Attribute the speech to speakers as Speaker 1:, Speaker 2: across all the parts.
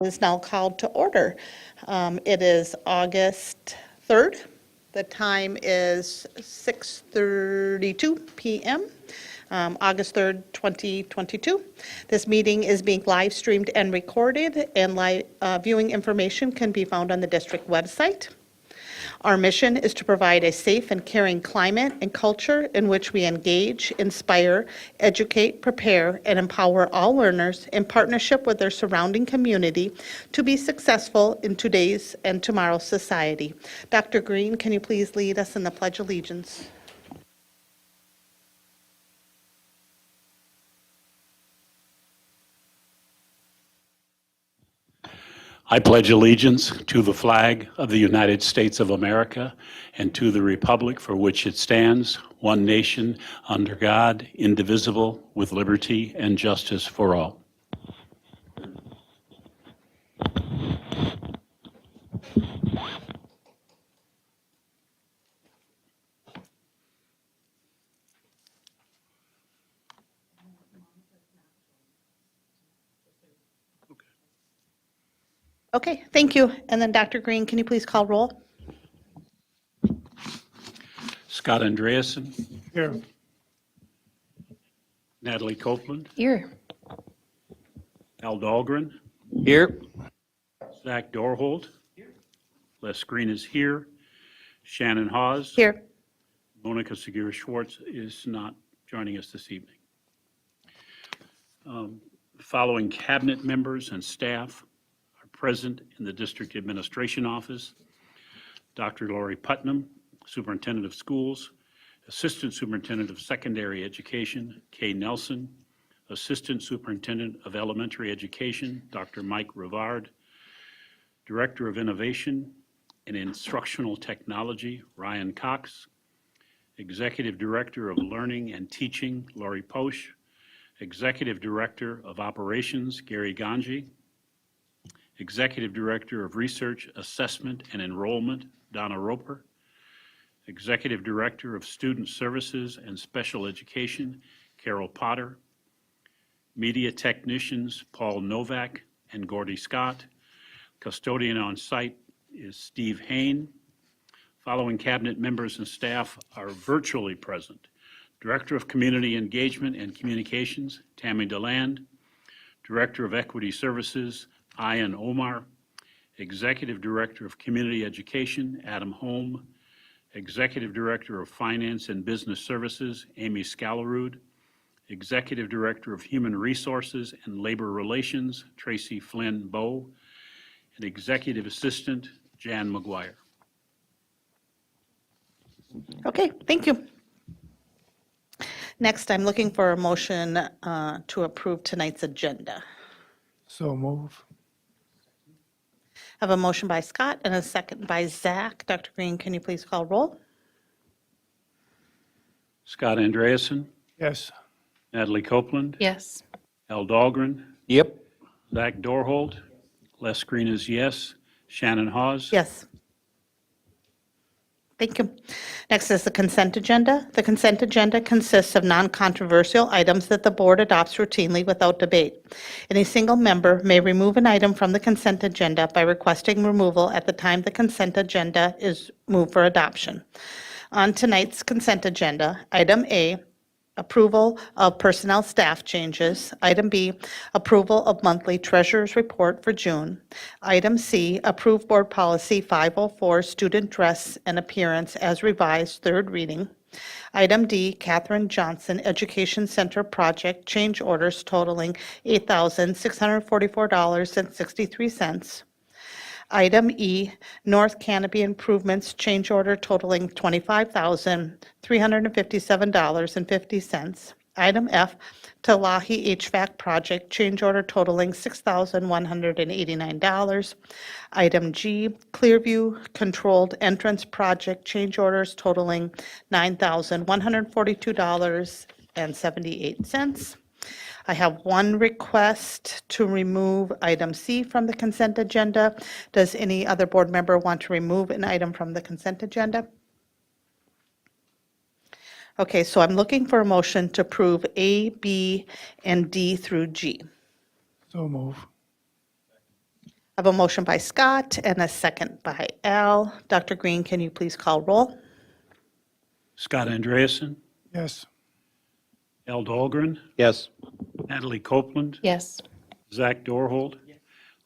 Speaker 1: Is now called to order. It is August 3rd. The time is 6:32 p.m., August 3rd, 2022. This meeting is being live streamed and recorded, and live viewing information can be found on the district website. Our mission is to provide a safe and caring climate and culture in which we engage, inspire, educate, prepare, and empower all learners in partnership with their surrounding community to be successful in today's and tomorrow's society. Dr. Green, can you please lead us in the Pledge of Allegiance?
Speaker 2: I pledge allegiance to the flag of the United States of America and to the republic for which it stands, one nation, under God, indivisible, with liberty and justice for all.
Speaker 1: Okay, thank you. And then Dr. Green, can you please call roll?
Speaker 2: Scott Andreasen,
Speaker 3: Here.
Speaker 2: Natalie Copeland,
Speaker 4: Here.
Speaker 2: Al Dahlgren,
Speaker 3: Here.
Speaker 2: Zach Dorholt. Les Green is here. Shannon Hawes.
Speaker 1: Here.
Speaker 2: Monica Segura-Schwartz is not joining us this evening. Following cabinet members and staff are present in the District Administration Office: Dr. Lori Putnam, Superintendent of Schools; Assistant Superintendent of Secondary Education, Kay Nelson; Assistant Superintendent of Elementary Education, Dr. Mike Rivard; Director of Innovation and Instructional Technology, Ryan Cox; Executive Director of Learning and Teaching, Lori Posch; Executive Director of Operations, Gary Ganji; Executive Director of Research, Assessment, and Enrollment, Donna Roper; Executive Director of Student Services and Special Education, Carol Potter; Media Technicians, Paul Novak and Gordy Scott. Custodian on site is Steve Hain. Following cabinet members and staff are virtually present: Director of Community Engagement and Communications, Tammy DeLand; Director of Equity Services, Ayan Omar; Executive Director of Community Education, Adam Holm; Executive Director of Finance and Business Services, Amy Scalarud; Executive Director of Human Resources and Labor Relations, Tracy Flynn Bowe; and Executive Assistant, Jan McGuire.
Speaker 1: Okay, thank you. Next, I'm looking for a motion to approve tonight's agenda.
Speaker 3: So move.
Speaker 1: I have a motion by Scott and a second by Zach. Dr. Green, can you please call roll?
Speaker 2: Scott Andreasen,
Speaker 3: Yes.
Speaker 2: Natalie Copeland,
Speaker 4: Yes.
Speaker 2: Al Dahlgren,
Speaker 3: Yep.
Speaker 2: Zach Dorholt, Les Green is yes, Shannon Hawes.
Speaker 1: Yes. Thank you. Next is the consent agenda. The consent agenda consists of non-controversial items that the board adopts routinely without debate. Any single member may remove an item from the consent agenda by requesting removal at the time the consent agenda is moved for adoption. On tonight's consent agenda, item A, approval of personnel staff changes. Item B, approval of monthly treasurer's report for June. Item C, approve board policy 504, student dress and appearance as revised, third reading. Item D, Catherine Johnson Education Center project change orders totaling $8,644.63. Item E, North Canopy Improvements change order totaling $25,357.50. Item F, Talahi HVAC project change order totaling $6,189. Item G, Clearview Controlled Entrance project change orders totaling $9,142.78. I have one request to remove item C from the consent agenda. Does any other board member want to remove an item from the consent agenda? Okay, so I'm looking for a motion to approve A, B, and D through G.
Speaker 3: So move.
Speaker 1: I have a motion by Scott and a second by Al. Dr. Green, can you please call roll?
Speaker 2: Scott Andreasen,
Speaker 3: Yes.
Speaker 2: Al Dahlgren,
Speaker 3: Yes.
Speaker 2: Natalie Copeland,
Speaker 4: Yes.
Speaker 2: Zach Dorhold.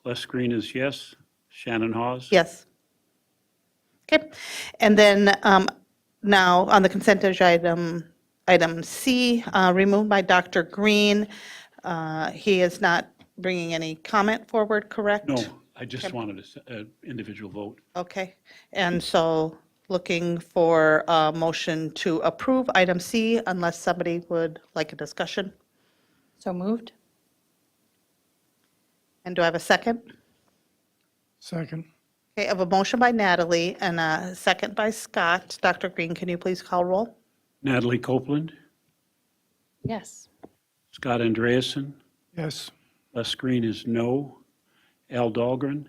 Speaker 2: Les Green is yes. Shannon Hawes.
Speaker 1: Yes. Okay, and then now on the consent agenda, item C, removed by Dr. Green. He is not bringing any comment forward, correct?
Speaker 2: No, I just
Speaker 1: Okay.
Speaker 2: wanted an individual vote.
Speaker 1: Okay, and so looking for a motion to approve item C unless somebody would like a discussion.
Speaker 4: So moved?
Speaker 1: And do I have a second?
Speaker 3: Second.
Speaker 1: Okay, I have a motion by Natalie and a second by Scott. Dr. Green, can you please call roll?
Speaker 2: Natalie Copeland,
Speaker 4: Yes.
Speaker 2: Scott Andreasen,
Speaker 3: Yes.
Speaker 2: Les Green is no. Al Dahlgren.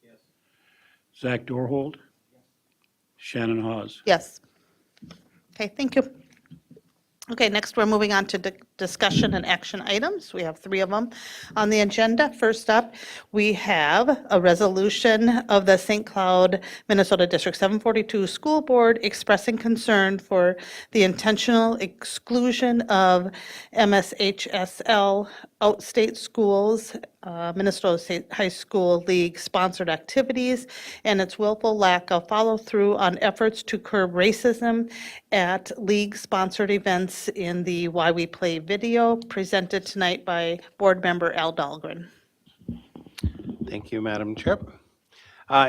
Speaker 2: Yes. Zach Dorhold. Shannon Hawes.
Speaker 1: Yes. Okay, thank you. Okay, next we're moving on to discussion and action items. We have 3 of them on the agenda. First up, we have a resolution of the St. Cloud, Minnesota District 742 School Board expressing concern for the intentional exclusion of MSHSL outstate schools, Minnesota State High School League sponsored activities, and its willful lack of follow-through on efforts to curb racism at league-sponsored events in the Why We Play video, presented tonight by Board Member Al Dahlgren.
Speaker 5: Thank you, Madam Chair.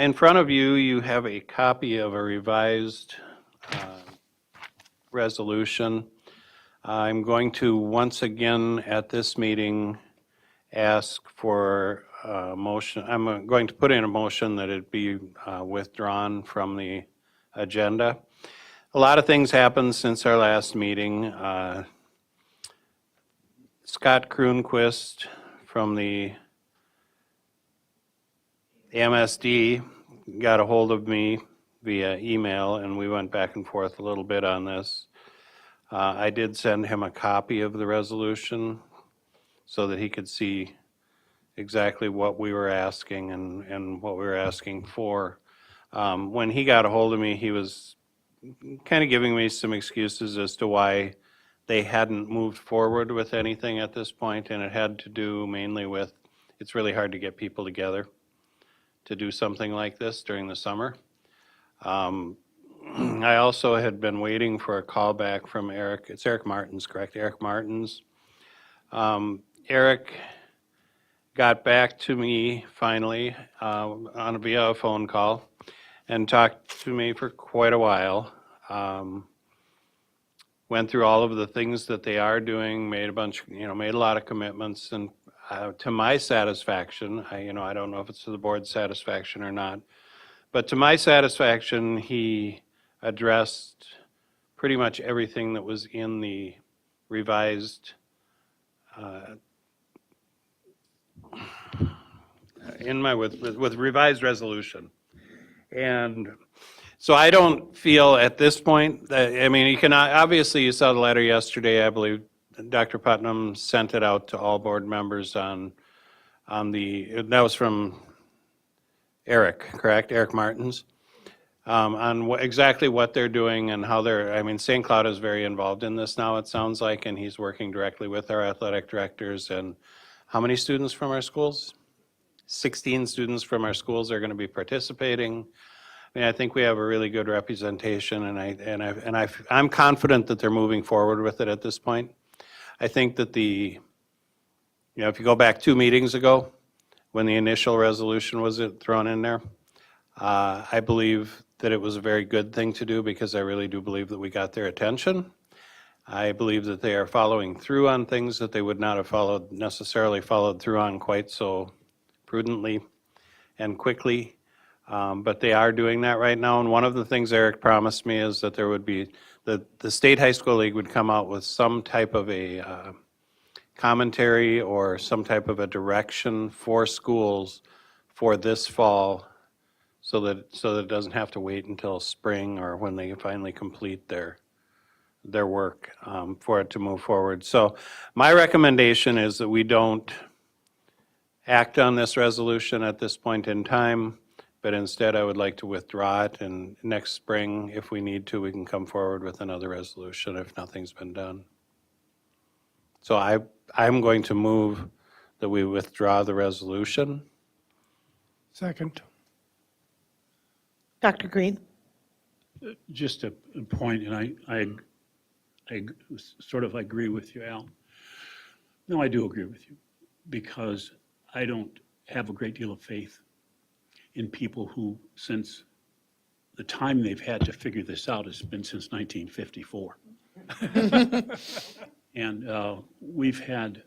Speaker 5: In front of you, you have a copy of a revised resolution. I'm going to once again at this meeting ask for a motion. I'm going to put in a motion that it be withdrawn from the agenda. A lot of things happened since our last meeting. Scott Kroonquist from the MSD got a hold of me via email, and we went back and forth a little bit on this. I did send him a copy of the resolution so that he could see exactly what we were asking and what we were asking for. When he got a hold of me, he was kind of giving me some excuses as to why they hadn't moved forward with anything at this point, and it had to do mainly with it's really hard to get people together to do something like this during the summer. I also had been waiting for a call back from Eric. It's Eric Martins, correct? Eric Martins. Eric got back to me finally via a phone call and talked to me for quite a while. Went through all of the things that they are doing, made a lot of commitments, and to my satisfaction, I don't know if it's to the board's satisfaction or not, but to my satisfaction, he addressed pretty much everything that was in the revised with revised resolution. And so I don't feel at this point that, you can, obviously you saw the letter yesterday, I believe Dr. Putnam sent it out to all board members that was from Eric, correct? Eric Martins, on exactly what they're doing and how St. Cloud is very involved in this now, it sounds like, and he's working directly with our athletic directors. And how many students from our schools? 16 students from our schools are going to be participating. I think we have a really good representation, and I'm confident that they're moving forward with it at this point. I think that if you go back 2 meetings ago, when the initial resolution was thrown in there, I believe that it was a very good thing to do because I really do believe that we got their attention. I believe that they are following through on things that they would not have necessarily followed through on quite so prudently and quickly. But they are doing that right now. And one of the things Eric promised me is that there would be, the State High School League would come out with some type of a commentary or some type of a direction for schools for this fall so that it doesn't have to wait until spring or when they finally complete their work for it to move forward. So my recommendation is that we don't act on this resolution at this point in time, but instead I would like to withdraw it, and next spring, if we need to, we can come forward with another resolution if nothing's been done. So I'm going to move that we withdraw the resolution.
Speaker 3: Second.
Speaker 1: Dr. Green?
Speaker 2: Just a point, and I sort of agree with you, Al. No, I do agree with you, because I don't have a great deal of faith in people who, since the time they've had to figure this out has been since 1954. And we've had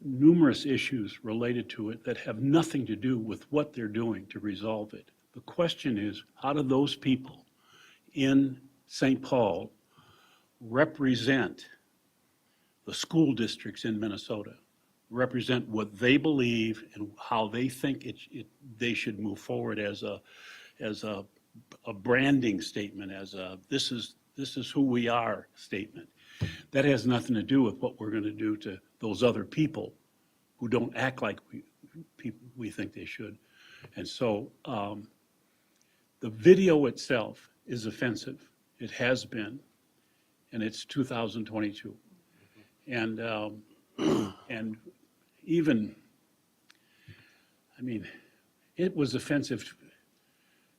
Speaker 2: numerous issues related to it that have nothing to do with what they're doing to resolve it. The question is, how do those people in St. Paul represent the school districts in Minnesota, represent what they believe and how they think they should move forward as a branding statement, as a this is who we are statement. That has nothing to do with what we're going to do to those other people who don't act like we think they should. And so the video itself is offensive. It has been, and it's 2022. And even, I mean, it was offensive.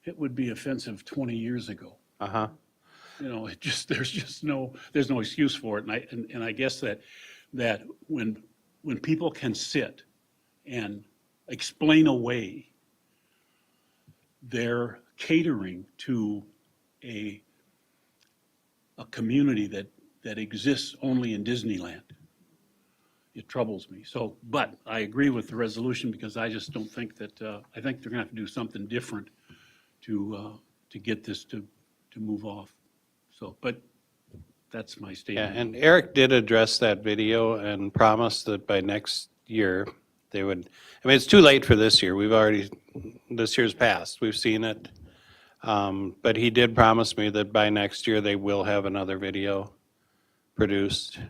Speaker 2: It would be offensive 20 years ago.
Speaker 5: Uh-huh.
Speaker 2: You know, there's no excuse for it. And I guess that when people can sit and explain away their catering to a community that exists only in Disneyland, it troubles me. So, but I agree with the resolution, because I just don't think that, I think they're gonna have to do something different to get this to move off. So, but that's my
Speaker 5: Yeah,
Speaker 2: statement.
Speaker 5: and Eric did address that video and promised that by next year, they would, I mean, it's too late for this year. This year's passed. We've seen it. But he did promise me that by next year, they will have another video produced,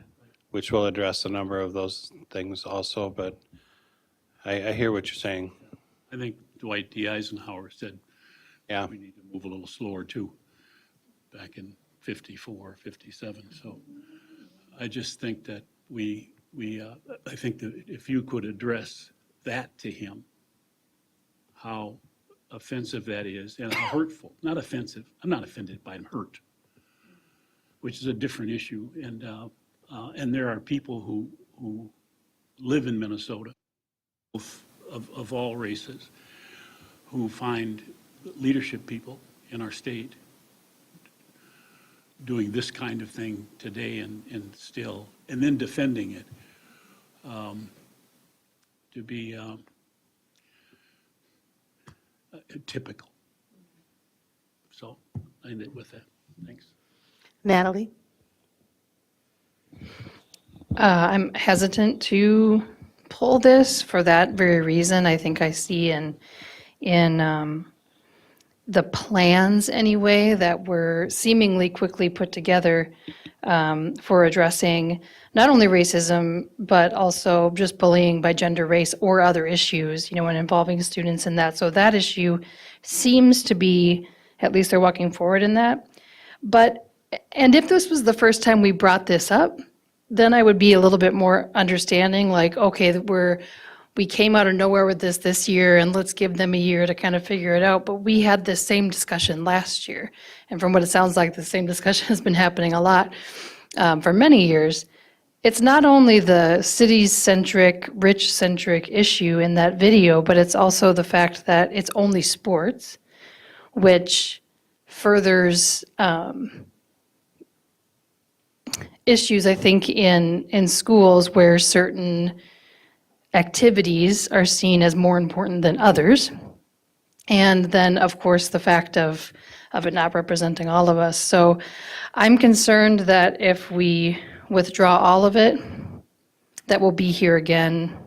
Speaker 5: which will address a number of those things also, but I hear what you're saying.
Speaker 2: I think Dwight D. Eisenhower said
Speaker 5: Yeah,
Speaker 2: we need to move a little slower too, back in 54, 57. So I just think that I think that if you could address that to him, how offensive that is and how hurtful, not offensive, I'm not offended by him, hurt, which is a different issue. And there are people who live in Minnesota of all races who find leadership people in our state doing this kind of thing today and still, and then defending it, to be typical. So I end it with that. Thanks.
Speaker 1: Natalie?
Speaker 4: I'm hesitant to pull this for that very reason. I think I see in the plans anyway that were seemingly quickly put together for addressing not only racism, but also just bullying by gender, race, or other issues, and involving students in that. So that issue seems to be, at least they're walking forward in that. And if this was the first time we brought this up, then I would be a little bit more understanding, like, okay, we came out of nowhere with this year, and let's give them a year to kind of figure it out. But we had this same discussion last year. And from what it sounds like, the same discussion has been happening a lot for many years. It's not only the city-centric, rich-centric issue in that video, but it's also the fact that it's only sports, which furthers issues, I think, in schools where certain activities are seen as more important than others. And then, of course, the fact of it not representing all of us. So I'm concerned that if we withdraw all of it, that we'll be here again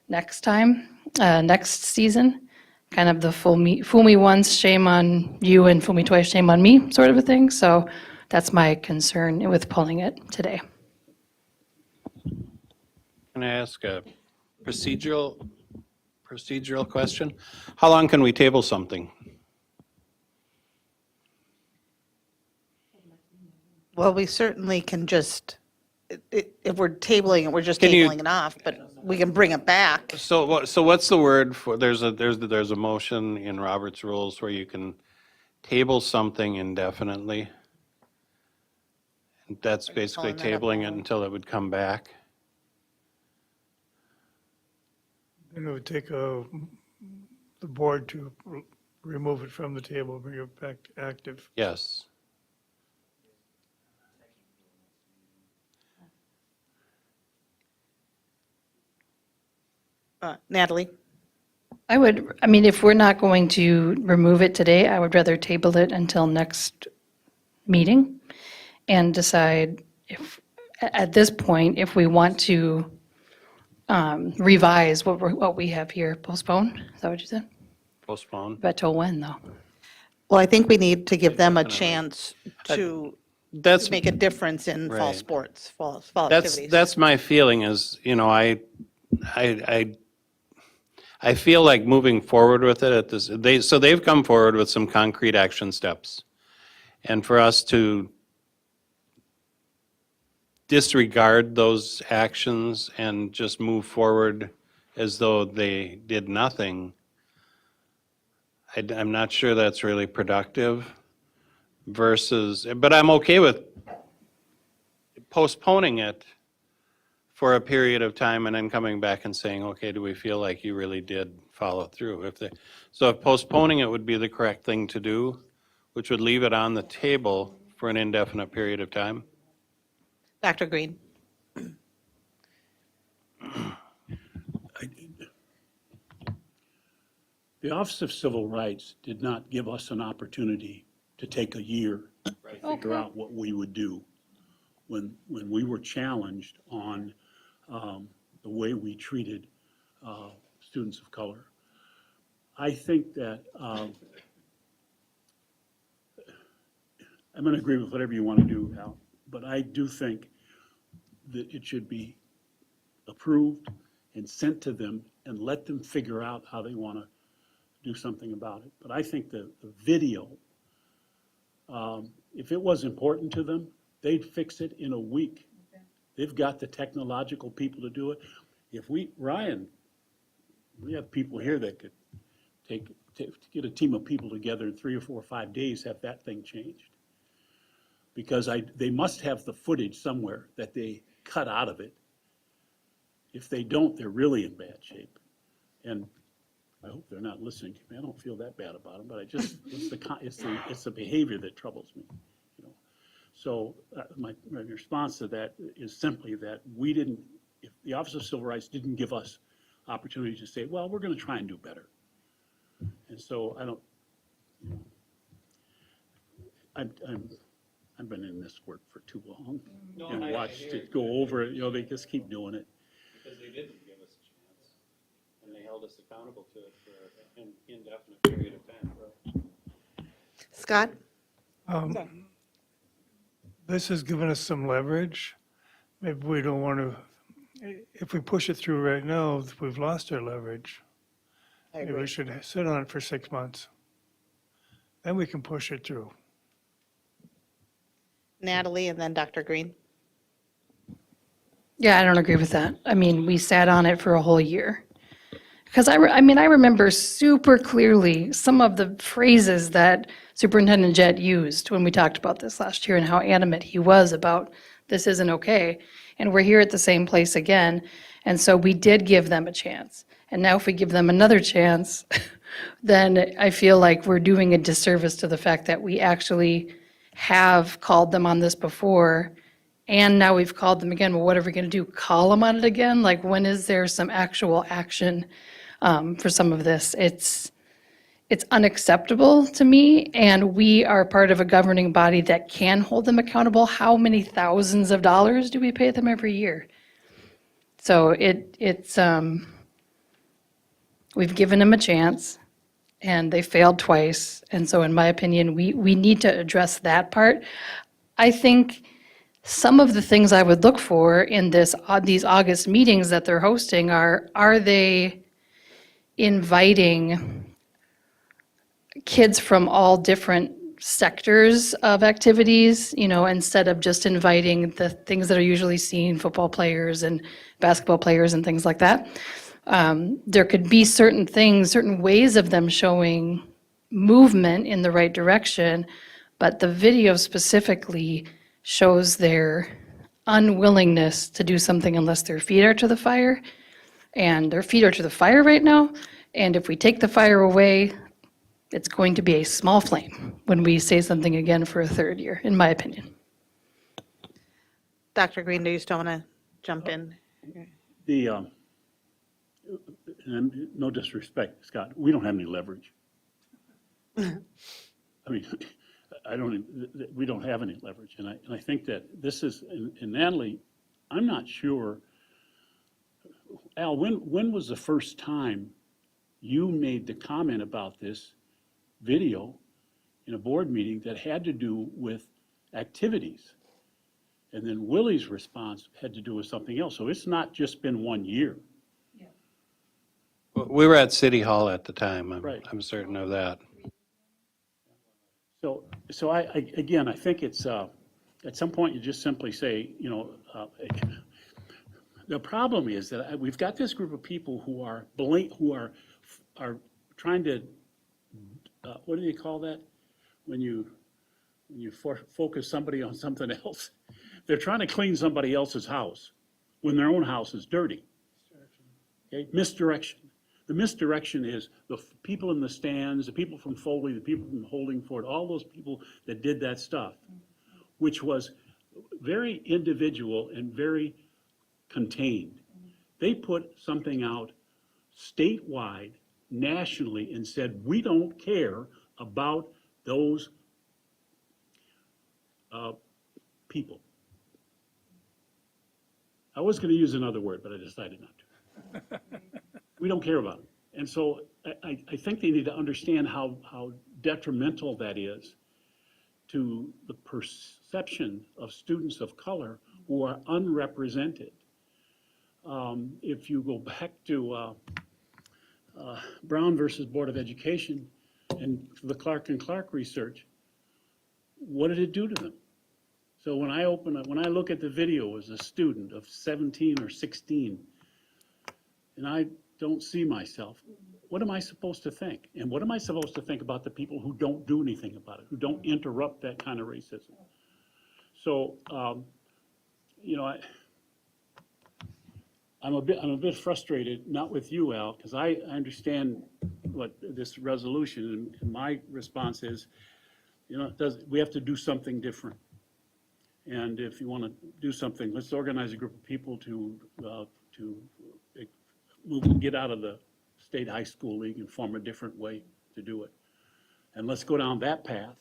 Speaker 4: next time, next season. Kind of the fool me once, shame on you, and fool me twice, shame on me sort of a thing. So that's my concern with pulling it today.
Speaker 5: can I ask procedural question. How long can we table something?
Speaker 1: Well, we certainly can just, if we're tabling it, we're just
Speaker 5: Can you-
Speaker 1: tabling it off, but we can bring it back.
Speaker 5: So what's the word for, there's a motion in Robert's rules where you can table something indefinitely. That's basically
Speaker 1: pulling that up
Speaker 5: tabling it
Speaker 1: now?
Speaker 5: until it would come back.
Speaker 3: Then it would take the board to remove it from the table, bring it back to active.
Speaker 5: Yes.
Speaker 1: Natalie?
Speaker 4: I mean, if we're not going to remove it today, I would rather table it until next meeting and decide if, at this point, if we want to revise what we have here, postpone, is that what you said?
Speaker 5: Postpone.
Speaker 4: But till when, though?
Speaker 1: Well, I think we need to give them a
Speaker 5: Definitely.
Speaker 1: chance to
Speaker 5: That's,
Speaker 1: make a difference in fall
Speaker 5: Right.
Speaker 1: sports, fall activities.
Speaker 5: that's my feeling is, I feel like moving forward with it at this, so they've come forward with some concrete action steps. And for us to disregard those actions and just move forward as though they did nothing, I'm not sure that's really productive versus, but I'm okay with postponing it for a period of time and then coming back and saying, okay, do we feel like you really did follow through? So if postponing it would be the correct thing to do, which would leave it on the table for an indefinite period of time.
Speaker 1: Dr. Green?
Speaker 2: The Office of Civil Rights did not give us an opportunity to take a year to figure out what we would do when we were challenged on the way we treated students of color. I think that I'm going to agree with whatever you want to do, Al, but I do think that it should be approved and sent to them and let them figure out how they want to do something about it. But I think the video, if it was important to them, they'd fix it in a week. They've got the technological people to do it. If Ryan, we have people here that could get a team of people together in 3 or 4 or 5 days, have that thing changed. Because they must have the footage somewhere that they cut out of it. If they don't, they're really in bad shape. And I hope they're not listening to me. I don't feel that bad about them, but it's the behavior that troubles me. So my response to that is simply that if the Office of Civil Rights didn't give us opportunity to say, well, we're going to try and do better. And so I've been in this work for too long and watched it go over it. They just keep doing it.
Speaker 5: Because they didn't give us a chance, and they held us accountable to it for an indefinite period of time.
Speaker 1: Scott?
Speaker 3: This has given us some leverage. Maybe we don't want to, if we push it through right now, we've lost our leverage.
Speaker 1: I
Speaker 3: Maybe
Speaker 1: agree.
Speaker 3: we should sit on it for 6 months. Then we can push it through.
Speaker 1: Natalie and then Dr. Green?
Speaker 4: Yeah, I don't agree with that. I mean, we sat on it for a whole year. Because I remember super clearly some of the phrases that Superintendent Jett used when we talked about this last year and how animate he was about this isn't okay. And we're here at the same place again. And so we did give them a chance. And now if we give them another chance, then I feel like we're doing a disservice to the fact that we actually have called them on this before. And now we've called them again. Well, what are we going to do? Call them on it again? Like, when is there some actual action for some of this? It's unacceptable to me, and we are part of a governing body that can hold them accountable. How many thousands of dollars do we pay them every year? So we've given them a chance, and they failed twice. And so in my opinion, we need to address that part. I think some of the things I would look for in these August meetings that they're hosting are they inviting kids from all different sectors of activities, instead of just inviting the things that are usually seen, football players and basketball players and things like that. There could be certain things, certain ways of them showing movement in the right direction, but the video specifically shows their unwillingness to do something unless their feet are to the fire. And their feet are to the fire right now. And if we take the fire away, it's going to be a small flame when we say something again for a third year, in my opinion.
Speaker 1: Dr. Green, do you still want to jump in?
Speaker 2: And no disrespect, Scott, we don't have any leverage. I mean, we don't have any leverage. And I think that this is, and Natalie, I'm not sure, Al, when was the first time you made the comment about this video in a board meeting that had to do with activities? And then Willie's response had to do with something else. So it's not just been 1 year.
Speaker 5: We were at City Hall at the time.
Speaker 2: Right.
Speaker 5: I'm certain of that.
Speaker 2: So I think it's, at some point you just simply say, the problem is that we've got this group of people who are trying to, what do you call that? When you focus somebody on something else, they're trying to clean somebody else's house when their own house is dirty. Okay, misdirection. The misdirection is the people in the stands, the people from Foley, the people from Holdingford, all those people that did that stuff, which was very individual and very contained. They put something out statewide, nationally, and said, we don't care about those people. I was going to use another word, but I decided not to. We don't care about them. And so I think they need to understand how detrimental that is to the perception of students of color who are unrepresented. If you go back to Brown versus Board of Education and the Clark and Clark research, what did it do to them? So when I look at the video as a student of 17 or 16, and I don't see myself, what am I supposed to think? And what am I supposed to think about the people who don't do anything about it, who don't interrupt that kind of racism? So, I'm a bit frustrated, not with you, Al, because I understand what this resolution, and my response is, we have to do something different. And if you want to do something, let's organize a group of people to get out of the state high school league and form a different way to do it. And let's go down that path.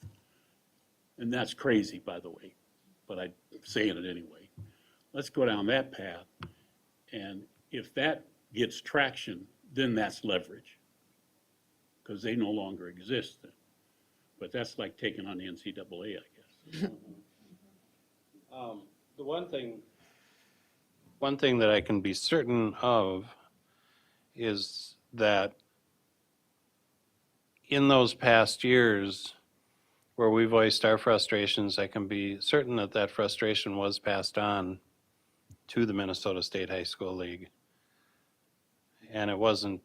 Speaker 2: And that's crazy, by the way, but I'm saying it anyway. Let's go down that path. And if that gets traction, then that's leverage, because they no longer exist then. But that's like taking on the NCAA, I guess.
Speaker 5: The one thing that I can be certain of is that in those past years where we voiced our frustrations, I can be certain that that frustration was passed on to the Minnesota State High School League. And it wasn't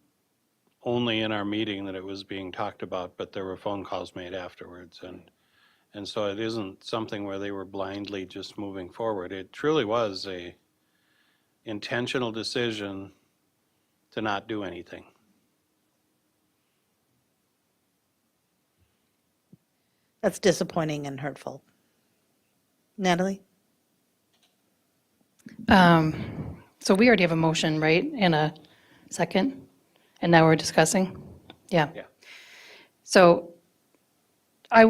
Speaker 5: only in our meeting that it was being talked about, but there were phone calls made afterwards. And so it isn't something where they were blindly just moving forward. It truly was a intentional decision to not do anything.
Speaker 1: That's disappointing and hurtful. Natalie?
Speaker 4: So we already have a motion, right, and a second, and now we're discussing? Yeah. So I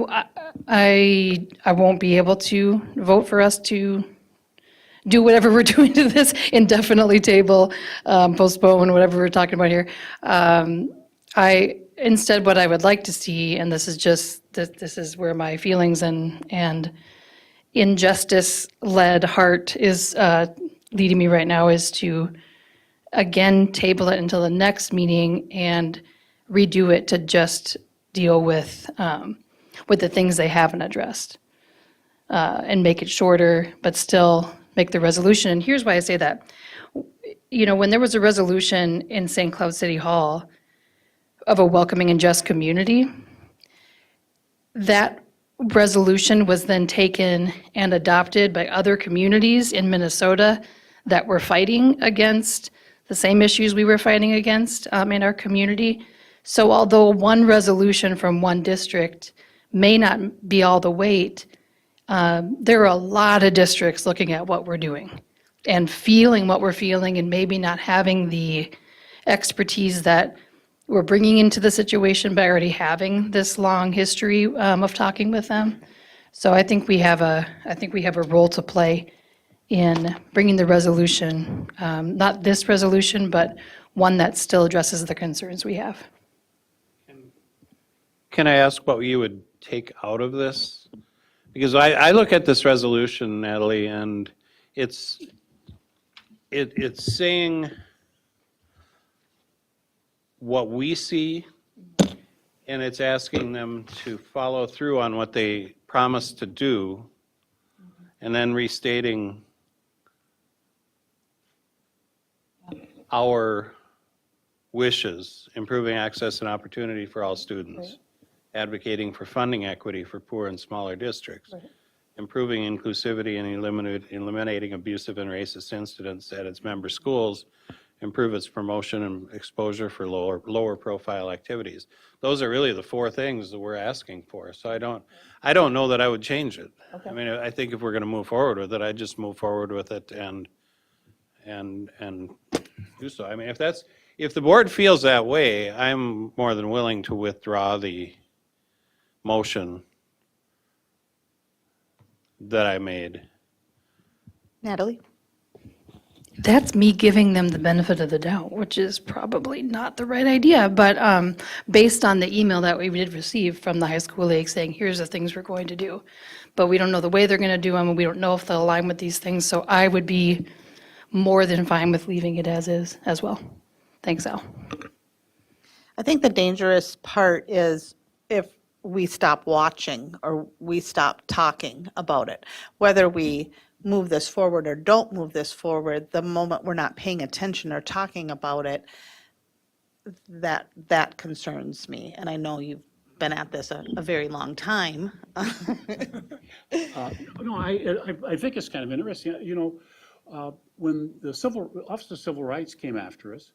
Speaker 4: won't be able to vote for us to do whatever we're doing to this, indefinitely table, postpone, whatever we're talking about here. Instead, what I would like to see, and this is just, this is where my feelings and injustice-led heart is leading me right now is to, again, table it until the next meeting and redo it to just deal with the things they haven't addressed. And make it shorter, but still make the resolution. And here's why I say that. You know, when there was a resolution in St. Cloud City Hall of a welcoming and just community, that resolution was then taken and adopted by other communities in Minnesota that were fighting against the same issues we were fighting against in our community. So although one resolution from one district may not be all the weight, there are a lot of districts looking at what we're doing and feeling what we're feeling and maybe not having the expertise that we're bringing into the situation by already having this long history of talking with them. So I think we have a role to play in bringing the resolution, not this resolution, but one that still addresses the concerns we have.
Speaker 5: Can I ask what you would take out of this? Because I look at this resolution, Natalie, and it's saying what we see, and it's asking them to follow through on what they promised to do, and then restating our wishes, improving access and opportunity for all students, advocating for funding equity for poor and smaller districts, improving inclusivity and eliminating abusive and racist incidents at its member schools, improve its promotion and exposure for lower profile activities. Those are really the four things that we're asking for. So I don't know that I would change it. I mean, I think if we're going to move forward with it, I'd just move forward with it and do so. I mean, if the board feels that way, I'm more than willing to withdraw the motion that I made.
Speaker 1: Natalie?
Speaker 4: That's me giving them the benefit of the doubt, which is probably not the right idea. But based on the email that we did receive from the high school league saying, here's the things we're going to do. But we don't know the way they're going to do them, and we don't know if they'll align with these things. So I would be more than fine with leaving it as is as well. Thanks, Al.
Speaker 1: I think the dangerous part is if we stop watching or we stop talking about it, whether we move this forward or don't move this forward, the moment we're not paying attention or talking about it, that concerns me. And I know you've been at this a very long time.
Speaker 2: No, I think it's kind of interesting. You know, when the Office of Civil Rights came after us,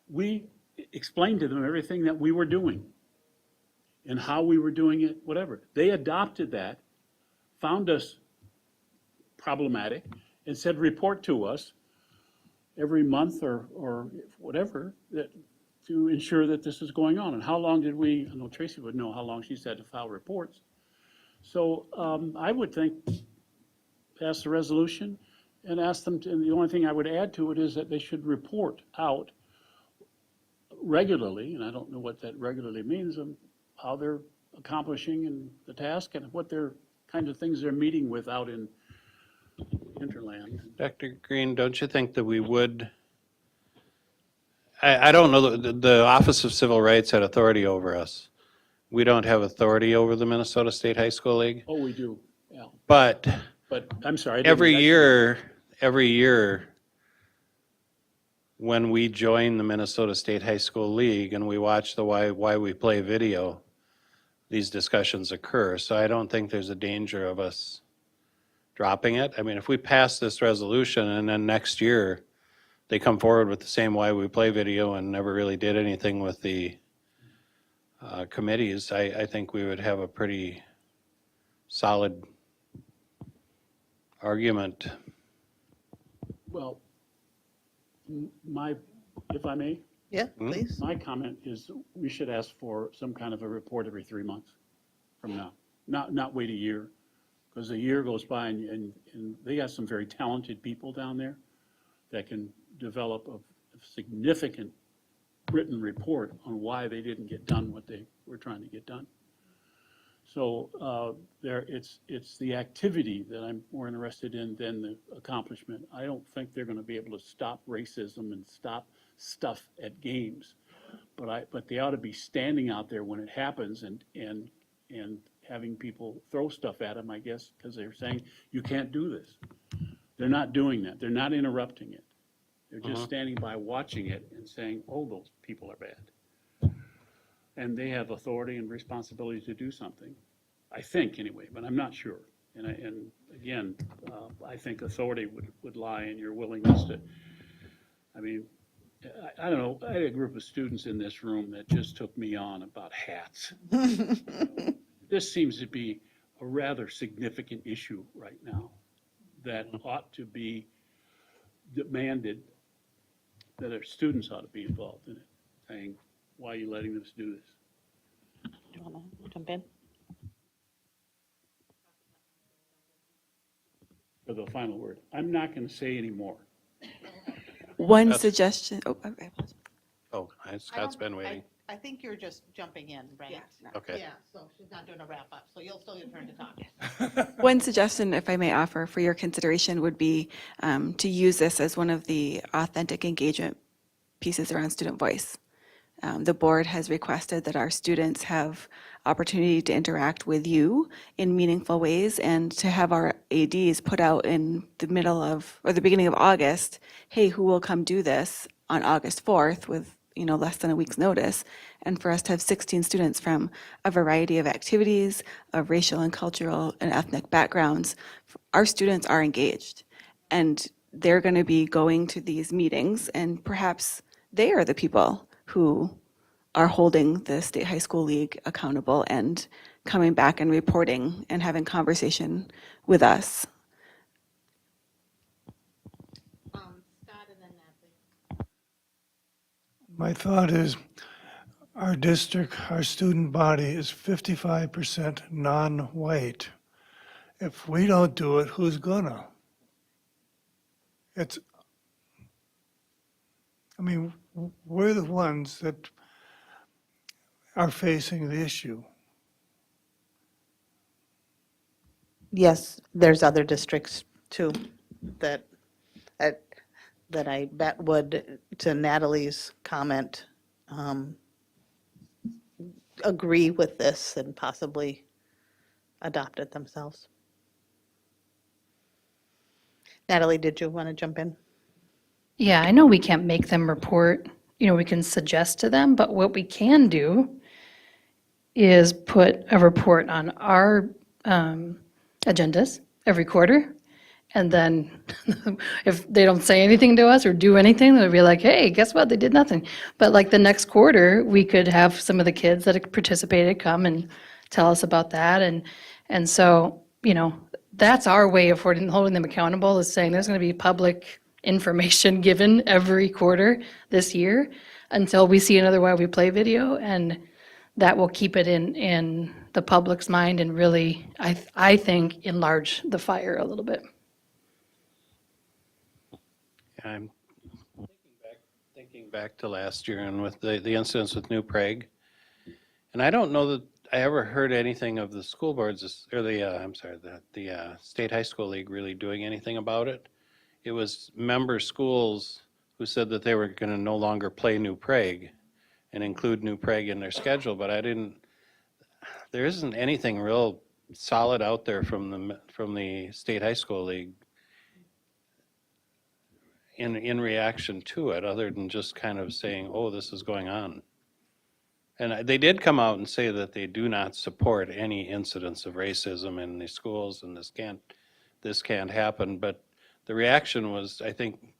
Speaker 2: we explained to them everything that we were doing and how we were doing it, whatever. They adopted that, found us problematic, and said, report to us every month or whatever to ensure that this is going on. And how long did we, I know Tracy would know how long she's had to file reports. So I would think pass the resolution and ask them to, and the only thing I would add to it is that they should report out regularly, and I don't know what that regularly means, how they're accomplishing and the task and what their kind of things they're meeting with out in Interland.
Speaker 5: Dr. Green, don't you think that we would, I don't know, the Office of Civil Rights had authority over us. We don't have authority over the Minnesota State High School League.
Speaker 2: Oh, we do, yeah.
Speaker 5: But
Speaker 2: I'm sorry.
Speaker 5: every year, when we join the Minnesota State High School League and we watch the Why We Play video, these discussions occur. So I don't think there's a danger of us dropping it. I mean, if we pass this resolution and then next year they come forward with the same Why We Play video and never really did anything with the committees, I think we would have a pretty solid argument.
Speaker 2: Well, if I may,
Speaker 1: Yeah, please.
Speaker 2: my comment is we should ask for some kind of a report every 3 months from now, not wait a year. Because a year goes by and they got some very talented people down there that can develop a significant written report on why they didn't get done what they were trying to get done. So it's the activity that I'm more interested in than the accomplishment. I don't think they're going to be able to stop racism and stop stuff at games. But they ought to be standing out there when it happens and having people throw stuff at them, I guess, because they're saying, you can't do this. They're not doing that. They're not interrupting it. They're just standing by watching it and saying, oh, those people are bad. And they have authority and responsibility to do something, I think anyway, but I'm not sure. And again, I think authority would lie in your willingness to, I mean, I don't know, I had a group of students in this room that just took me on about hats. This seems to be a rather significant issue right now that ought to be demanded, that our students ought to be involved in it, saying, why are you letting us do this?
Speaker 1: Do you want to jump in?
Speaker 2: For the final word. I'm not going to say any more.
Speaker 6: One suggestion, oh, I apologize.
Speaker 5: Oh, Scott's been waiting.
Speaker 1: I think you're just jumping in, right?
Speaker 6: Yes.
Speaker 5: Okay.
Speaker 1: Yeah, so she's not doing a wrap-up, so you'll still get your turn to talk.
Speaker 6: One suggestion, if I may offer for your consideration, would be to use this as one of the authentic engagement pieces around student voice. The board has requested that our students have opportunity to interact with you in meaningful ways and to have our ADs put out in the middle of, or the beginning of August, hey, who will come do this on August 4th with, less than a week's notice, and for us to have 16 students from a variety of activities, of racial and cultural and ethnic backgrounds. Our students are engaged, and they're going to be going to these meetings, and perhaps they are the people who are holding the State High School League accountable and coming back and reporting and having conversation with us.
Speaker 1: Scott and then Natalie.
Speaker 3: My thought is, our district, our student body is 55% non-white. If we don't do it, who's gonna? We're the ones that are facing the issue.
Speaker 1: Yes, there's other districts too that I bet would, to Natalie's comment, agree with this and possibly adopt it themselves. Natalie, did you want to jump in?
Speaker 4: Yeah, I know we can't make them report, we can suggest to them, but what we can do is put a report on our agendas every quarter. And then if they don't say anything to us or do anything, they'll be like, hey, guess what? They did nothing. But like the next quarter, we could have some of the kids that have participated come and tell us about that. And so, that's our way of holding them accountable, is saying there's going to be public information given every quarter this year until we see another Why We Play video. And that will keep it in the public's mind and really, I think, enlarge the fire a little bit.
Speaker 5: I'm thinking back to last year and with the incidents with New Prague. And I don't know that I ever heard anything of the school boards, or the State High School League really doing anything about it. It was member schools who said that they were going to no longer play New Prague and include New Prague in their schedule, but there isn't anything real solid out there from the State High School League in reaction to it, other than just kind of saying, oh, this is going on. And they did come out and say that they do not support any incidents of racism in the schools, and this can't happen. But the reaction was, I think,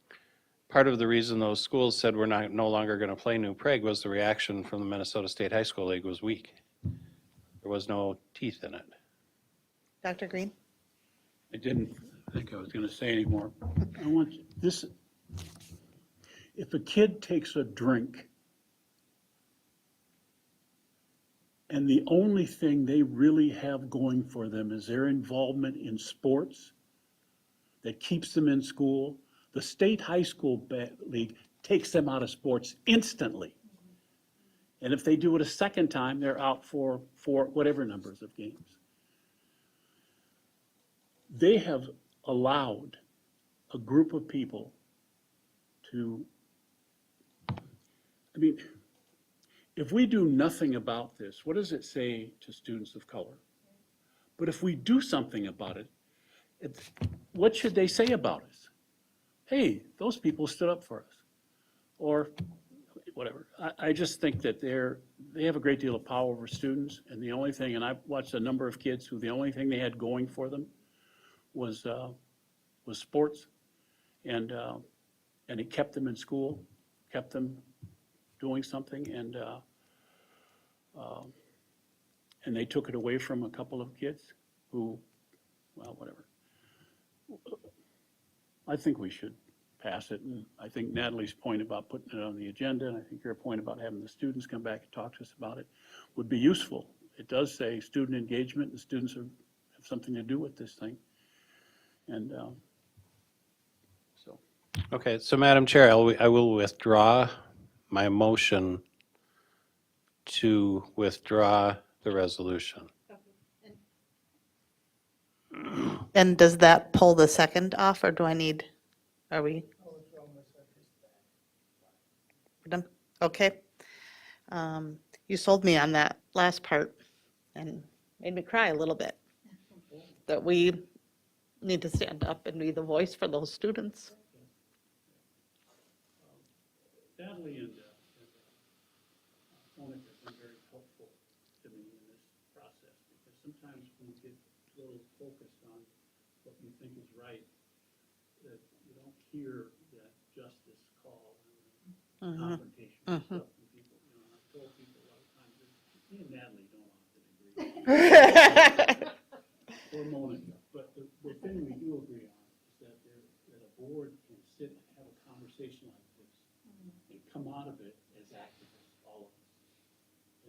Speaker 5: part of the reason those schools said we're no longer going to play New Prague was the reaction from the Minnesota State High School League was weak. There was no teeth in it.
Speaker 1: Dr. Green?
Speaker 2: I didn't think I was going to say anymore. I want this, if a kid takes a drink and the only thing they really have going for them is their involvement in sports that keeps them in school, the State High School League takes them out of sports instantly. And if they do it a second time, they're out for whatever numbers of games. They have allowed a group of people to, I mean, if we do nothing about this, what does it say to students of color? But if we do something about it, what should they say about us? Hey, those people stood up for us, or whatever. I just think that they have a great deal of power over students, and the only thing, and I've watched a number of kids who the only thing they had going for them was sports, and it kept them in school, kept them doing something, and they took it away from a couple of kids who, well, whatever. I think we should pass it, and I think Natalie's point about putting it on the agenda, and I think your point about having the students come back and talk to us about it would be useful. It does say student engagement, and students have something to do with this thing. And so.
Speaker 5: Okay, so Madam Chair, I will withdraw my motion to withdraw the resolution.
Speaker 1: And does that pull the second off, or do I need, are we? Done? Okay. You sold me on that last part and made me cry a little bit. That we need to stand up and be the voice for those students.
Speaker 2: Natalie and Monica have been very helpful to me in this process, because sometimes when you get a little focused on what you think is right, that you don't hear that justice call and confrontation and stuff from people. You know, I've told people a lot of times that me and Natalie don't often agree. Or Monica, but the thing we do agree on is that a board can sit and have a conversation like this and come out of it as activists, all of us.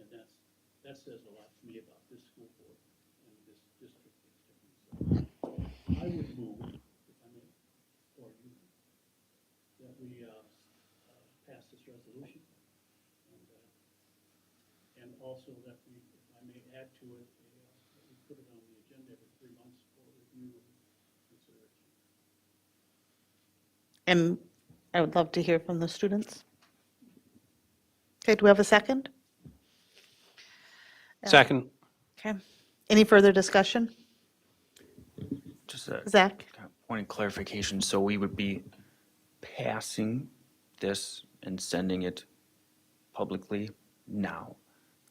Speaker 2: And that says a lot to me about this school board and this district. So I would move, if I may, or you, that we pass this resolution. And also that we, if I may add to it, that we put it on the agenda every 3 months for review and consideration.
Speaker 1: And I would love to hear from the students. Okay, do we have a second?
Speaker 5: Second.
Speaker 1: Okay. Any further discussion?
Speaker 7: Just a
Speaker 1: Zach?
Speaker 7: point of clarification, so we would be passing this and sending it publicly now,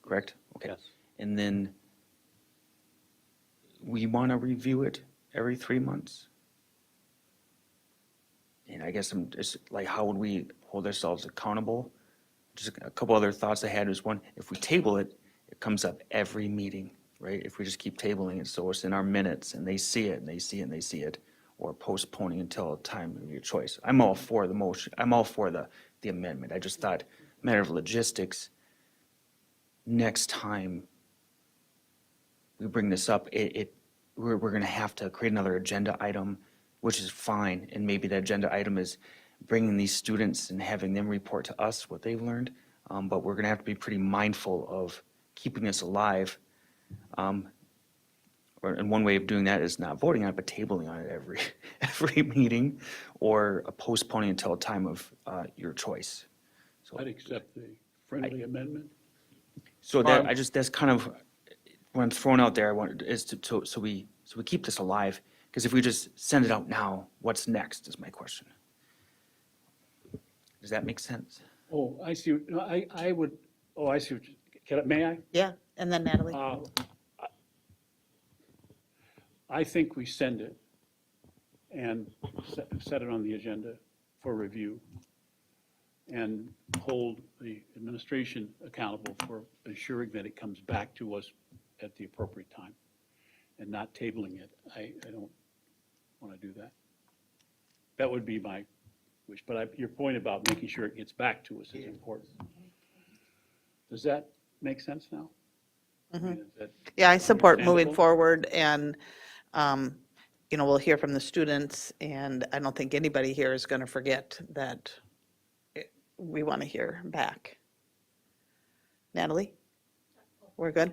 Speaker 7: correct? Okay.
Speaker 5: Yes.
Speaker 7: And then we want to review it every 3 months? And I guess I'm just like, how would we hold ourselves accountable? Just a couple other thoughts I had is, one, if we table it, it comes up every meeting, right? If we just keep tabling it, so it's in our minutes and they see it and they see it and they see it, or postponing until a time of your choice. I'm all for the motion. I'm all for the amendment. I just thought, matter of logistics, next time we bring this up, we're going to have to create another agenda item, which is fine. And maybe that agenda item is bringing these students and having them report to us what they've learned. But we're going to have to be pretty mindful of keeping this alive. And one way of doing that is not voting on it, but tabling on it every meeting, or postponing until a time of your choice. So,
Speaker 2: I'd accept the friendly amendment.
Speaker 7: so that that's kind of what I'm throwing out there. I want is so we keep this alive. Because if we just send it out now, what's next is my question. Does that make sense?
Speaker 2: Oh, I see. No, I would, oh, I see. May I?
Speaker 1: Yeah, and then Natalie.
Speaker 2: I think we send it and set it on the agenda for review and hold the administration accountable for ensuring that it comes back to us at the appropriate time and not tabling it. I don't want to do that. That would be my wish, but your point about making sure it gets back to us is important. Does that make sense now? I mean, is that
Speaker 1: Yeah, I support moving
Speaker 2: understandable?
Speaker 1: forward, and, we'll hear from the students, and I don't think anybody here is going to forget that we want to hear back. Natalie? We're good?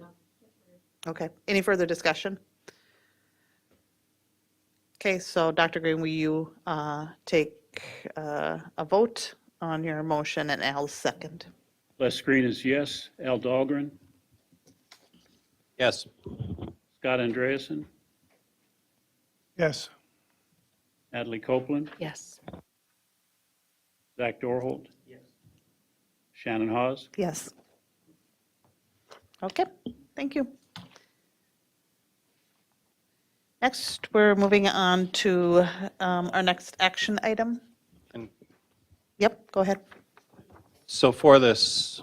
Speaker 1: Okay. Any further discussion? Okay, so Dr. Green, will you take a vote on your motion and Al's second?
Speaker 2: Les Green is yes. Al Dahlgren,
Speaker 5: Yes.
Speaker 2: Scott Andreasen,
Speaker 3: Yes.
Speaker 2: Natalie Copeland,
Speaker 4: Yes.
Speaker 2: Zach Dorholt. Yes. Shannon Hawes.
Speaker 1: Yes. Okay, thank you. Next, we're moving on to our next action item.
Speaker 5: And
Speaker 1: Yep, go ahead.
Speaker 5: so for this,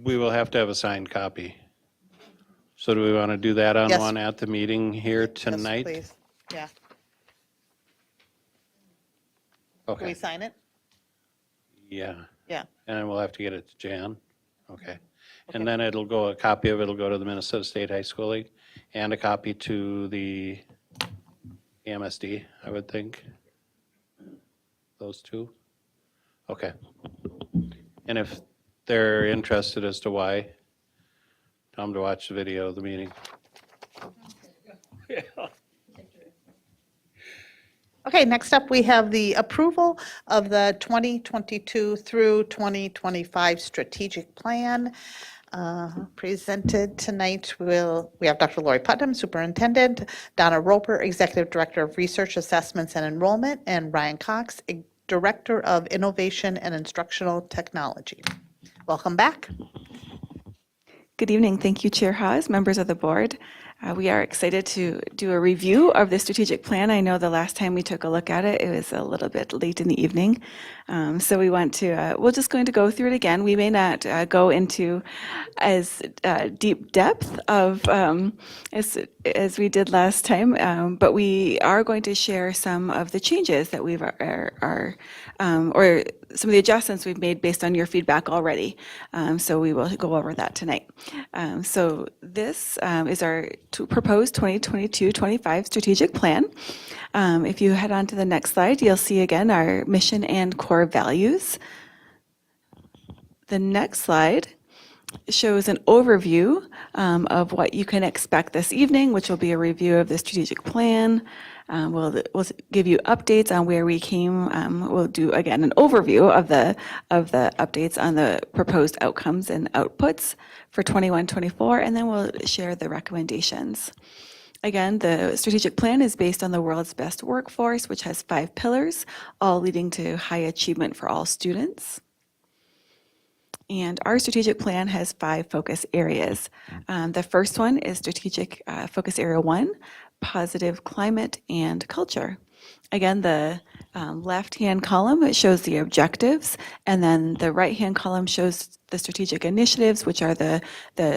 Speaker 5: we will have to have a signed copy. So do we want to do that on
Speaker 1: Yes.
Speaker 5: one at the meeting here
Speaker 1: Yes,
Speaker 5: tonight?
Speaker 1: please. Yeah. Can we
Speaker 5: Okay,
Speaker 1: sign it?
Speaker 5: yeah.
Speaker 1: Yeah.
Speaker 5: And then we'll have to get it to Jan? Okay.
Speaker 1: Okay.
Speaker 5: And then a copy of it will go to the Minnesota State High School League and a copy to the MSD, I would think. Those two? Okay. And if they're interested as to why, tell them to watch the video of the meeting.
Speaker 1: Okay, next up, we have the approval of the 2022 through 2025 strategic plan. Presented tonight, we have Dr. Lori Putnam, Superintendent, Donna Roper, Executive Director of Research Assessments and Enrollment, and Ryan Cox, Director of Innovation and Instructional Technology. Welcome back.
Speaker 6: Good evening. Thank you, Chair Hawes, members of the board. We are excited to do a review of the strategic plan. I know the last time we took a look at it, it was a little bit late in the evening. So we're just going to go through it again. We may not go into as deep depth of as we did last time, but we are going to share some of the changes that we've or some of the adjustments we've made based on your feedback already. So we will go over that tonight. So this is our proposed 2022-25 strategic plan. If you head on to the next slide, you'll see again our mission and core values. The next slide shows an overview of what you can expect this evening, which will be a review of the strategic plan. We'll give you updates on where we came. We'll do, again, an overview of the updates on the proposed outcomes and outputs for 21-24, and then we'll share the recommendations. Again, the strategic plan is based on the world's best workforce, which has 5 pillars, all leading to high achievement for all students. And our strategic plan has 5 focus areas. The first one is strategic focus area 1, positive climate and culture. Again, the left-hand column, it shows the objectives, and then the right-hand column shows the strategic initiatives, which are the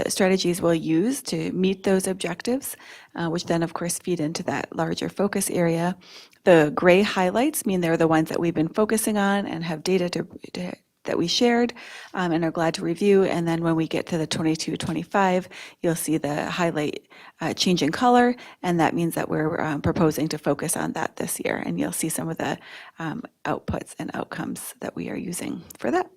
Speaker 6: strategies we'll use to meet those objectives, which then, of course, feed into that larger focus area. The gray highlights mean they're the ones that we've been focusing on and have data that we shared and are glad to review. And then when we get to the 22-25, you'll see the highlight change in color, and that means that we're proposing to focus on that this year. And you'll see some of the outputs and outcomes that we are using for that.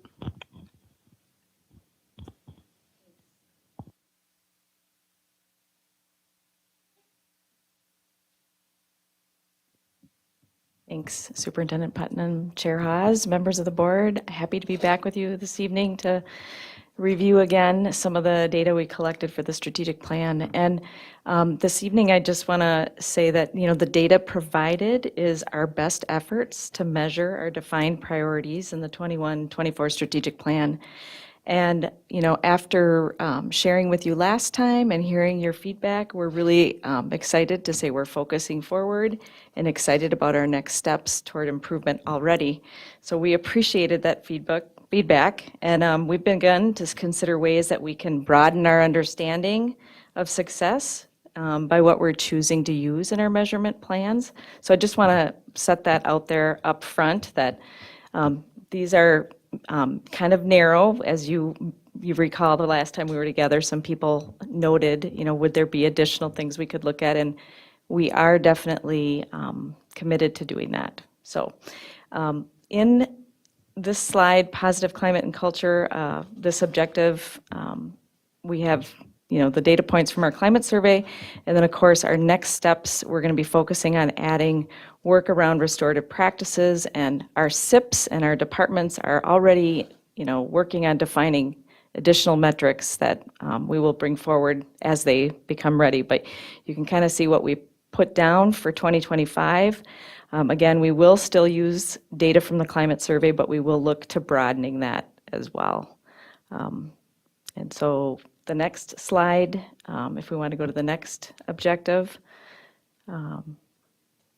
Speaker 8: Thanks, Superintendent Putnam, Chair Hawes, members of the board. Happy to be back with you this evening to review again some of the data we collected for the strategic plan. And this evening, I just want to say that, the data provided is our best efforts to measure our defined priorities in the 21-24 strategic plan. And, after sharing with you last time and hearing your feedback, we're really excited to say we're focusing forward and excited about our next steps toward improvement already. So we appreciated that feedback, and we've begun to consider ways that we can broaden our understanding of success by what we're choosing to use in our measurement plans. So I just want to set that out there up front, that these are kind of narrow. As you recall, the last time we were together, some people noted, would there be additional things we could look at? And we are definitely committed to doing that. So in this slide, positive climate and culture, this objective, we have, the data points from our climate survey. And then, of course, our next steps, we're going to be focusing on adding work around restorative practices. And our SIPs and our departments are already, working on defining additional metrics that we will bring forward as they become ready. But you can kind of see what we put down for 2025. Again, we will still use data from the climate survey, but we will look to broadening that as well. And so the next slide, if we want to go to the next objective,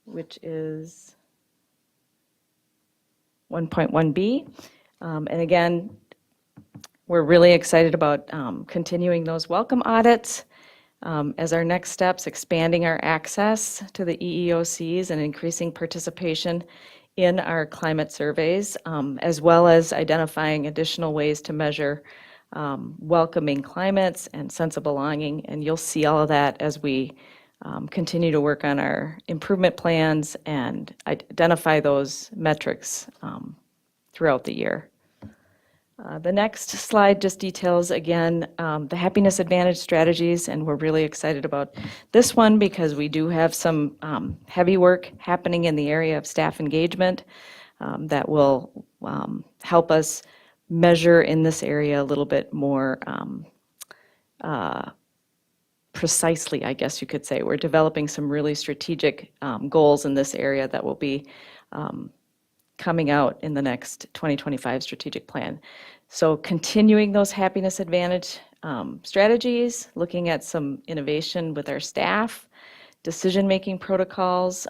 Speaker 8: which is 1.1b. And again, we're really excited about continuing those welcome audits. As our next steps, expanding our access to the EEOCs and increasing participation in our climate surveys, as well as identifying additional ways to measure welcoming climates and sense of belonging. And you'll see all of that as we continue to work on our improvement plans and identify those metrics throughout the year. The next slide just details, again, the Happiness Advantage strategies, and we're really excited about this one because we do have some heavy work happening in the area of staff engagement that will help us measure in this area a little bit more precisely, I guess you could say. We're developing some really strategic goals in this area that will be coming out in the next 2025 strategic plan. So continuing those Happiness Advantage strategies, looking at some innovation with our staff, decision-making protocols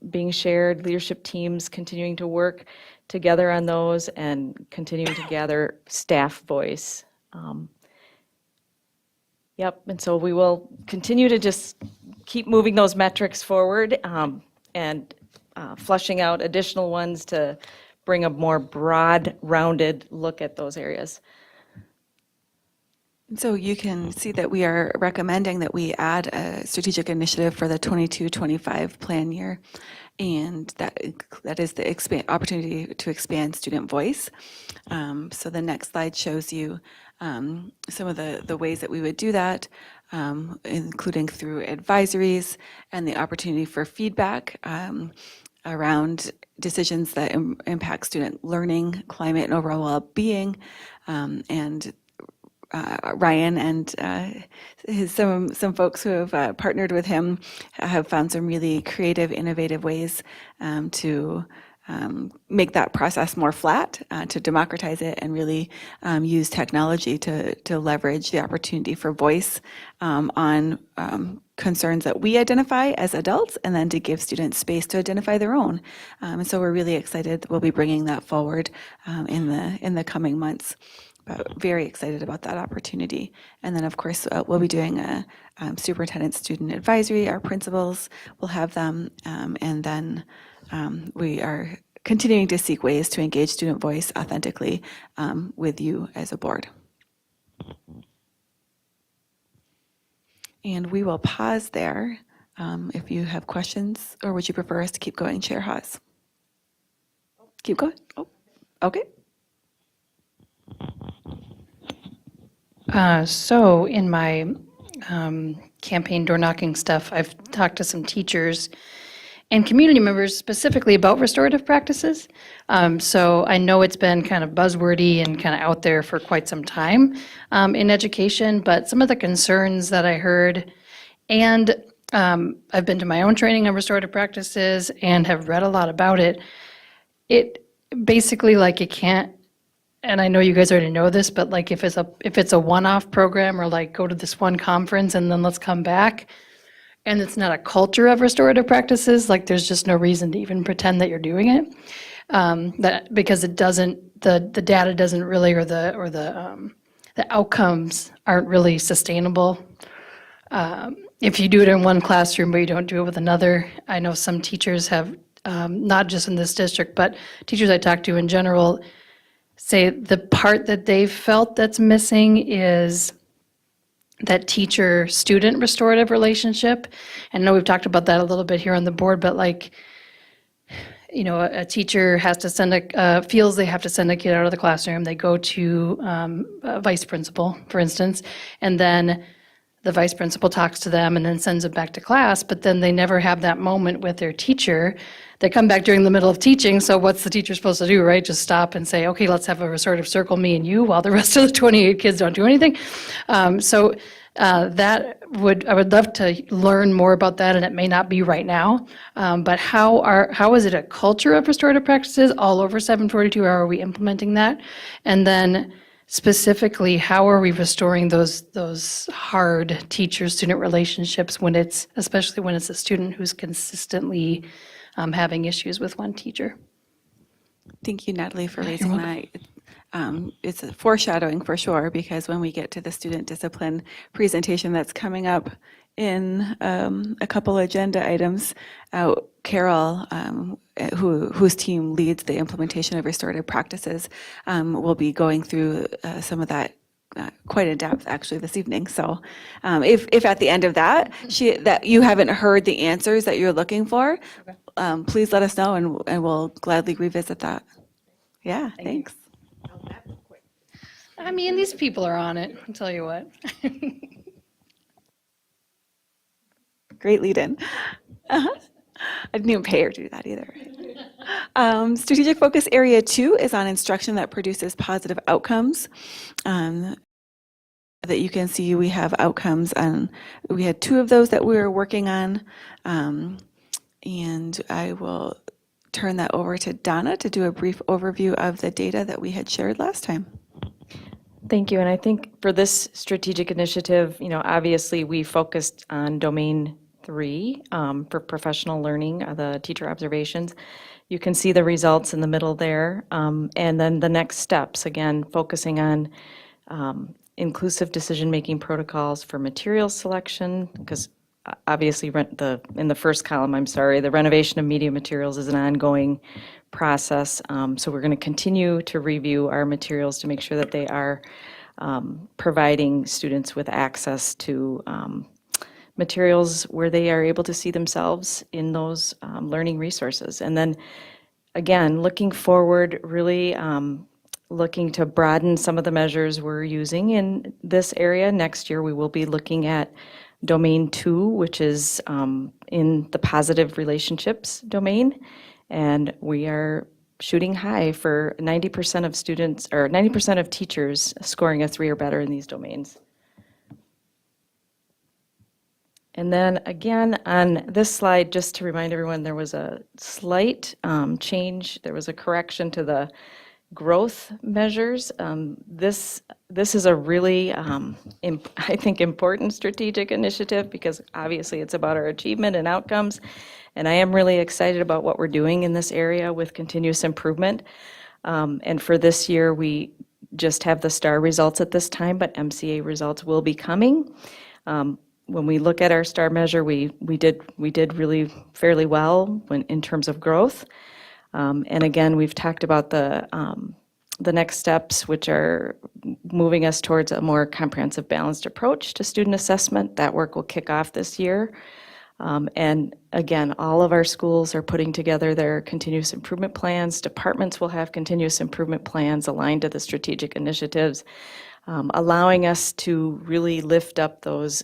Speaker 8: being shared, leadership teams continuing to work together on those, and continuing to gather staff voice. Yep, and so we will continue to just keep moving those metrics forward and flushing out additional ones to bring a more broad, rounded look at those areas.
Speaker 6: So you can see that we are recommending that we add a strategic initiative for the 22-25 plan year, and that is the opportunity to expand student voice. So the next slide shows you some of the ways that we would do that, including through advisories and the opportunity for feedback around decisions that impact student learning, climate, and overall well-being. And Ryan and some folks who have partnered with him have found some really creative, innovative ways to make that process more flat, to democratize it, and really use technology to leverage the opportunity for voice on concerns that we identify as adults, and then to give students space to identify their own. And so we're really excited. We'll be bringing that forward in the coming months. But very excited about that opportunity. And then, of course, we'll be doing a superintendent student advisory. Our principals will have them, and then we are continuing to seek ways to engage student voice authentically with you as a board. And we will pause there if you have questions, or would you prefer us to keep going, Chair Haas? Keep going? Oh, okay.
Speaker 4: So in my campaign door knocking stuff, I've talked to some teachers and community members specifically about restorative practices. So I know it's been kind of buzzwordy and kind of out there for quite some time in education, but some of the concerns that I heard, and I've been to my own training on restorative practices and have read a lot about it. It basically, like, it can't, and I know you guys already know this, but like if it's a one-off program, or like go to this one conference and then let's come back, and it's not a culture of restorative practices, like there's just no reason to even pretend that you're doing it. That because it doesn't, the data doesn't really, or the outcomes aren't really sustainable. If you do it in one classroom but you don't do it with another. I know some teachers have, not just in this district, but teachers I talk to in general, say the part that they've felt that's missing is that teacher-student restorative relationship. And I know we've talked about that a little bit here on the board, but like, you know, a teacher has to send feels they have to send a kid out of the classroom, they go to a vice principal, for instance, and then the vice principal talks to them and then sends it back to class, but then they never have that moment with their teacher. They come back during the middle of teaching, so what's the teacher supposed to do, right? Just stop and say, okay, let's have a restorative circle, me and you, while the rest of the 28 kids don't do anything. I would love to learn more about that, and it may not be right now. But how is it a culture of restorative practices all over 742? How are we implementing that? And then specifically, how are we restoring those hard teacher-student relationships especially when it's a student who's consistently having issues with one teacher?
Speaker 6: Thank you, Natalie, for raising that. It's a foreshadowing for sure, because when we get to the student discipline presentation that's coming up in a couple agenda items, Carol, whose team leads the implementation of restorative practices, will be going through some of that quite in depth actually this evening. So if at the end of that you haven't heard the answers that you're looking for, please let us know, and we'll gladly revisit that. Yeah, thanks.
Speaker 4: I mean, these people are on it, I'll tell you what.
Speaker 6: Great lead in. I didn't even pay her to do that either. Strategic focus area 2 is on instruction that produces positive outcomes. That you can see we have outcomes, and we had 2 of those that we were working on. And I will turn that over to Donna to do a brief overview of the data that we had shared last time.
Speaker 8: Thank you. And I think for this strategic initiative, you know, obviously we focused on domain 3 for professional learning, the teacher observations. You can see the results in the middle there. And then the next steps, again, focusing on inclusive decision-making protocols for materials selection, because obviously in the first column, the renovation of media materials is an ongoing process. So we're going to continue to review our materials to make sure that they are providing students with access to materials where they are able to see themselves in those learning resources. And then, again, looking forward, really looking to broaden some of the measures we're using in this area. Next year, we will be looking at domain 2, which is in the positive relationships domain. And we are shooting high for 90% of students, or 90% of teachers scoring a 3 or better in these domains. And then again, on this slide, just to remind everyone, there was a slight change. There was a correction to the growth measures. This is a really, I think, important strategic initiative, because obviously it's about our achievement and outcomes. And I am really excited about what we're doing in this area with continuous improvement. And for this year, we just have the STAR results at this time, but MCA results will be coming. When we look at our STAR measure, we did really fairly well in terms of growth. And again, we've talked about the next steps, which are moving us towards a more comprehensive, balanced approach to student assessment. That work will kick off this year. And again, all of our schools are putting together their continuous improvement plans. Departments will have continuous improvement plans aligned to the strategic initiatives, allowing us to really lift up those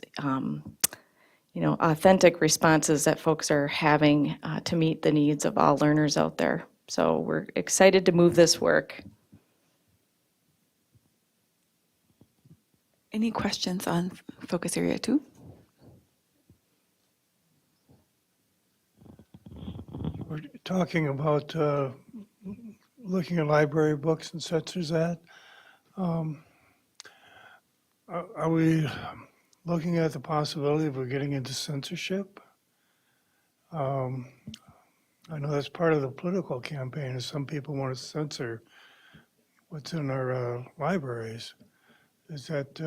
Speaker 8: authentic responses that folks are having to meet the needs of all learners out there. So we're excited to move this work.
Speaker 6: Any questions on focus area 2?
Speaker 3: We're talking about looking at library books and such as that. Are we looking at the possibility of getting into censorship? I know that's part of the political campaign, is some people want to censor what's in our libraries. Is that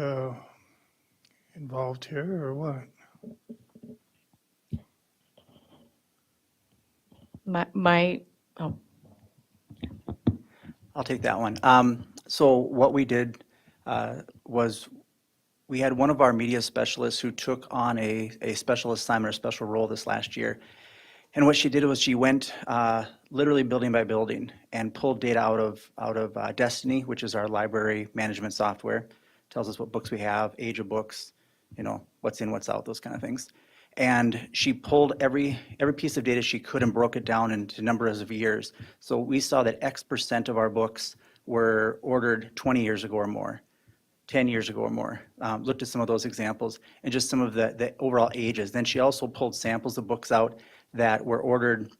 Speaker 3: involved here or what?
Speaker 9: I'll take that one. So what we did was we had one of our media specialists who took on a special assignment or special role this last year. And what she did was she went literally building by building, and pulled data out of Destiny, which is our library management software. Tells us what books we have, age of books, what's in, what's out, those kind of things. And she pulled every piece of data she could and broke it down into numbers of years. So we saw that X% of our books were ordered 20 years ago or more, 10 years ago or more. Looked at some of those examples and just some of the overall ages. Then she also pulled samples of books out that were ordered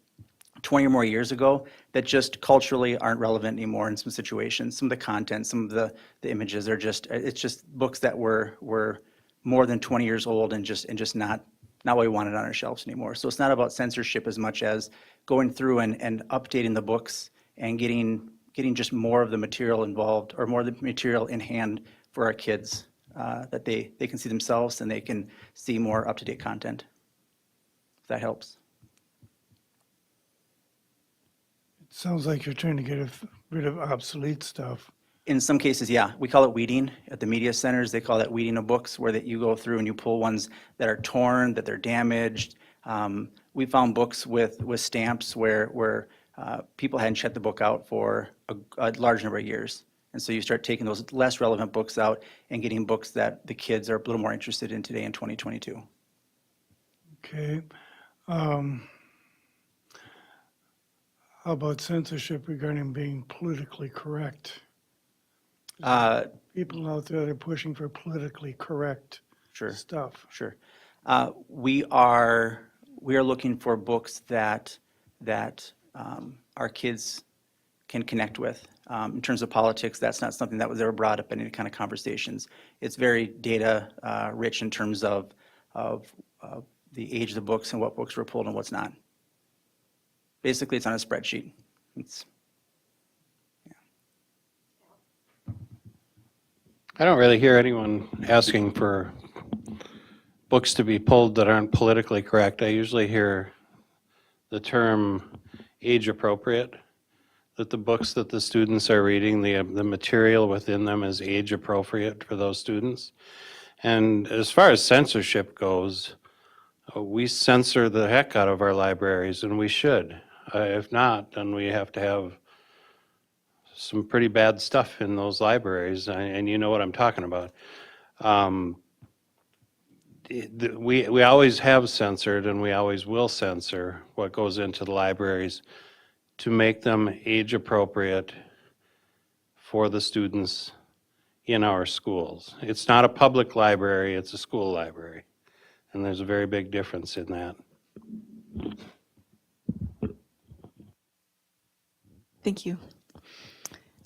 Speaker 9: 20 or more years ago that just culturally aren't relevant anymore in some situations. Some of the content, some of the images are it's just books that were more than 20 years old and just not what we wanted on our shelves anymore. So it's not about censorship as much as going through and updating the books and getting just more of the material involved, or more of the material in hand for our kids, that they can see themselves and they can see more up-to-date content. If that helps.
Speaker 3: It sounds like you're trying to get rid of obsolete stuff.
Speaker 9: In some cases, yeah. We call it weeding. At the media centers, they call that weeding of books, where that you go through and you pull ones that are torn, that they're damaged. We found books with stamps where people hadn't checked the book out for a large number of years. And so you start taking those less relevant books out and getting books that the kids are a little more interested in today in 2022.
Speaker 3: Okay. How about censorship regarding being politically correct? People out there that are pushing for politically correct
Speaker 9: Sure.
Speaker 3: stuff.
Speaker 9: Sure. We are looking for books that our kids can connect with. In terms of politics, that's not something that was ever brought up in any kind of conversations. It's very data rich in terms of the age of the books and what books were pulled and what's not. Basically, it's on a spreadsheet.
Speaker 5: I don't really hear anyone asking for books to be pulled that aren't politically correct. I usually hear the term age appropriate, that the books that the students are reading, the material within them is age appropriate for those students. And as far as censorship goes, we censor the heck out of our libraries, and we should. If not, then we have to have some pretty bad stuff in those libraries, and you know what I'm talking about. We always have censored, and we always will censor what goes into the libraries to make them age appropriate for the students in our schools. It's not a public library, it's a school library, and there's a very big difference in that.
Speaker 6: Thank you.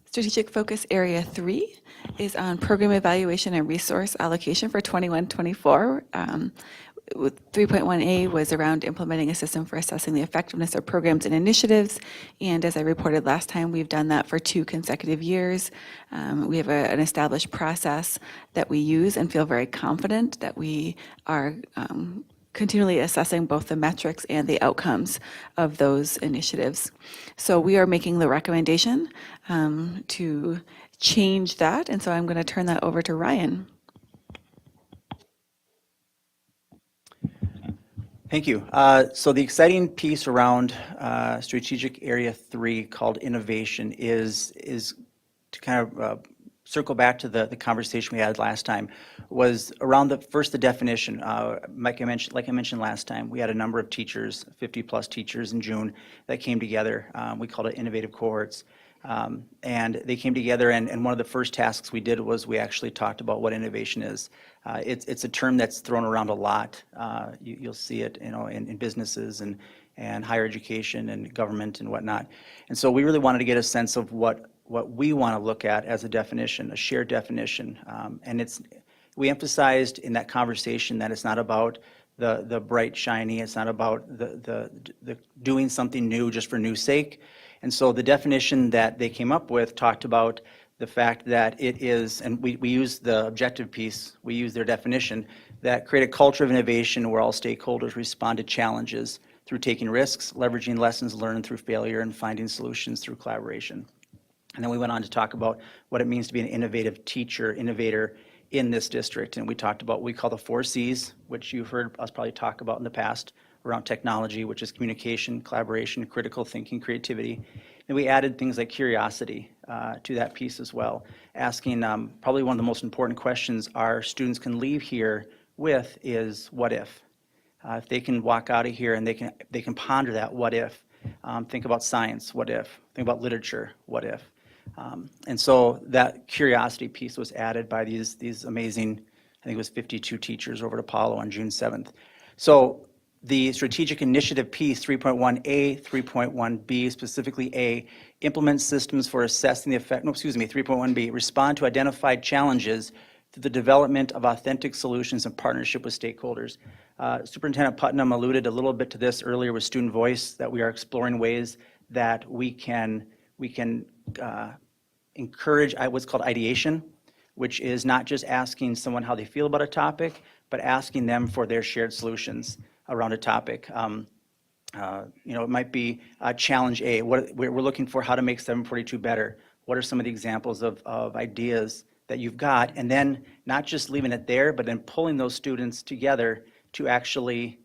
Speaker 6: Strategic Focus Area 3 is on program evaluation and resource allocation for 21-24. 3.1A was around implementing a system for assessing the effectiveness of programs and initiatives. And as I reported last time, we've done that for 2 consecutive years. We have an established process that we use and feel very confident that we are continually assessing both the metrics and the outcomes of those initiatives. So we are making the recommendation to change that, and so I'm going to turn that over to Ryan.
Speaker 9: Thank you. So the exciting piece around Strategic Area 3 called innovation is to kind of circle back to the conversation we had last time, was around the definition. Like I mentioned last time, we had a number of teachers, 50+ teachers in June, that came together. We called it innovative cohorts. And they came together, and one of the first tasks we did was we actually talked about what innovation is. It's a term that's thrown around a lot. You'll see it, in businesses and higher education and government and whatnot. And so we really wanted to get a sense of what we want to look at as a definition, a shared definition. And we emphasized in that conversation that it's not about the bright, shiny. It's not about the doing something new just for new sake. And so the definition that they came up with talked about the fact that it is, and we use the objective piece, we use their definition, that create a culture of innovation where all stakeholders respond to challenges through taking risks, leveraging lessons learned through failure, and finding solutions through collaboration. And then we went on to talk about what it means to be an innovative teacher, innovator in this district. And we talked about what we call the 4 C's, which you've heard us probably talk about in the past. around technology, which is communication, collaboration, critical thinking, creativity. And we added things like curiosity to that piece as well, asking probably one of the most important questions our students can leave here with is, what if? If they can walk out of here and they can ponder that, what if? Think about science, what if? Think about literature, what if? And so that curiosity piece was added by these amazing, I think it was 52 teachers over at Apollo on June 7th. So the strategic initiative piece, 3.1A, 3.1B, specifically A, implement systems for assessing the effect, 3.1B, respond to identified challenges through the development of authentic solutions in partnership with stakeholders. Superintendent Putnam alluded a little bit to this earlier with student voice, that we are exploring ways that we can encourage what's called ideation, which is not just asking someone how they feel about a topic, but asking them for their shared solutions around a topic. It might be challenge A. We're looking for how to make 742 better. What are some of the examples of ideas that you've got? And then not just leaving it there, but then pulling those students together to actually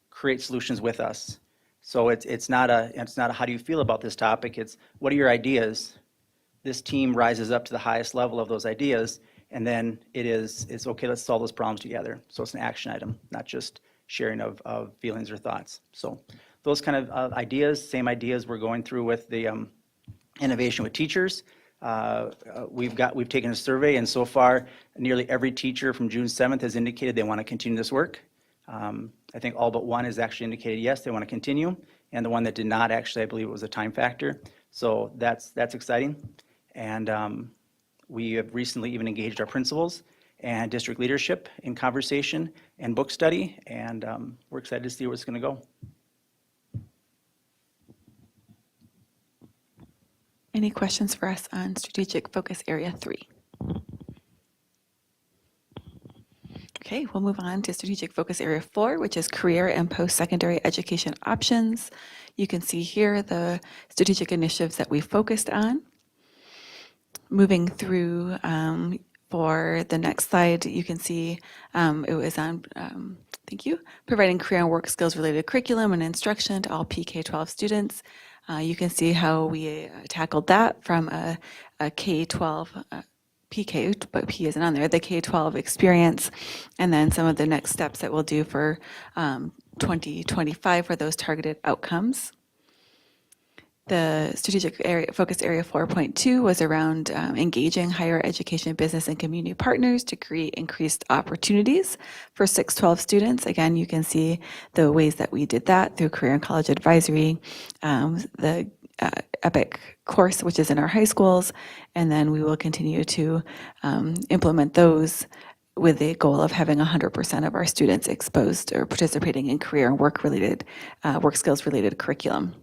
Speaker 9: create solutions with us. So it's not a how do you feel about this topic? It's what are your ideas? This team rises up to the highest level of those ideas, and then it's okay, let's solve those problems together. So it's an action item, not just sharing of feelings or thoughts. So those kind of ideas, same ideas we're going through with the innovation with teachers. We've taken a survey, and so far nearly every teacher from June 7th has indicated they want to continue this work. I think all but one has actually indicated yes, they want to continue, and the one that did not, actually, I believe it was a time factor. So that's exciting. And we have recently even engaged our principals and district leadership in conversation and book study, and we're excited to see where it's going to go.
Speaker 6: Any questions for us on strategic focus area 3? Okay, we'll move on to strategic focus area 4, which is career and post-secondary education options. You can see here the strategic initiatives that we focused on. Moving through for the next slide, you can see it was on, thank you, providing career and work skills related curriculum and instruction to all PK-12 students. You can see how we tackled that from a K-12 PK, but P isn't on there, the K-12 experience, and then some of the next steps that we'll do for 2025 for those targeted outcomes. The strategic area, focus area 4.2 was around engaging higher education, business, and community partners to create increased opportunities for 6-12 students. Again, you can see the ways that we did that through Career and College Advisory, the EPIC course, which is in our high schools, and then we will continue to implement those with the goal of having 100% of our students exposed or participating in career and work skills related curriculum.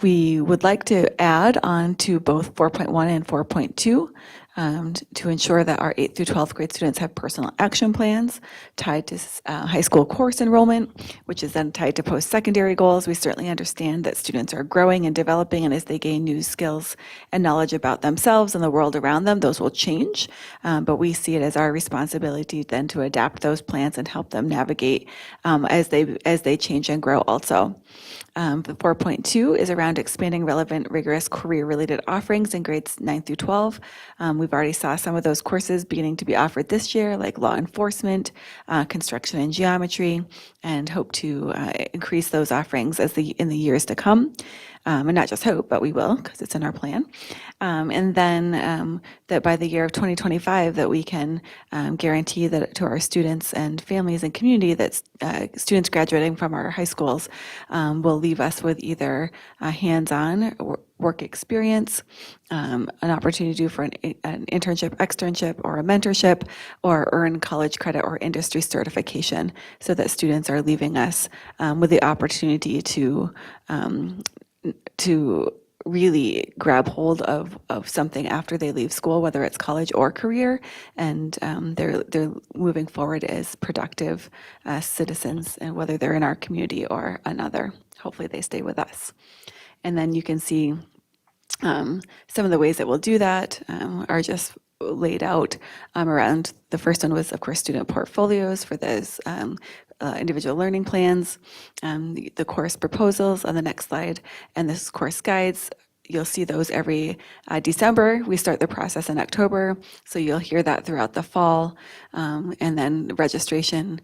Speaker 6: We would like to add on to both 4.1 and 4.2 to ensure that our 8th through 12th grade students have personal action plans tied to high school course enrollment, which is then tied to post-secondary goals. We certainly understand that students are growing and developing, and as they gain new skills and knowledge about themselves and the world around them, those will change. But we see it as our responsibility then to adapt those plans and help them navigate as they change and grow also. The 4.2 is around expanding relevant, rigorous career-related offerings in grades 9 through 12. We've already saw some of those courses beginning to be offered this year, like law enforcement, construction and geometry, and hope to increase those offerings in the years to come. And not just hope, but we will, because it's in our plan. And then that by the year of 2025, that we can guarantee that to our students and families and community that students graduating from our high schools will leave us with either a hands-on work experience, an opportunity to do for an internship, externship, or a mentorship, or earn college credit or industry certification, so that students are leaving us with the opportunity to really grab hold of something after they leave school, whether it's college or career, and they're moving forward as productive citizens, and whether they're in our community or another. Hopefully they stay with us. And then you can see some of the ways that we'll do that are just laid out around, the first one was, of course, student portfolios for those individual learning plans, the course proposals on the next slide, and this course guides. You'll see those every December. We start the process in October, so you'll hear that throughout the fall. And then registration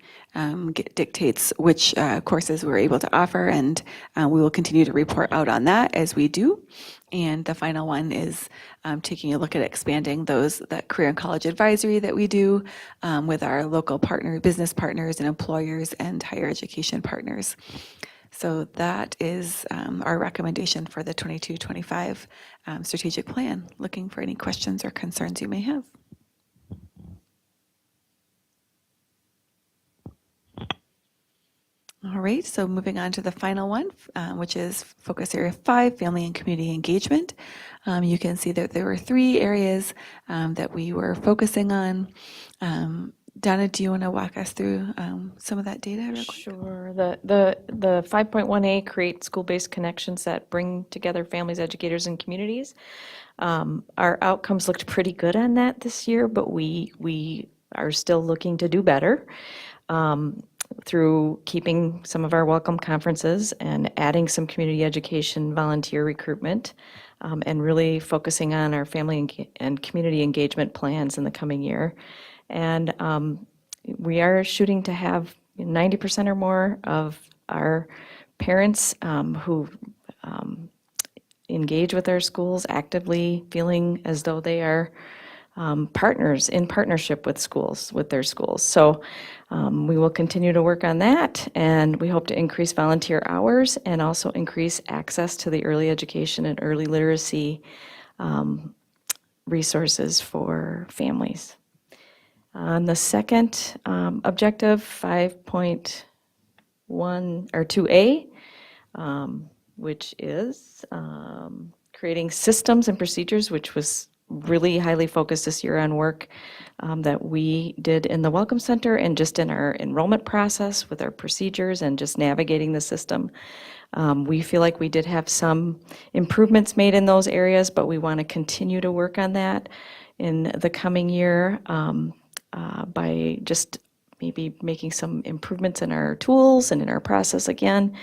Speaker 6: dictates which courses we're able to offer, and we will continue to report out on that as we do. And the final one is taking a look at expanding that career and college advisory that we do with our local business partners and employers and higher education partners. So that is our recommendation for the 22-25 strategic plan. Looking for any questions or concerns you may have. All right, so moving on to the final one, which is focus area 5, family and community engagement. You can see that there were 3 areas that we were focusing on. Donna, do you want to walk us through some of that data real quick?
Speaker 8: Sure. The 5.1A, create school-based connections that bring together families, educators, and communities. Our outcomes looked pretty good on that this year, but we are still looking to do better through keeping some of our welcome conferences and adding some community education volunteer recruitment, and really focusing on our family and community engagement plans in the coming year. And we are shooting to have 90% or more of our parents who engage with our schools actively, feeling as though they are partners in partnership with their schools. So we will continue to work on that, and we hope to increase volunteer hours and also increase access to the early education and early literacy resources for families. On the second objective, 5.1 or 2A, which is creating systems and procedures, which was really highly focused this year on work that we did in the Welcome Center and just in our enrollment process with our procedures and just navigating the system. We feel like we did have some improvements made in those areas, but we want to continue to work on that in the coming year by just maybe making some improvements in our tools and in our process again,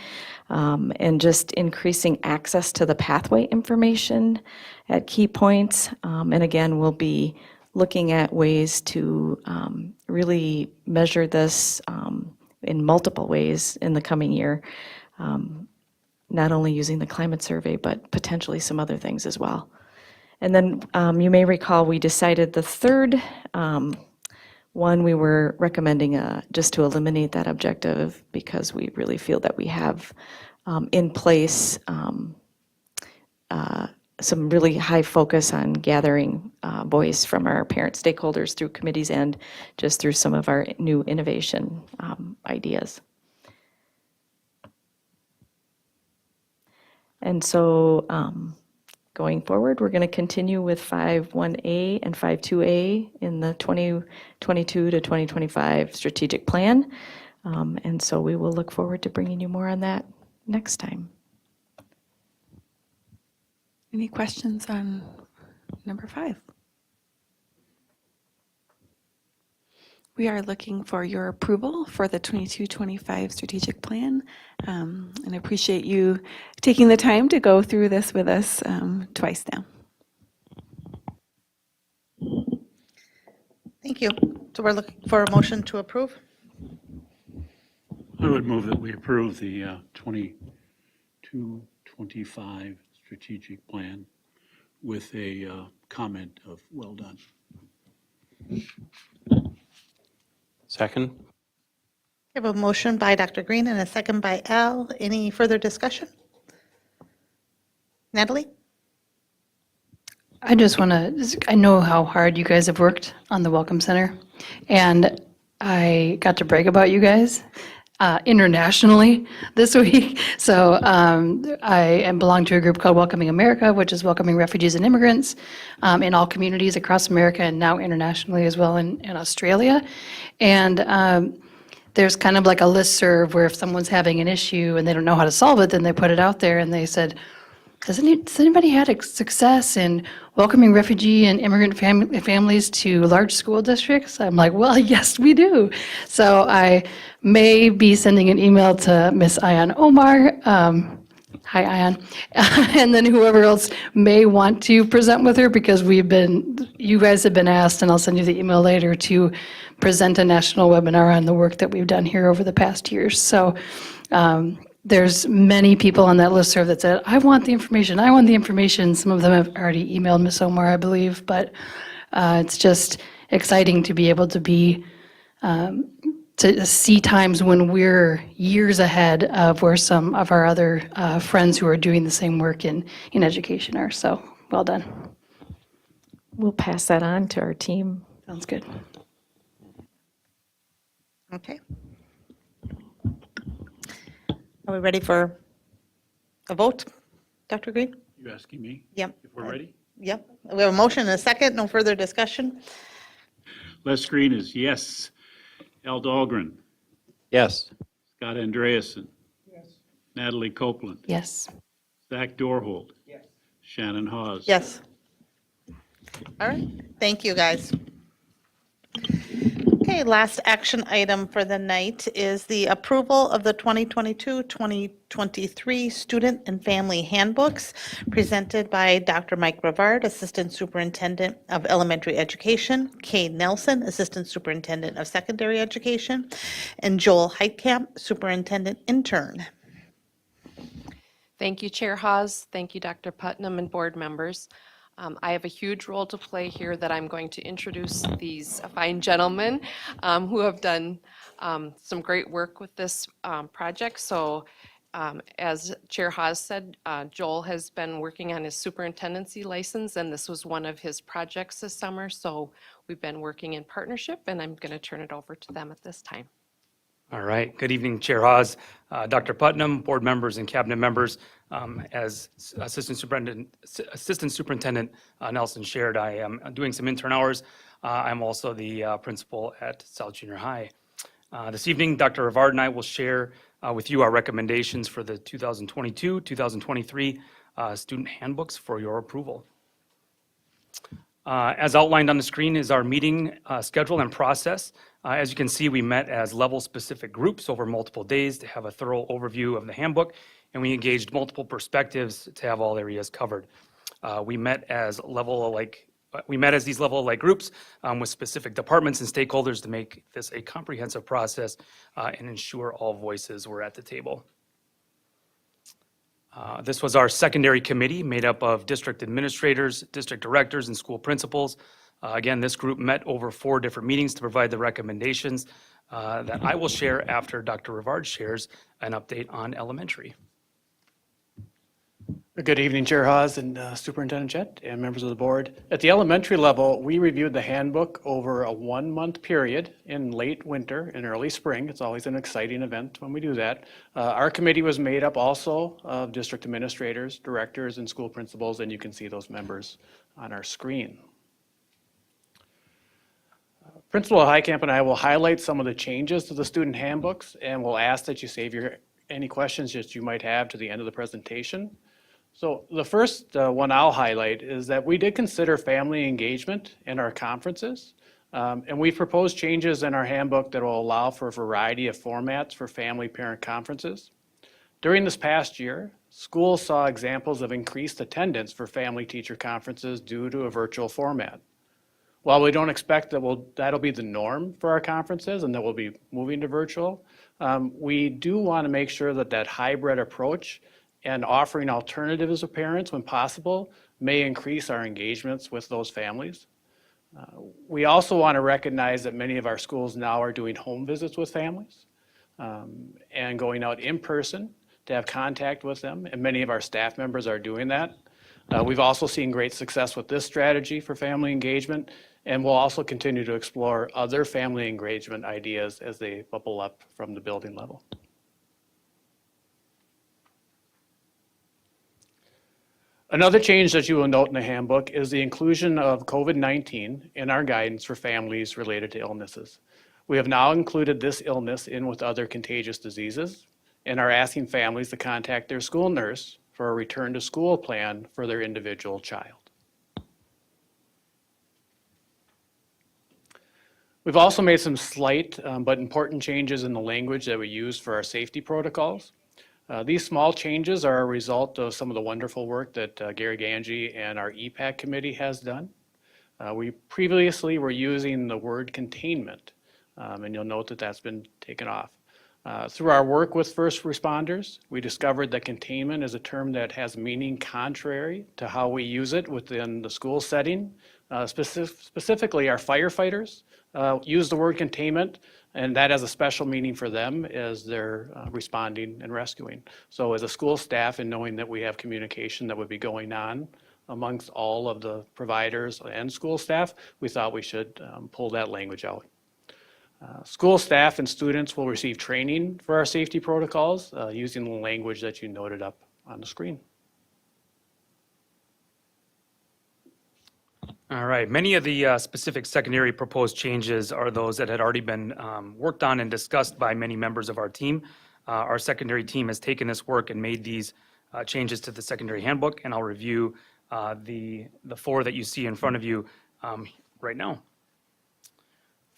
Speaker 8: and just increasing access to the pathway information at key points. And again, we'll be looking at ways to really measure this in multiple ways in the coming year, not only using the climate survey, but potentially some other things as well. And then you may recall we decided the third one, we were recommending just to eliminate that objective because we really feel that we have in place some really high focus on gathering voice from our parent stakeholders through committees and just through some of our new innovation ideas. And so going forward, we're going to continue with 5.1A and 5.2A in the 2022 to 2025 strategic plan. And so we will look forward to bringing you more on that next time.
Speaker 6: Any questions on number 5? We are looking for your approval for the 22-25 strategic plan, and appreciate you taking the time to go through this with us twice now.
Speaker 1: Thank you. So we're looking for a motion to approve.
Speaker 2: I would move that we approve the 22-25 strategic plan with a comment of well done.
Speaker 5: Second?
Speaker 1: We have a motion by Dr. Green and a second by Al. Any further discussion? Natalie?
Speaker 4: I just want to, I know how hard you guys have worked on the Welcome Center, and I got to brag about you guys internationally this week. So I belong to a group called Welcoming America, which is welcoming refugees and immigrants in all communities across America and now internationally as well in Australia. And there's kind of like a listserv where if someone's having an issue and they don't know how to solve it, then they put it out there and they said, Has anybody had success in welcoming refugee and immigrant families to large school districts? I'm like, well, yes, we do. So I may be sending an email to Miss Ayan Omar. Hi, Ayan. And then whoever else may want to present with her, because you guys have been asked, and I'll send you the email later, to present a national webinar on the work that we've done here over the past years. So there's many people on that listserv that said, I want the information, I want the information. Some of them have already emailed Ms. Omar, I believe, but it's just exciting to be able to to see times when we're years ahead of where some of our other friends who are doing the same work in education are. So well done.
Speaker 8: We'll pass that on to our team.
Speaker 4: Sounds good.
Speaker 1: Okay. Are we ready for a vote? Dr. Green?
Speaker 2: You asking me?
Speaker 1: Yep.
Speaker 2: If we're ready?
Speaker 1: Yep. We have a motion and a second. No further discussion.
Speaker 2: Les Green is yes. Al Dahlgren,
Speaker 5: Yes.
Speaker 2: Scott Andreasen. Yes. Natalie Copeland,
Speaker 4: Yes.
Speaker 2: Zach Dorhold. Yes. Shannon Hawes.
Speaker 1: Yes. All right. Thank you, guys. Okay, last action item for the night is the approval of the 2022-2023 Student and Family Handbooks presented by Dr. Mike Rivard, Assistant Superintendent of Elementary Education, Kay Nelson, Assistant Superintendent of Secondary Education, and Joel Heitkamp, Superintendent Intern.
Speaker 10: Thank you, Chair Hawes. Thank you, Dr. Putnam and board members. I have a huge role to play here that I'm going to introduce these fine gentlemen who have done some great work with this project. So as Chair Hawes said, Joel has been working on his superintendency license, and this was one of his projects this summer. So we've been working in partnership, and I'm going to turn it over to them at this time.
Speaker 11: All right. Good evening, Chair Hawes, Dr. Putnam, board members and cabinet members. As Assistant Superintendent Nelson shared, I am doing some intern hours. I'm also the principal at South Junior High. This evening, Dr. Rivard and I will share with you our recommendations for the 2022-2023 student handbooks for your approval. As outlined on the screen is our meeting schedule and process. As you can see, we met as level-specific groups over multiple days to have a thorough overview of the handbook, and we engaged multiple perspectives to have all areas covered. We met as these level-alike groups with specific departments and stakeholders to make this a comprehensive process and ensure all voices were at the table. This was our secondary committee made up of district administrators, district directors, and school principals. Again, this group met over 4 different meetings to provide the recommendations that I will share after Dr. Rivard shares an update on elementary.
Speaker 12: Good evening, Chair Hawes and Superintendent Jett and members of the board. At the elementary level, we reviewed the handbook over a 1-month period in late winter and early spring. It's always an exciting event when we do that. Our committee was made up also of district administrators, directors, and school principals, and you can see those members on our screen. Principal Heitkamp and I will highlight some of the changes to the student handbooks, and we'll ask that you save any questions that you might have to the end of the presentation. So the first one I'll highlight is that we did consider family engagement in our conferences, and we proposed changes in our handbook that will allow for a variety of formats for family-parent conferences. During this past year, schools saw examples of increased attendance for family-teacher conferences due to a virtual format. While we don't expect that that'll be the norm for our conferences and that we'll be moving to virtual, we do want to make sure that that hybrid approach and offering alternatives to parents when possible may increase our engagements with those families. We also want to recognize that many of our schools now are doing home visits with families and going out in person to have contact with them, and many of our staff members are doing that. We've also seen great success with this strategy for family engagement, and we'll also continue to explore other family engagement ideas as they bubble up from the building level. Another change that you will note in the handbook is the inclusion of COVID-19 in our guidance for families related to illnesses. We have now included this illness in with other contagious diseases and are asking families to contact their school nurse for a return to school plan for their individual child. We've also made some slight but important changes in the language that we use for our safety protocols. These small changes are a result of some of the wonderful work that Gary Ganji and our EPAC committee has done. We previously were using the word containment, and you'll note that that's been taken off. Through our work with first responders, we discovered that containment is a term that has meaning contrary to how we use it within the school setting. Specifically, our firefighters use the word containment, and that has a special meaning for them as they're responding and rescuing. So as a school staff, and knowing that we have communication that would be going on amongst all of the providers and school staff, we thought we should pull that language out. School staff and students will receive training for our safety protocols using the language that you noted up on the screen.
Speaker 11: All right, many of the specific secondary proposed changes are those that had already been worked on and discussed by many members of our team. Our secondary team has taken this work and made these changes to the secondary handbook, and I'll review the four that you see in front of you right now.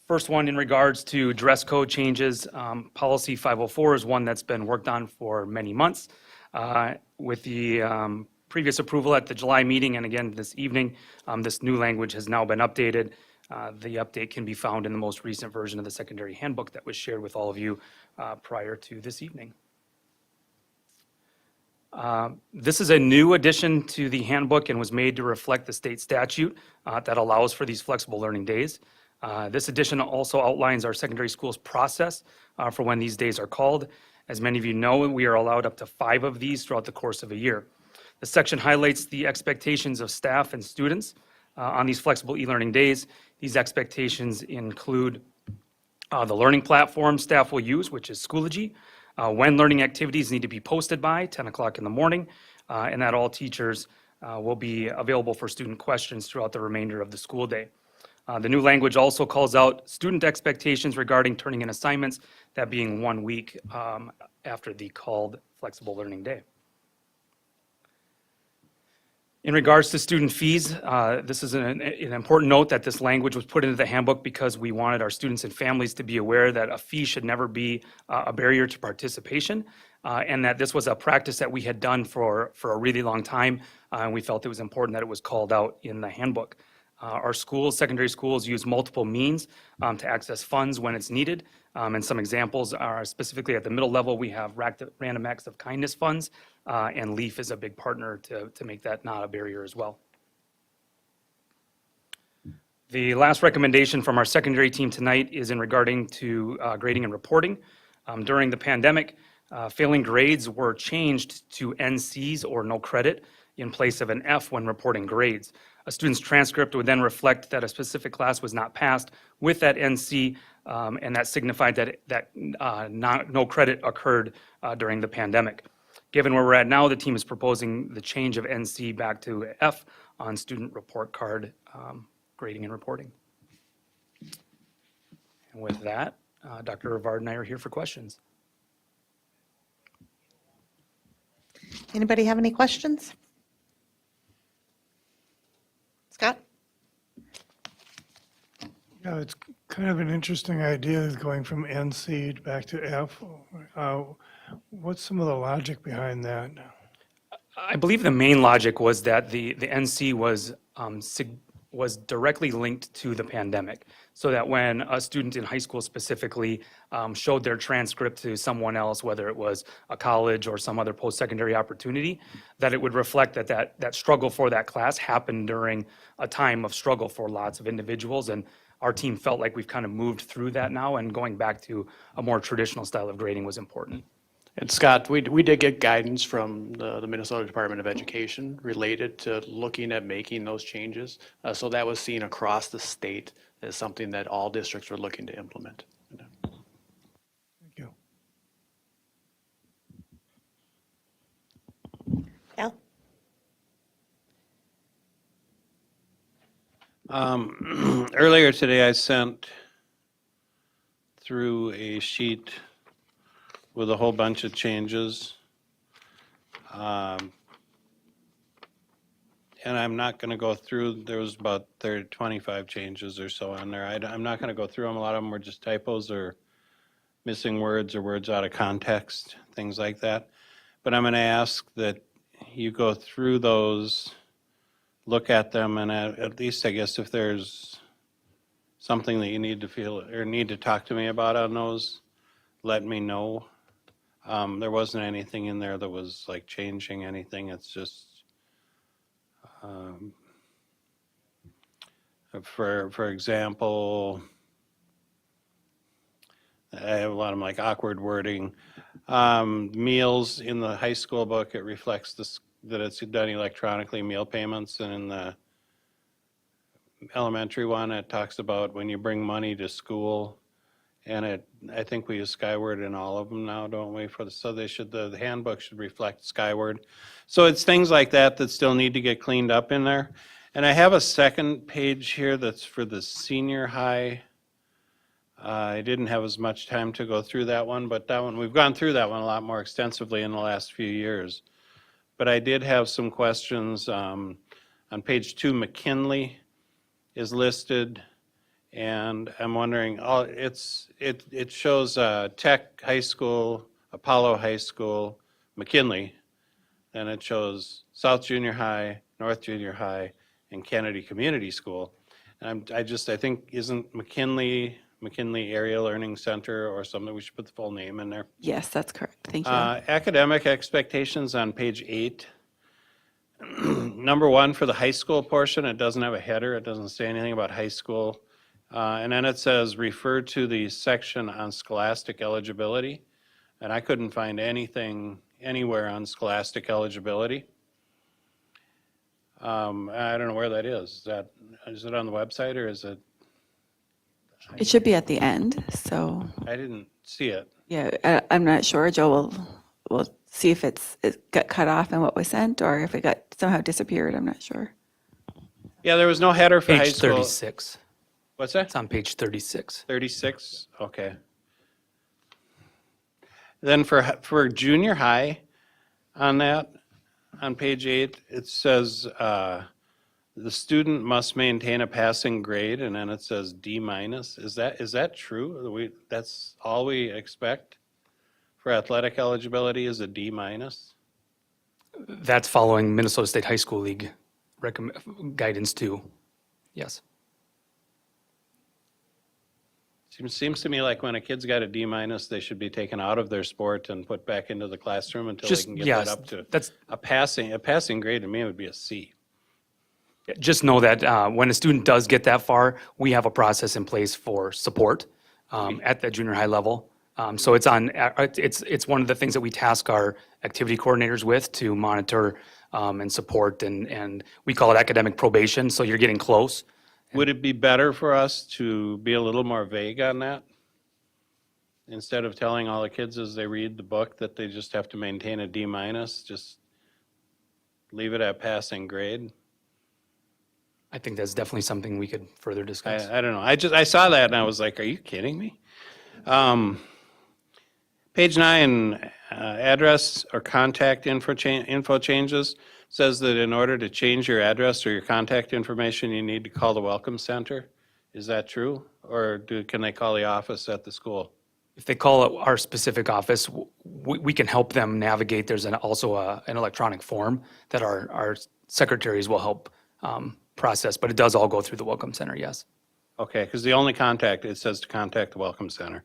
Speaker 11: First one in regards to dress code changes, policy 504 is one that's been worked on for many months. With the previous approval at the July meeting and again this evening, this new language has now been updated. The update can be found in the most recent version of the secondary handbook that was shared with all of you prior to this evening. This is a new addition to the handbook and was made to reflect the state statute that allows for these flexible learning days. This addition also outlines our secondary schools process for when these days are called. As many of you know, we are allowed up to 5 of these throughout the course of a year. The section highlights the expectations of staff and students on these flexible e-learning days. These expectations include the learning platform staff will use, which is Schoology, when learning activities need to be posted by 10 o'clock in the morning, and that all teachers will be available for student questions throughout the remainder of the school day. The new language also calls out student expectations regarding turning in assignments, that being 1 week after the called flexible learning day. In regards to student fees, this is an important note that this language was put into the handbook because we wanted our students and families to be aware that a fee should never be a barrier to participation, and that this was a practice that we had done for a really long time, and we felt it was important that it was called out in the handbook. Our schools, secondary schools, use multiple means to access funds when it's needed. And some examples are specifically at the middle level, we have Random Acts of Kindness funds, and LEAF is a big partner to make that not a barrier as well. The last recommendation from our secondary team tonight is in regarding to grading and reporting. During the pandemic, failing grades were changed to NCs or no credit in place of an F when reporting grades. A student's transcript would then reflect that a specific class was not passed with that NC, and that signified that no credit occurred during the pandemic. Given where we're at now, the team is proposing the change of NC back to F on student report card grading and reporting. And with that, Dr. Rivard and I are here for questions.
Speaker 1: Anybody have any questions? Scott?
Speaker 3: Yeah, it's kind of an interesting idea going from NC back to F. What's some of the logic behind that?
Speaker 11: I believe the main logic was that the NC was directly linked to the pandemic, so that when a student in high school specifically showed their transcript to someone else, whether it was a college or some other post-secondary opportunity, that it would reflect that struggle for that class happened during a time of struggle for lots of individuals. And our team felt like we've kind of moved through that now, and going back to a more traditional style of grading was important.
Speaker 12: And Scott, we did get guidance from the Minnesota Department of Education related to looking at making those changes. So that was seen across the state as something that all districts were looking to implement.
Speaker 3: Thank you.
Speaker 1: Al?
Speaker 5: Earlier today, I sent through a sheet with a whole bunch of changes. and I'm not going to go through, there was about 25 changes or so on there. I'm not going to go through them. A lot of them were just typos or missing words or words out of context, things like that. But I'm going to ask that you go through those, look at them, and at least, I guess, if there's something that you need to feel or need to talk to me about on those, let me know. There wasn't anything in there that was like changing anything. It's just, for example, I have a lot of like awkward wording. Meals in the high school book, it reflects this, that it's done electronically, meal payments, and in the elementary one, it talks about when you bring money to school, and I think we use Skyward in all of them now, don't we? So they should, the handbook should reflect Skyward. So it's things like that that still need to get cleaned up in there. And I have a second page here that's for the senior high. I didn't have as much time to go through that one, but that one, we've gone through that one a lot more extensively in the last few years. But I did have some questions. On page 2, McKinley is listed, and I'm wondering, it shows Tech High School, Apollo High School, McKinley, and it shows South Junior High, North Junior High, and Kennedy Community School. And I think, isn't McKinley Area Learning Center or something? We should put the full name in there.
Speaker 6: Yes, that's correct. Thank you.
Speaker 5: Academic expectations on page 8. Number 1, for the high school portion, it doesn't have a header. It doesn't say anything about high school. And then it says, refer to the section on scholastic eligibility. And I couldn't find anything anywhere on scholastic eligibility. I don't know where that is. Is it on the website, or is it?
Speaker 6: It should be at the end, so,
Speaker 5: I didn't see it.
Speaker 6: yeah, I'm not sure. Joe will see if it got cut off and what was sent, or if it got somehow disappeared. I'm not sure.
Speaker 5: Yeah, there was no header for high
Speaker 11: Page
Speaker 5: school.
Speaker 11: 36.
Speaker 5: What's that?
Speaker 11: It's on page 36.
Speaker 5: 36, okay. Then for junior high, on that, on page 8, it says the student must maintain a passing grade, and then it says D-. Is that true? That's all we expect for athletic eligibility is a D-?
Speaker 11: That's following Minnesota State High School League guidance too. Yes.
Speaker 5: Seems to me like when a kid's got a D-, they should be taken out of their sport and put back into the classroom until they
Speaker 11: Just,
Speaker 5: can get
Speaker 11: yes,
Speaker 5: that up to
Speaker 11: that's,
Speaker 5: a passing grade. To me, would be a C.
Speaker 11: just know that when a student does get that far, we have a process in place for support at the junior high level. So it's one of the things that we task our activity coordinators with to monitor and support, and we call it academic probation. So you're getting close.
Speaker 5: Would it be better for us to be a little more vague on that? Instead of telling all the kids as they read the book that they just have to maintain a D-, just leave it at passing grade?
Speaker 11: I think that's definitely something we could further discuss.
Speaker 5: I don't know. I saw that and I was like, are you kidding me? Page 9, address or contact info changes, says that in order to change your address or your contact information, you need to call the Welcome Center. Is that true? Or can they call the office at the school?
Speaker 11: If they call our specific office, we can help them navigate. There's also an electronic form that our secretaries will help process, but it does all go through the Welcome Center, yes.
Speaker 5: Okay, because the only contact, it says to contact the Welcome Center.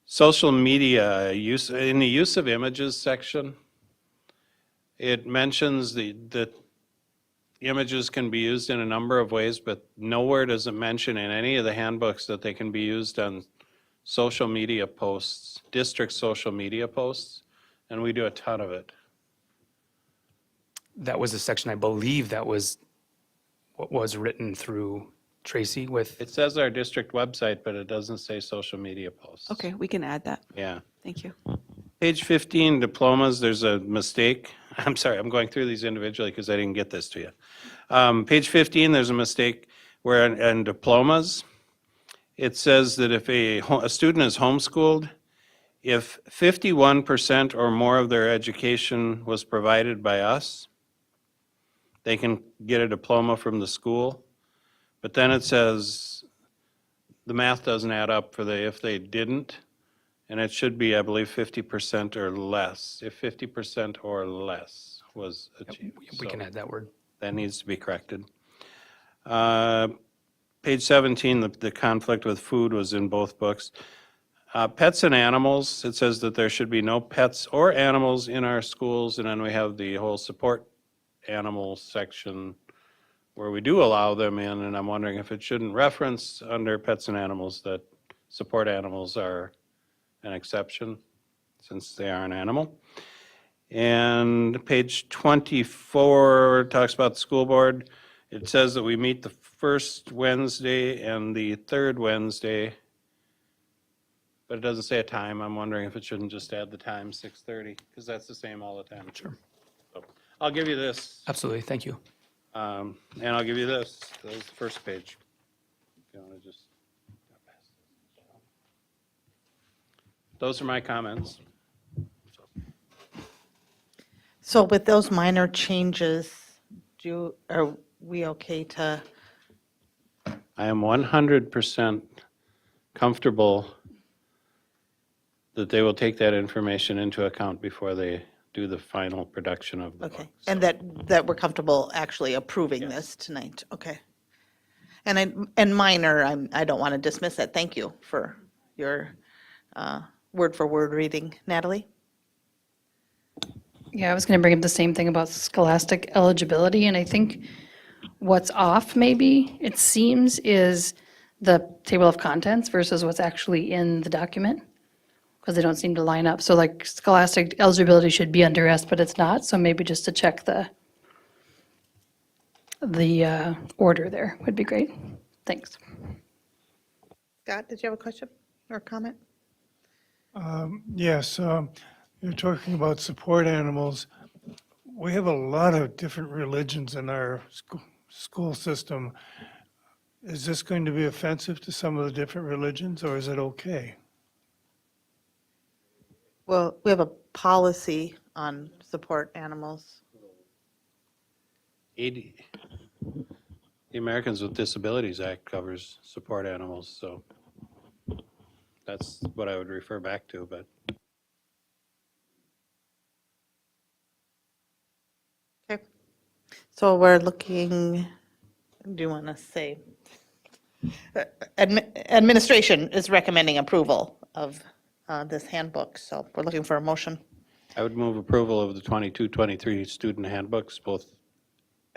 Speaker 5: Social media use, in the use of images section, it mentions that images can be used in a number of ways, but nowhere does it mention in any of the handbooks that they can be used on social media posts, district social media posts, and we do a ton of it.
Speaker 11: That was a section, I believe, that was what was written through Tracy with.
Speaker 5: It says our district website, but it doesn't say social media posts.
Speaker 6: Okay, we can add that.
Speaker 5: Yeah.
Speaker 6: Thank you.
Speaker 5: Page 15, diplomas, there's a mistake. I'm sorry, I'm going through these individually because I didn't get this to you. Page 15, there's a mistake where in diplomas, it says that if a student is homeschooled, if 51% or more of their education was provided by us, they can get a diploma from the school. But then it says the math doesn't add up for the if they didn't. And it should be, I believe, 50% or less, if 50% or less was achieved.
Speaker 11: We can
Speaker 5: So
Speaker 11: add that word.
Speaker 5: that needs to be corrected. Page 17, the conflict with food was in both books. Pets and animals, it says that there should be no pets or animals in our schools, and then we have the whole support animal section where we do allow them in, and I'm wondering if it shouldn't reference under pets and animals that support animals are an exception, since they are an animal. And page 24 talks about the school board. It says that we meet the first Wednesday and the third Wednesday, but it doesn't say a time. I'm wondering if it shouldn't just add the time, 6:30, because that's the same all the time.
Speaker 11: Sure.
Speaker 5: So I'll give you this,
Speaker 11: Absolutely, thank you.
Speaker 5: and I'll give you this. That was the first page. If you want to just. Those are my comments.
Speaker 1: So with those minor changes, are we okay to,
Speaker 5: I am 100% comfortable that they will take that information into account before they do the final production of the book.
Speaker 1: okay, and that we're comfortable actually approving this tonight, okay. And minor, I don't want to dismiss it, thank you for your word-for-word reading. Natalie?
Speaker 4: Yeah, I was going to bring up the same thing about scholastic eligibility, and I think what's off maybe, it seems, is the table of contents versus what's actually in the document, because they don't seem to line up. So like scholastic eligibility should be under S, but it's not, so maybe just to check the order there would be great. Thanks.
Speaker 1: Scott, did you have a question or a comment?
Speaker 3: Yes, you're talking about support animals. We have a lot of different religions in our school system. Is this going to be offensive to some of the different religions, or is it okay?
Speaker 1: Well, we have a policy on support animals.
Speaker 5: The Americans with Disabilities Act covers support animals, so that's what I would refer back to, but.
Speaker 1: Okay. So we're looking, do you want to say? Administration is recommending approval of this handbook, so we're looking for a motion.
Speaker 5: I would move approval of the 22-23 student handbooks, both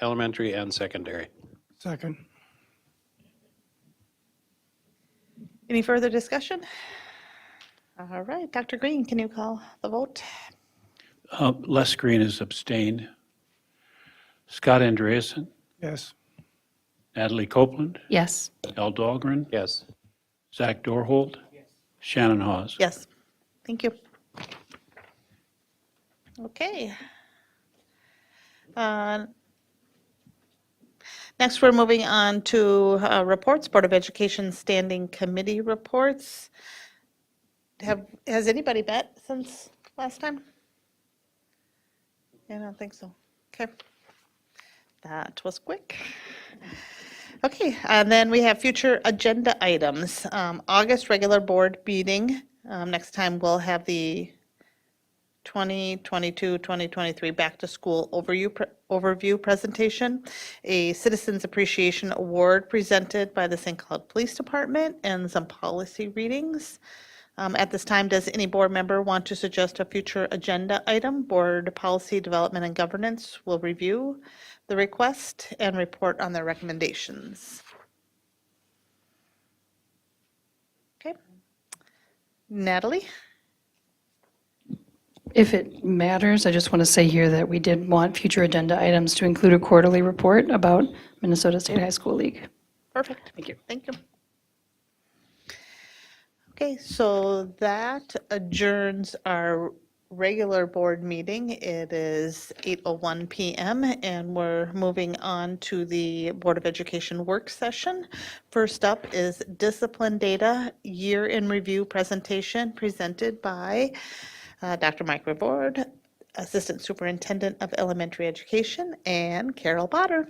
Speaker 5: elementary and secondary.
Speaker 3: Second.
Speaker 1: Any further discussion? All right, Dr. Green, can you call the vote?
Speaker 2: Les Green is abstained. Scott Andreasen,
Speaker 3: Yes.
Speaker 2: Natalie Copeland,
Speaker 4: Yes.
Speaker 2: Al Dahlgren,
Speaker 5: Yes.
Speaker 2: Zach Dorholt, Shannon Hawes.
Speaker 1: Yes, thank you. Okay. Next, we're moving on to reports, Board of Education Standing Committee reports. Has anybody met since last time? I don't think so. Okay. That was quick. Okay, and then we have future agenda items. August regular board meeting. Next time we'll have the 2022-2023 back to school overview presentation, a Citizens Appreciation Award presented by the St. Cloud Police Department, and some policy readings. At this time, does any board member want to suggest a future agenda item? Board Policy Development and Governance will review the request and report on their recommendations. Okay. Natalie?
Speaker 4: If it matters, I just want to say here that we did want future agenda items to include a quarterly report about Minnesota State High School League.
Speaker 1: Perfect.
Speaker 4: Thank you.
Speaker 1: Thank you. Okay, so that adjourns our regular board meeting. It is 8:01 PM, and we're moving on to the Board of Education work session. First up is Discipline Data Year in Review presentation presented by Dr. Mike Revord, Assistant Superintendent of Elementary Education, and Carol Potter,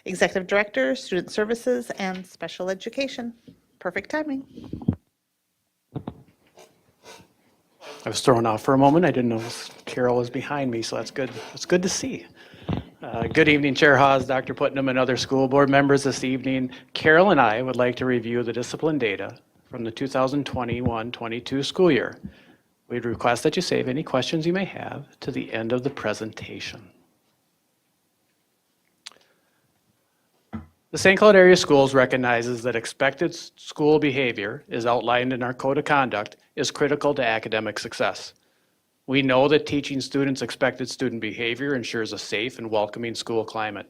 Speaker 1: Executive Director, Student Services and Special Education. Perfect timing.
Speaker 12: I was thrown off for a moment. I didn't know Carol was behind me, so that's good. It's good to see. Good evening, Chair Hawes, Dr. Putnam, and other school board members this evening. Carol and I would like to review the discipline data from the 2021-22 school year. We'd request that you save any questions you may have to the end of the presentation. The St. Cloud Area Schools recognizes that expected school behavior, as outlined in our code of conduct, is critical to academic success. We know that teaching students expected student behavior ensures a safe and welcoming school climate.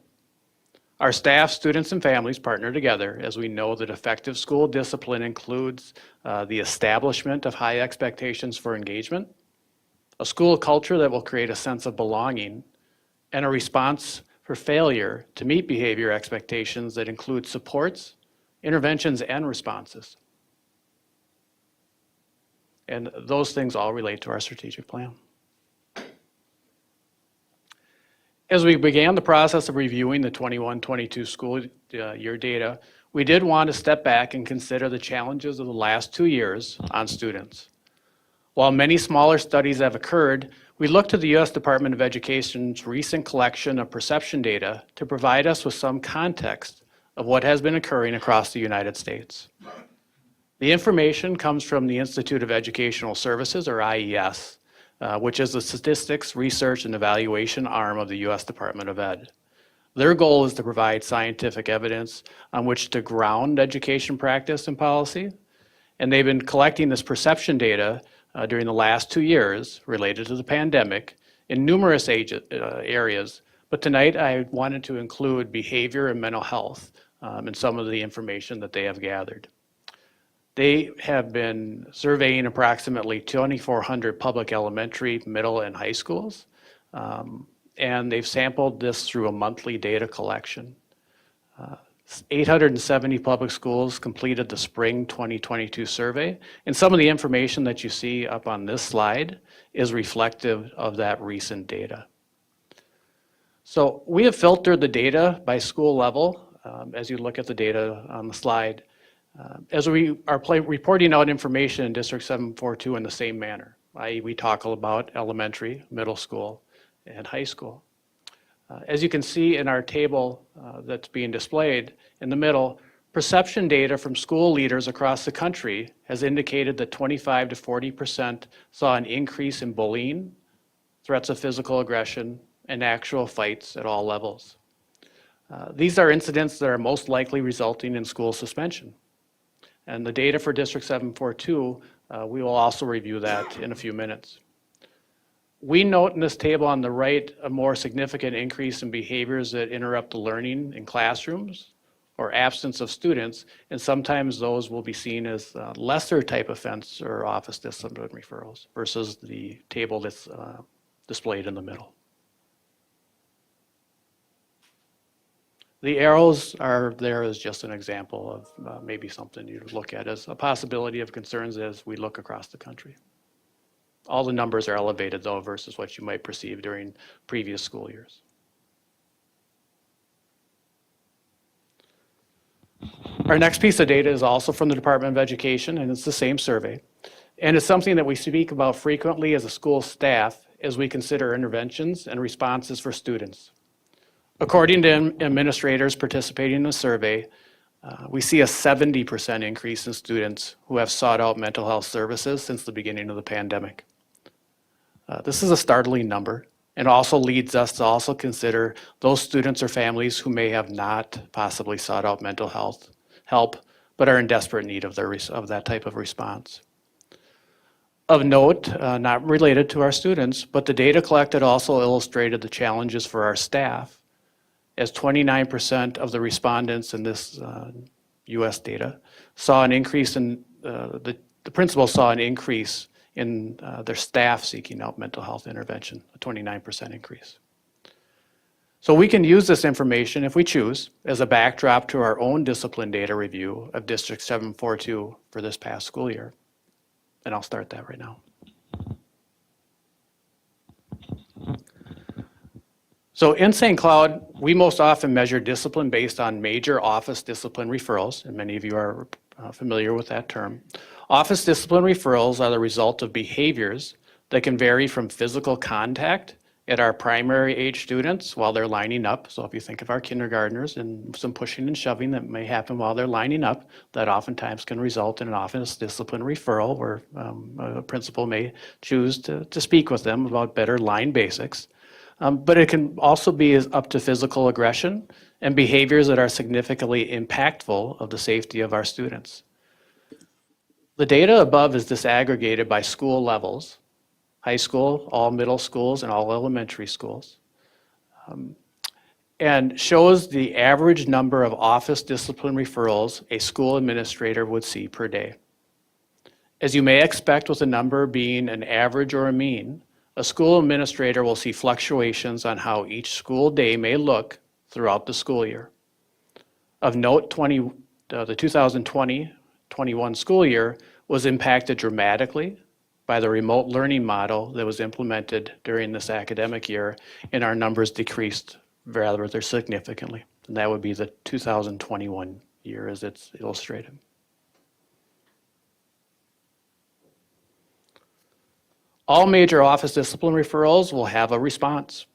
Speaker 12: Our staff, students, and families partner together as we know that effective school discipline includes the establishment of high expectations for engagement, a school culture that will create a sense of belonging, and a response for failure to meet behavior expectations that include supports, interventions, and responses. And those things all relate to our strategic plan. As we began the process of reviewing the 21-22 school year data, we did want to step back and consider the challenges of the last 2 years on students. While many smaller studies have occurred, we looked to the U.S. Department of Education's recent collection of perception data to provide us with some context of what has been occurring across the United States. The information comes from the Institute of Educational Services, or IES, which is the statistics, research, and evaluation arm of the U.S. Department of Ed. Their goal is to provide scientific evidence on which to ground education practice and policy, and they've been collecting this perception data during the last 2 years related to the pandemic in numerous areas, but tonight I wanted to include behavior and mental health in some of the information that they have gathered. They have been surveying approximately 2,400 public elementary, middle, and high schools, and they've sampled this through a monthly data collection. 870 public schools completed the spring 2022 survey, and some of the information that you see up on this slide is reflective of that recent data. So we have filtered the data by school level, as you look at the data on the slide, as we are reporting out information in District 742 in the same manner, i.e. we talk about elementary, middle school, and high school. As you can see in our table that's being displayed in the middle, perception data from school leaders across the country has indicated that 25 to 40% saw an increase in bullying, threats of physical aggression, and actual fights at all levels. These are incidents that are most likely resulting in school suspension. And the data for District 742, we will also review that in a few minutes. We note in this table on the right a more significant increase in behaviors that interrupt the learning in classrooms or absence of students, and sometimes those will be seen as lesser type offense or office discipline referrals versus the table that's displayed in the middle. The arrows are there as just an example of maybe something you'd look at as a possibility of concerns as we look across the country. All the numbers are elevated though versus what you might perceive during previous school years. Our next piece of data is also from the Department of Education, and it's the same survey. And it's something that we speak about frequently as a school staff as we consider interventions and responses for students. According to administrators participating in the survey, we see a 70% increase in students who have sought out mental health services since the beginning of the pandemic. This is a startling number and also leads us to also consider those students or families who may have not possibly sought out mental health help, but are in desperate need of that type of response. Of note, not related to our students, but the data collected also illustrated the challenges for our staff, as 29% of the respondents in this US data saw an increase in, the principal saw an increase in their staff seeking out mental health intervention, a 29% increase. So we can use this information, if we choose, as a backdrop to our own discipline data review of District 742 for this past school year. And I'll start that right now. So in St. Cloud, we most often measure discipline based on major office discipline referrals, and many of you are familiar with that term. Office discipline referrals are the result of behaviors that can vary from physical contact at our primary age students while they're lining up. So if you think of our kindergartners and some pushing and shoving that may happen while they're lining up, that oftentimes can result in an office discipline referral where a principal may choose to speak with them about better line basics. But it can also be up to physical aggression and behaviors that are significantly impactful of the safety of our students. The data above is disaggregated by school levels: high school, all middle schools, and all elementary schools, and shows the average number of office discipline referrals a school administrator would see per day. As you may expect with a number being an average or a mean, a school administrator will see fluctuations on how each school day may look throughout the school year. Of note, the 2020-21 school year was impacted dramatically by the remote learning model that was implemented during this academic year, and our numbers decreased rather significantly. And that would be the 2021 year as it's illustrated. All major office discipline referrals will have a response.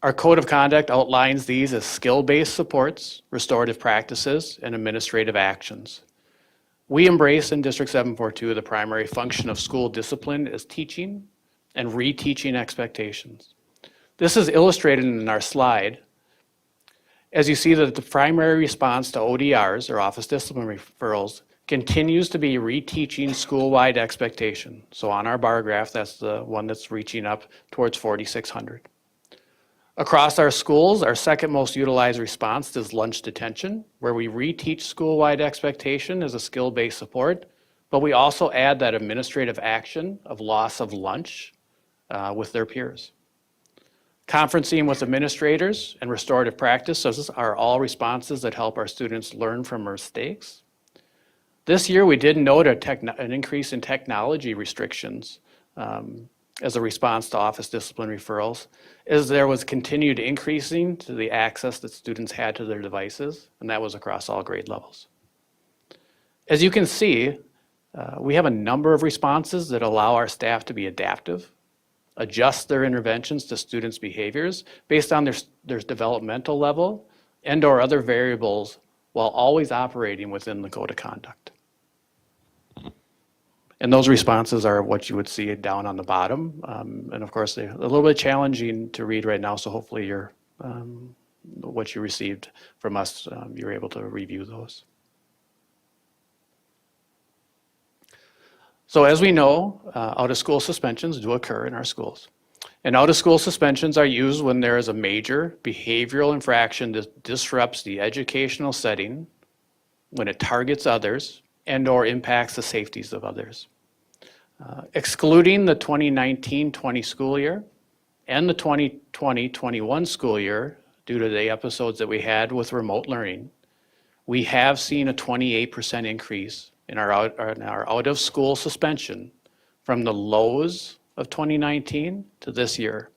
Speaker 12: Our code of conduct outlines these as skill-based supports, restorative practices, and administrative actions. We embrace in District 742 the primary function of school discipline as teaching and reteaching expectations. This is illustrated in our slide. As you see that the primary response to ODRs, or office discipline referrals, continues to be reteaching school-wide expectation. So on our bar graph, that's the one that's reaching up towards 4,600. Across our schools, our second most utilized response is lunch detention, where we reteach school-wide expectation as a skill-based support, but we also add that administrative action of loss of lunch with their peers. Conferencing with administrators and restorative practices are all responses that help our students learn from mistakes. This year, we did note an increase in technology restrictions as a response to office discipline referrals, as there was continued increasing to the access that students had to their devices, and that was across all grade levels. As you can see, we have a number of responses that allow our staff to be adaptive, adjust their interventions to students' behaviors based on their developmental level and/or other variables, while always operating within the code of conduct. And those responses are what you would see down on the bottom. And of course, they're a little bit challenging to read right now, so hopefully what you received from us, you're able to review those. So as we know, out-of-school suspensions do occur in our schools. And out-of-school suspensions are used when there is a major behavioral infraction that disrupts the educational setting, when it targets others, and/or impacts the safeties of others. Excluding the 2019-20 school year and the 2020-21 school year, due to the episodes that we had with remote learning, we have seen a 28% increase in our out-of-school suspension from the lows of 2019 to this year.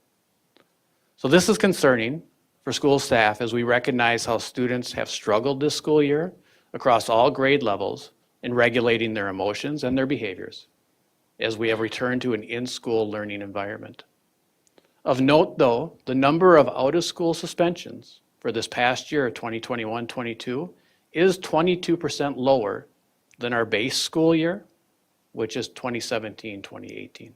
Speaker 12: So this is concerning for school staff as we recognize how students have struggled this school year across all grade levels in regulating their emotions and their behaviors as we have returned to an in-school learning environment. Of note, though, the number of out-of-school suspensions for this past year, 2021-22, is 22% lower than our base school year, which is 2017-2018.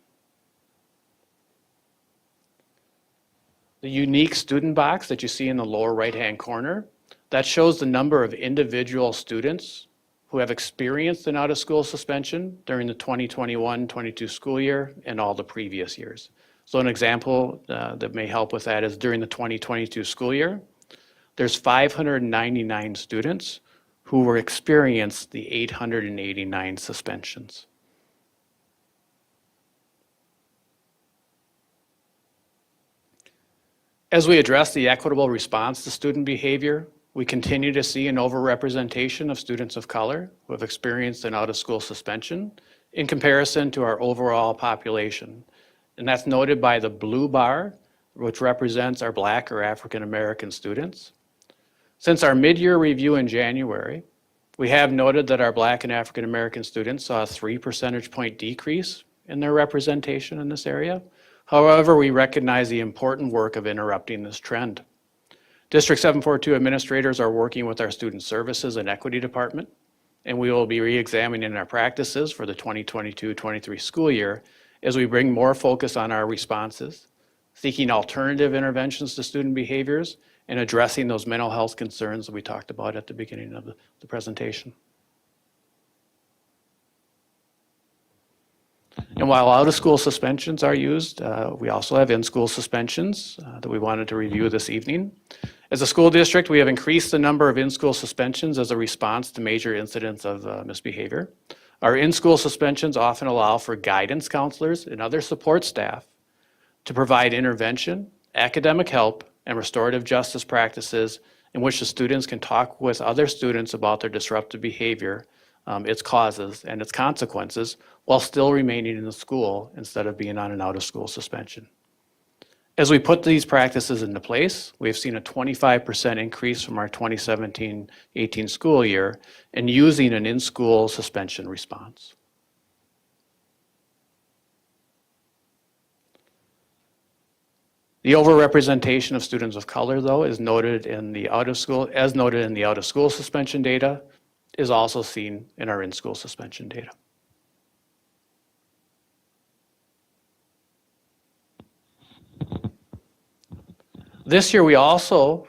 Speaker 12: The unique student box that you see in the lower right-hand corner, that shows the number of individual students who have experienced an out-of-school suspension during the 2021-22 school year and all the previous years. So an example that may help with that is during the 2022 school year, there's 599 students who were experienced the 889 suspensions. As we address the equitable response to student behavior, we continue to see an overrepresentation of students of color who have experienced an out-of-school suspension in comparison to our overall population. And that's noted by the blue bar, which represents our Black or African American students. Since our mid-year review in January, we have noted that our Black and African American students saw a 3 percentage point decrease in their representation in this area. However, we recognize the important work of interrupting this trend. District 742 administrators are working with our Student Services and Equity Department, and we will be re-examining our practices for the 2022-23 school year as we bring more focus on our responses, seeking alternative interventions to student behaviors, and addressing those mental health concerns that we talked about at the beginning of the presentation. And while out-of-school suspensions are used, we also have in-school suspensions that we wanted to review this evening. As a school district, we have increased the number of in-school suspensions as a response to major incidents of misbehavior. Our in-school suspensions often allow for guidance counselors and other support staff to provide intervention, academic help, and restorative justice practices in which the students can talk with other students about their disruptive behavior, its causes, and its consequences, while still remaining in the school instead of being on an out-of-school suspension. As we put these practices into place, we've seen a 25% increase from our 2017-18 school year in using an in-school suspension response. The overrepresentation of students of color, though, is noted in the out-of-school suspension data, is also seen in our in-school suspension data. This year, we also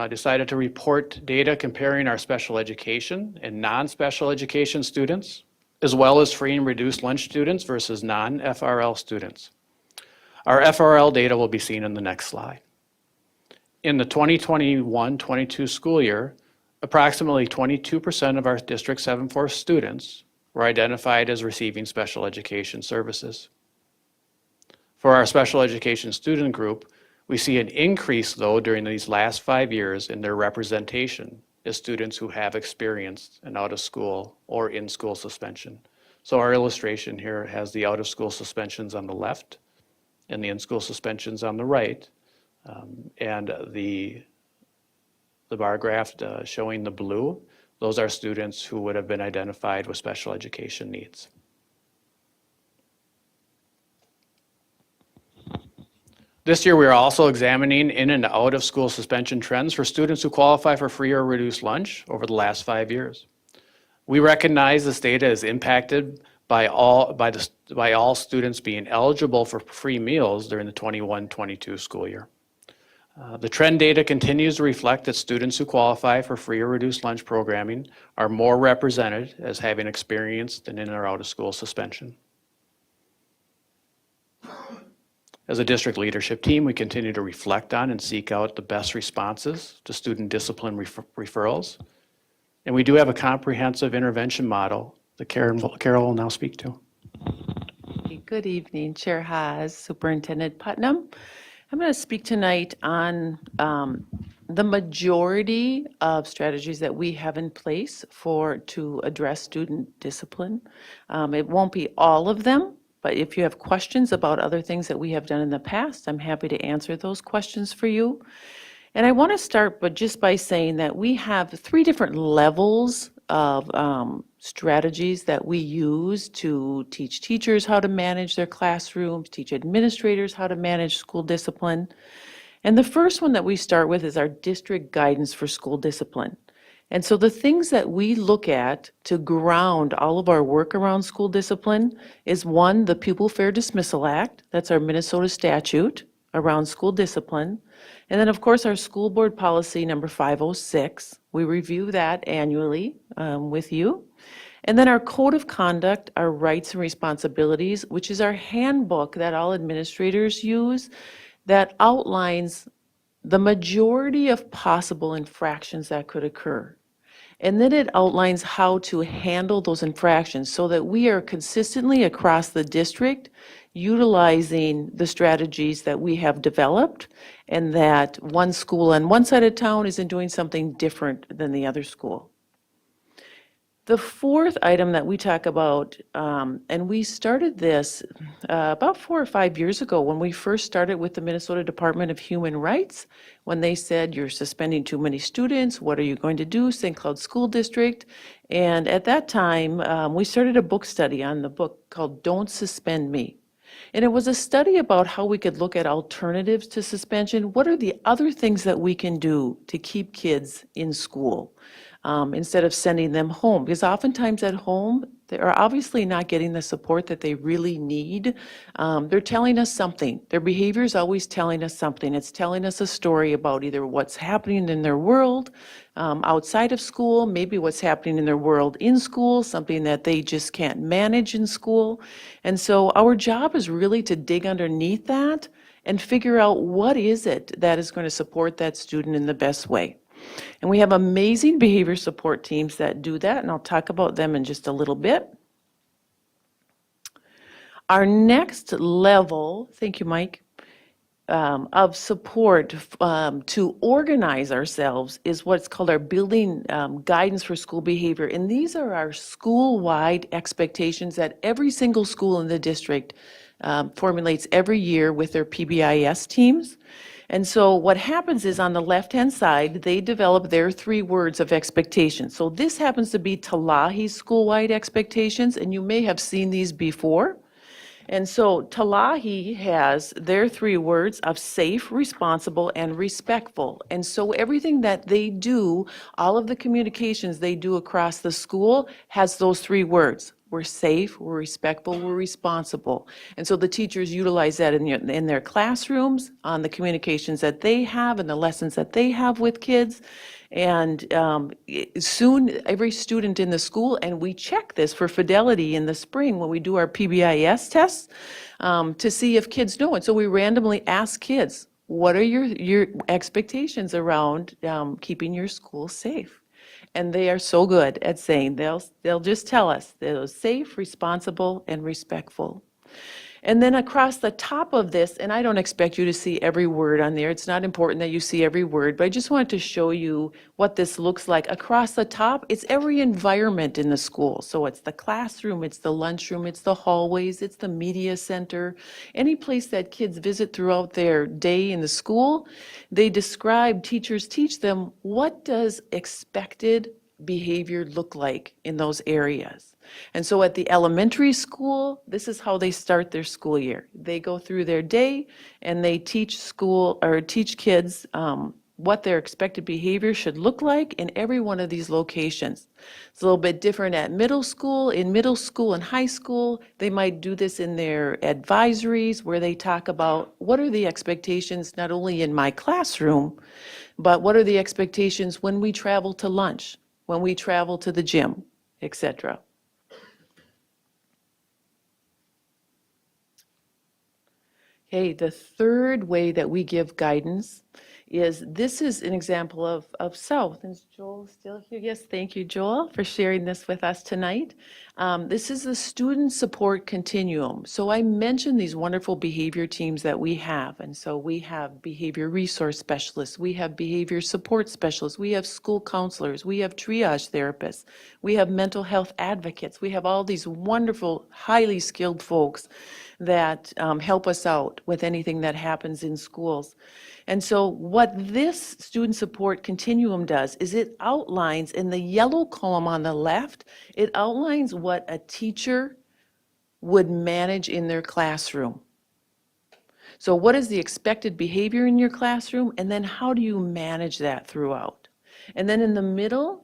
Speaker 12: decided to report data comparing our special education and non-special education students, as well as free and reduced lunch students versus non-FRL students. Our FRL data will be seen in the next slide. In the 2021-22 school year, approximately 22% of our District 7-4 students were identified as receiving special education services. For our special education student group, we see an increase, though, during these last 5 years in their representation as students who have experienced an out-of-school or in-school suspension. So our illustration here has the out-of-school suspensions on the left and the in-school suspensions on the right, and the bar graph showing the blue, those are students who would have been identified with special education needs. This year, we are also examining in and out of school suspension trends for students who qualify for free or reduced lunch over the last 5 years. We recognize this data is impacted by all students being eligible for free meals during the 21-22 school year. The trend data continues to reflect that students who qualify for free or reduced lunch programming are more represented as having experienced an in or out of school suspension. As a district leadership team, we continue to reflect on and seek out the best responses to student discipline referrals. And we do have a comprehensive intervention model that Carol will now speak to.
Speaker 13: Good evening, Chair Haas, Superintendent Putnam. I'm going to speak tonight on the majority of strategies that we have in place to address student discipline. It won't be all of them, but if you have questions about other things that we have done in the past, I'm happy to answer those questions for you. And I want to start just by saying that we have 3 different levels of strategies that we use to teach teachers how to manage their classrooms, teach administrators how to manage school discipline. And the first one that we start with is our district guidance for school discipline. And so the things that we look at to ground all of our work around school discipline is 1, the Pupil Fair Dismissal Act. That's our Minnesota statute around school discipline. And then, of course, our school board policy number 506. We review that annually with you. And then our code of conduct, our rights and responsibilities, which is our handbook that all administrators use that outlines the majority of possible infractions that could occur. And then it outlines how to handle those infractions so that we are consistently across the district utilizing the strategies that we have developed, and that one school on one side of town isn't doing something different than the other school. The fourth item that we talk about, and we started this about 4 or 5 years ago when we first started with the Minnesota Department of Human Rights, when they said, you're suspending too many students, what are you going to do, St. Cloud School District? And at that time, we started a book study on the book called Don't Suspend Me. And it was a study about how we could look at alternatives to suspension. What are the other things that we can do to keep kids in school? Instead of sending them home. Because oftentimes at home, they are obviously not getting the support that they really need. They're telling us something. Their behavior is always telling us something. It's telling us a story about either what's happening in their world outside of school, maybe what's happening in their world in school, something that they just can't manage in school. And so our job is really to dig underneath that and figure out what is it that is going to support that student in the best way. And we have amazing behavior support teams that do that, and I'll talk about them in just a little bit. Our next level, thank you, Mike, of support to organize ourselves is what's called our building guidance for school behavior. And these are our school-wide expectations that every single school in the district formulates every year with their PBIS teams. And so what happens is on the left-hand side, they develop their 3 words of expectation. So this happens to be Talahi's school-wide expectations, and you may have seen these before. And so Talahi has their 3 words of safe, responsible, and respectful. And so everything that they do, all of the communications they do across the school has those 3 words. We're safe, we're respectful, we're responsible. And so the teachers utilize that in their classrooms, on the communications that they have and the lessons that they have with kids. And soon, every student in the school, and we check this for fidelity in the spring when we do our PBIS tests to see if kids know it. So we randomly ask kids, what are your expectations around keeping your school safe? And they are so good at saying, they'll just tell us they're safe, responsible, and respectful. And then across the top of this, and I don't expect you to see every word on there. It's not important that you see every word, but I just wanted to show you what this looks like. Across the top, it's every environment in the school. So it's the classroom, it's the lunchroom, it's the hallways, it's the media center. Any place that kids visit throughout their day in the school, they describe, teachers teach them, what does expected behavior look like in those areas? And so at the elementary school, this is how they start their school year. They go through their day and they teach kids what their expected behavior should look like in every one of these locations. It's a little bit different at middle school. In middle school and high school, they might do this in their advisories where they talk about what are the expectations not only in my classroom, but what are the expectations when we travel to lunch, when we travel to the gym, etc. Okay, the third way that we give guidance is, this is an example of South. Is Joel still here? Yes, thank you, Joel, for sharing this with us tonight. This is the Student Support Continuum. So I mentioned these wonderful behavior teams that we have. And so we have behavior resource specialists, we have behavior support specialists, we have school counselors, we have triage therapists, we have mental health advocates, we have all these wonderful, highly skilled folks that help us out with anything that happens in schools. And so what this student support continuum does is it outlines in the yellow column on the left, it outlines what a teacher would manage in their classroom. So what is the expected behavior in your classroom, and then how do you manage that throughout? And then in the middle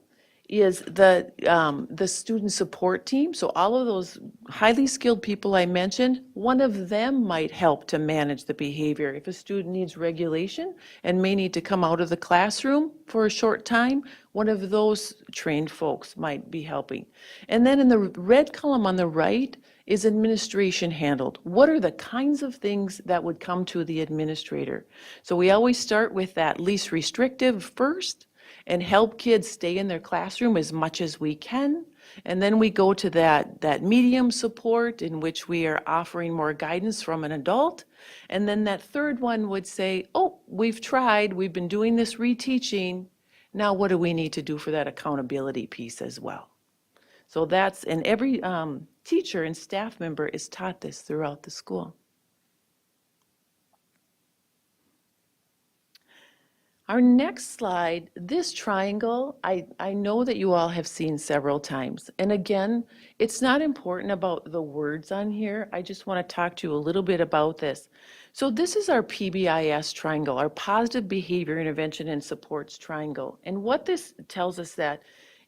Speaker 13: is the student support team. So all of those highly skilled people I mentioned, one of them might help to manage the behavior. If a student needs regulation and may need to come out of the classroom for a short time, one of those trained folks might be helping. And then in the red column on the right is administration handled. What are the kinds of things that would come to the administrator? So we always start with that least restrictive first, and help kids stay in their classroom as much as we can. And then we go to that medium support in which we are offering more guidance from an adult. And then that third one would say, oh, we've tried, we've been doing this reteaching. Now what do we need to do for that accountability piece as well? So that's, and every teacher and staff member is taught this throughout the school. Our next slide, this triangle, I know that you all have seen several times. And again, it's not important about the words on here. I just want to talk to you a little bit about this. So this is our PBIS triangle, our Positive Behavior Intervention and Supports triangle. And what this tells us that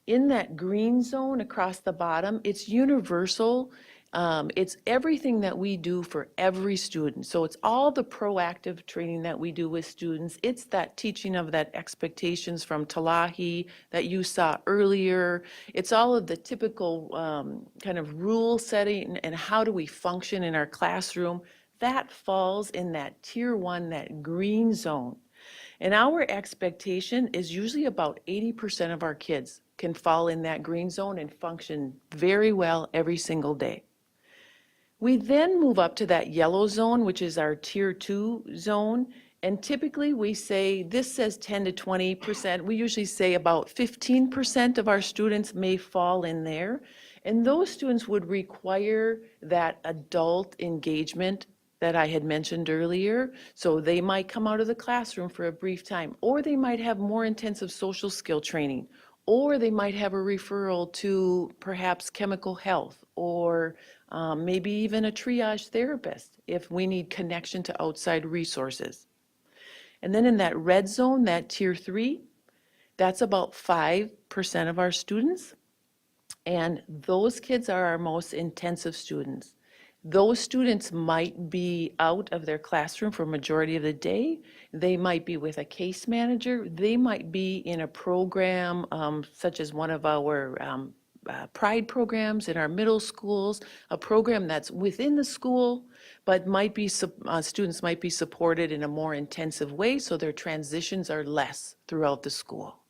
Speaker 13: in that green zone across the bottom, it's universal. It's everything that we do for every student. So it's all the proactive training that we do with students. It's that teaching of that expectations from Talahi that you saw earlier. It's all of the typical kind of rule setting and how do we function in our classroom. That falls in that tier 1, that green zone. And our expectation is usually about 80% of our kids can fall in that green zone and function very well every single day. We then move up to that yellow zone, which is our tier 2 zone. And typically we say, this says 10 to 20%. We usually say about 15% of our students may fall in there. And those students would require that adult engagement that I had mentioned earlier. So they might come out of the classroom for a brief time, or they might have more intensive social skill training, or they might have a referral to perhaps chemical health, or maybe even a triage therapist if we need connection to outside resources. And then in that red zone, that tier 3, that's about 5% of our students. And those kids are our most intensive students. Those students might be out of their classroom for a majority of the day. They might be with a case manager. They might be in a program such as one of our Pride programs in our middle schools, a program that's within the school, but might be students might be supported in a more intensive way, so their transitions are less throughout the school.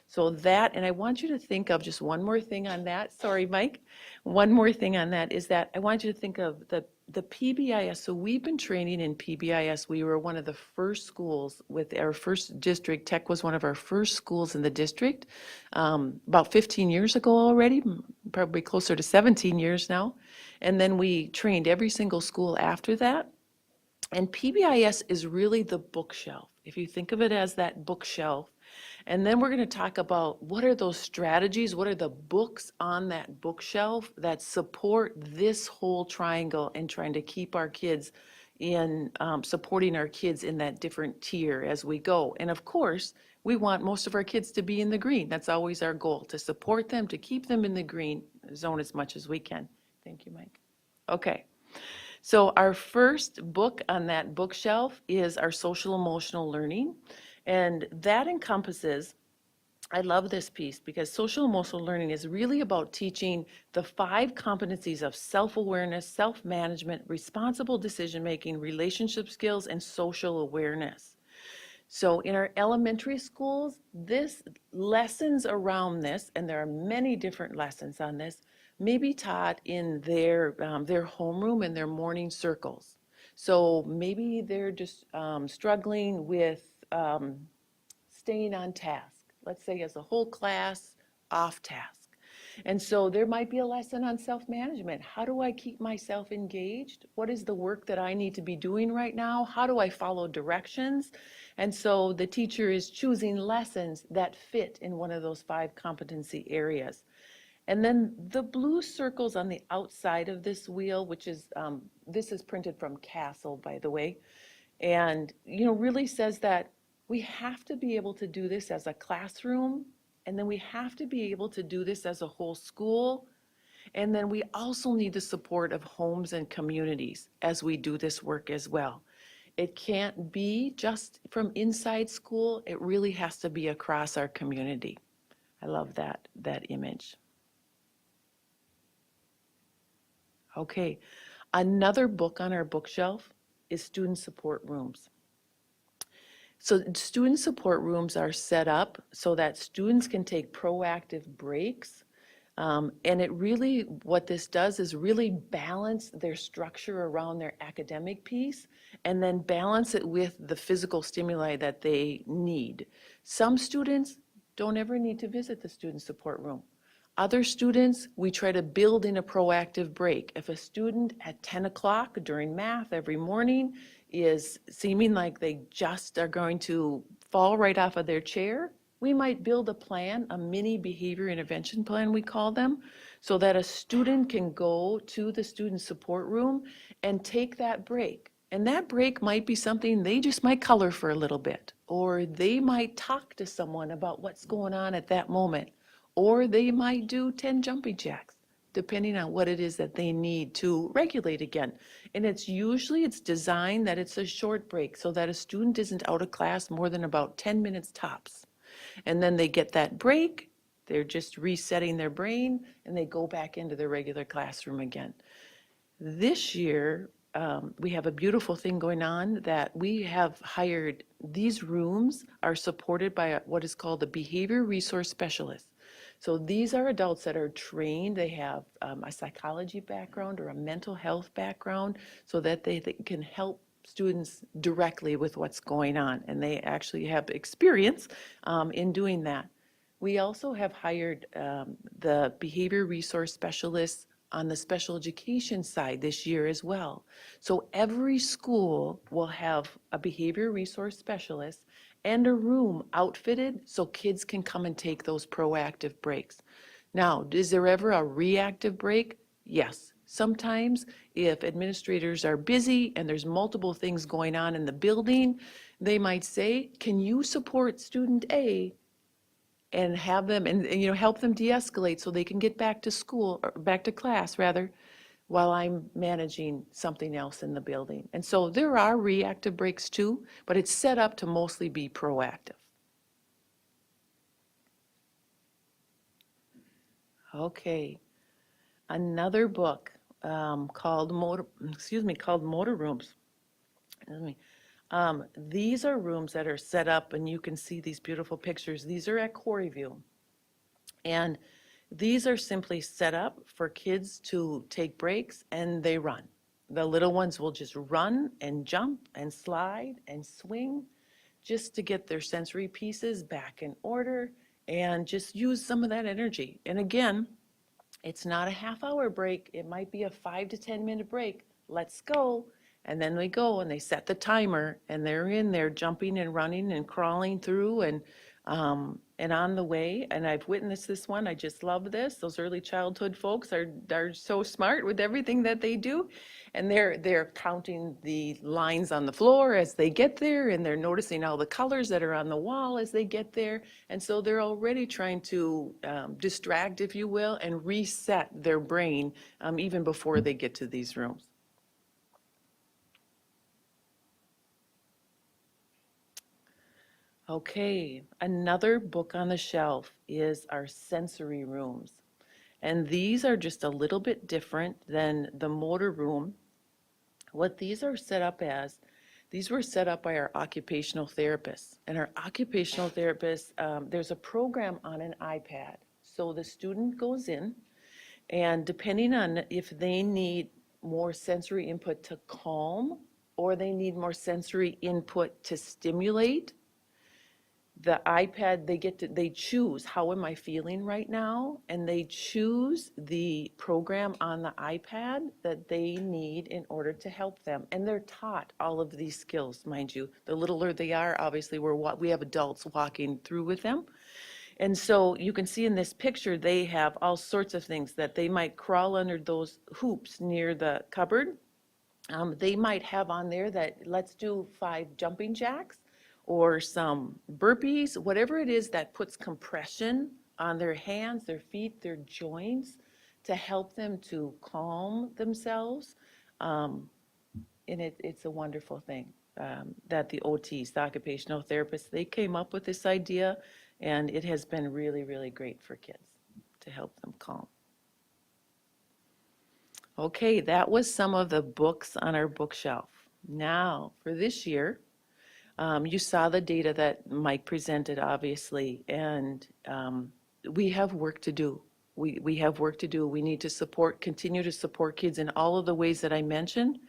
Speaker 13: So that, and I want you to think of just one more thing on that. Sorry, Mike. One more thing on that is that I want you to think of the PBIS. So we've been training in PBIS. We were one of the first schools with our first district. Tech was one of our first schools in the district about 15 years ago already, probably closer to 17 years now. And then we trained every single school after that. And PBIS is really the bookshelf. If you think of it as that bookshelf, and then we're going to talk about what are those strategies, what are the books on that bookshelf that support this whole triangle and trying to keep our kids in, supporting our kids in that different tier as we go. And of course, we want most of our kids to be in the green. That's always our goal, to support them, to keep them in the green zone as much as we can. Thank you, Mike. Okay. So our first book on that bookshelf is our social emotional learning. And that encompasses, I love this piece because social emotional learning is really about teaching the 5 competencies of self-awareness, self-management, responsible decision-making, relationship skills, and social awareness. So in our elementary schools, this lessons around this, and there are many different lessons on this, may be taught in their homeroom and their morning circles. So maybe they're just struggling with staying on task, let's say as a whole class, off task. And so there might be a lesson on self-management. How do I keep myself engaged? What is the work that I need to be doing right now? How do I follow directions? And so the teacher is choosing lessons that fit in one of those 5 competency areas. And then the blue circles on the outside of this wheel, which is, this is printed from Castle, by the way, and, really says that we have to be able to do this as a classroom, and then we have to be able to do this as a whole school, and then we also need the support of homes and communities as we do this work as well. It can't be just from inside school, it really has to be across our community. I love that image. Okay, another book on our bookshelf is Student Support Rooms. So student support rooms are set up so that students can take proactive breaks. And it really, what this does is really balance their structure around their academic piece and then balance it with the physical stimuli that they need. Some students don't ever need to visit the student support room. Other students, we try to build in a proactive break. If a student at 10 o'clock during math every morning is seeming like they just are going to fall right off of their chair, we might build a plan, a mini behavior intervention plan, we call them, so that a student can go to the student support room and take that break. And that break might be something they just might color for a little bit, or they might talk to someone about what's going on at that moment, or they might do 10 jumping jacks, depending on what it is that they need to regulate again. And it's designed that it's a short break so that a student isn't out of class more than about 10 minutes tops. And then they get that break, they're just resetting their brain, and they go back into their regular classroom again. This year, we have a beautiful thing going on that we have hired, these rooms are supported by what is called a behavior resource specialist. So these are adults that are trained, they have a psychology background or a mental health background so that they can help students directly with what's going on, and they actually have experience in doing that. We also have hired the behavior resource specialists on the special education side this year as well. So every school will have a behavior resource specialist and a room outfitted so kids can come and take those proactive breaks. Now, is there ever a reactive break? Yes. Sometimes if administrators are busy and there's multiple things going on in the building, they might say, can you support student A and have them, and help them de-escalate so they can get back to school, or back to class rather, while I'm managing something else in the building. And so there are reactive breaks too, but it's set up to mostly be proactive. Okay, another book called Motor Rooms. These are rooms that are set up, and you can see these beautiful pictures. These are at Corey View. And these are simply set up for kids to take breaks and they run. The little ones will just run and jump and slide and swing just to get their sensory pieces back in order and just use some of that energy. And again, it's not a half-hour break. It might be a 5 to 10 minute break. Let's go. And then they go and they set the timer and they're in there jumping and running and crawling through and on the way. And I've witnessed this one. I just love this. Those early childhood folks are so smart with everything that they do. And they're counting the lines on the floor as they get there, and they're noticing all the colors that are on the wall as they get there. And so they're already trying to distract, if you will, and reset their brain even before they get to these rooms. Okay, another book on the shelf is our sensory rooms. And these are just a little bit different than the motor room. What these are set up as, these were set up by our occupational therapists. And our occupational therapists, there's a program on an iPad. So the student goes in, and depending on if they need more sensory input to calm, or they need more sensory input to stimulate, the iPad, they choose, how am I feeling right now? And they choose the program on the iPad that they need in order to help them. And they're taught all of these skills, mind you. The littler they are, obviously, we have adults walking through with them. And so you can see in this picture, they have all sorts of things that they might crawl under those hoops near the cupboard. They might have on there that let's do 5 jumping jacks, or some burpees, whatever it is that puts compression on their hands, their feet, their joints to help them to calm themselves. And it's a wonderful thing that the OTs, the occupational therapists, they came up with this idea, and it has been really, really great for kids to help them calm. Okay, that was some of the books on our bookshelf. Now, for this year, You saw the data that Mike presented, obviously, and we have work to do. We have work to do. We need to continue to support kids in all of the ways that I mentioned,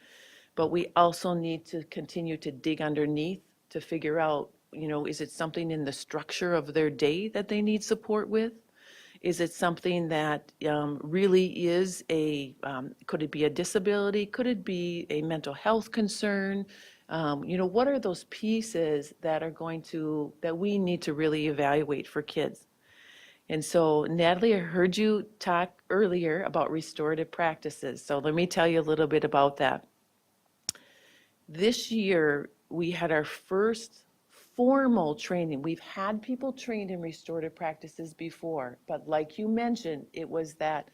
Speaker 13: but we also need to continue to dig underneath to figure out, is it something in the structure of their day that they need support with? Is it something that really is could it be a disability? Could it be a mental health concern? What are those pieces that that we need to really evaluate for kids? And so Natalie, I heard you talk earlier about restorative practices. So let me tell you a little bit about that. This year, we had our first formal training. We've had people trained in restorative practices before, but like you mentioned, it was that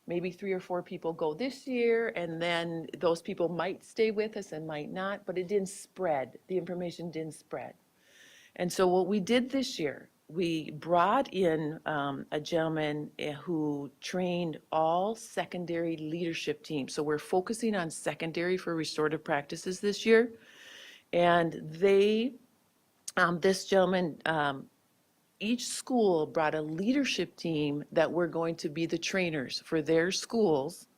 Speaker 13: maybe 3 or 4 people go this year, and then those people might stay with us and might not, but it didn't spread. The information didn't spread. And so what we did this year, we brought in a gentleman who trained all secondary leadership teams. So we're focusing on secondary for restorative practices this year. And this gentleman, each school brought a leadership team that were going to be the trainers for their schools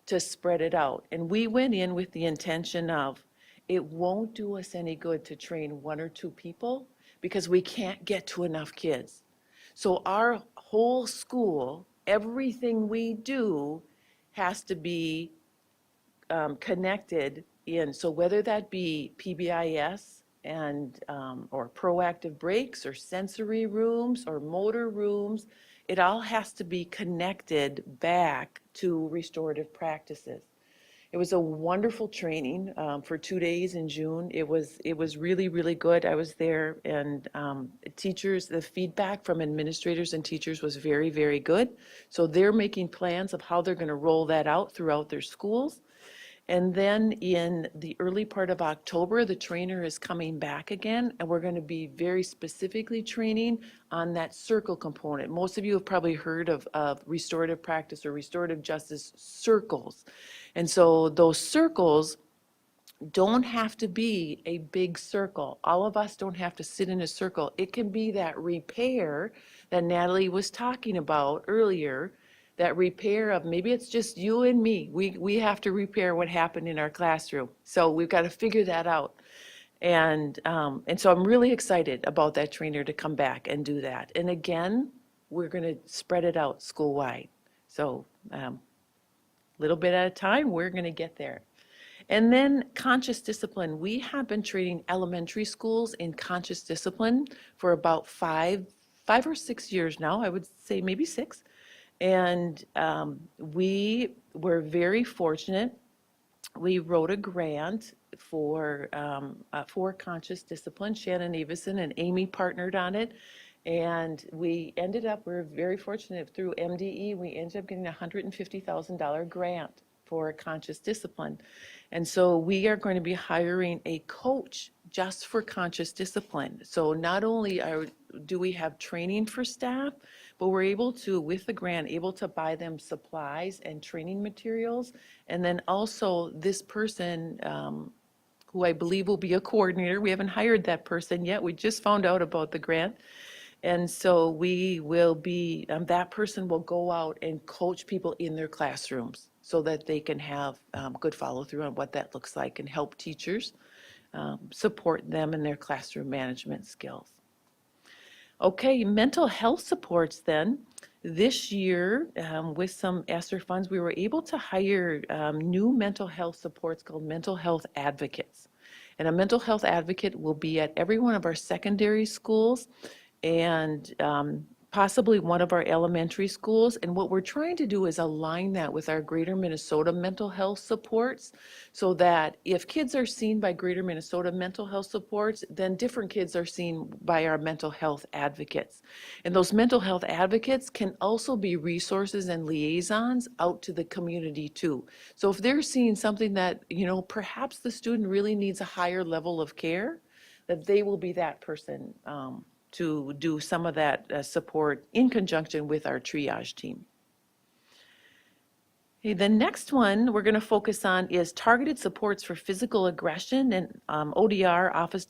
Speaker 13: to spread it out. And we went in with the intention of, it won't do us any good to train 1 or 2 people because we can't get to enough kids. So our whole school, everything we do has to be connected in. So whether that be PBIS and or proactive breaks or sensory rooms or motor rooms, it all has to be connected back to restorative practices. It was a wonderful training for 2 days in June. It was really, really good. I was there, and teachers, the feedback from administrators and teachers was very, very good. So they're making plans of how they're going to roll that out throughout their schools. And then in the early part of October, the trainer is coming back again, and we're going to be very specifically training on that circle component. Most of you have probably heard of restorative practice or restorative justice circles. And so those circles don't have to be a big circle. All of us don't have to sit in a circle. It can be that repair that Natalie was talking about earlier, that repair of maybe it's just you and me. We have to repair what happened in our classroom. So we've got to figure that out. And so I'm really excited about that trainer to come back and do that. And again, we're going to spread it out school-wide. So little bit at a time, we're going to get there. And then conscious discipline. We have been training elementary schools in conscious discipline for about 5 or 6 years now. I would say maybe 6. And we were very fortunate. We wrote a grant for conscious discipline. Shannon Avison and Amy partnered on it. And we're very fortunate through MDE, we ended up getting a $150,000 grant for conscious discipline. And so we are going to be hiring a coach just for conscious discipline. So not only do we have training for staff, but we're able to, with the grant, able to buy them supplies and training materials. And then also this person, who I believe will be a coordinator, we haven't hired that person yet. We just found out about the grant. And so we will be, that person will go out and coach people in their classrooms so that they can have good follow through on what that looks like and help teachers support them in their classroom management skills. Okay, mental health supports then. This year, with some ESSER funds, we were able to hire new mental health supports called mental health advocates. And a mental health advocate will be at every one of our secondary schools and possibly one of our elementary schools. And what we're trying to do is align that with our Greater Minnesota mental health supports so that if kids are seen by Greater Minnesota mental health supports, then different kids are seen by our mental health advocates. And those mental health advocates can also be resources and liaisons out to the community too. So if they're seeing something that, perhaps the student really needs a higher level of care, that they will be that person to do some of that support in conjunction with our triage team. Okay, the next one we're going to focus on is targeted supports for physical aggression and ODR, office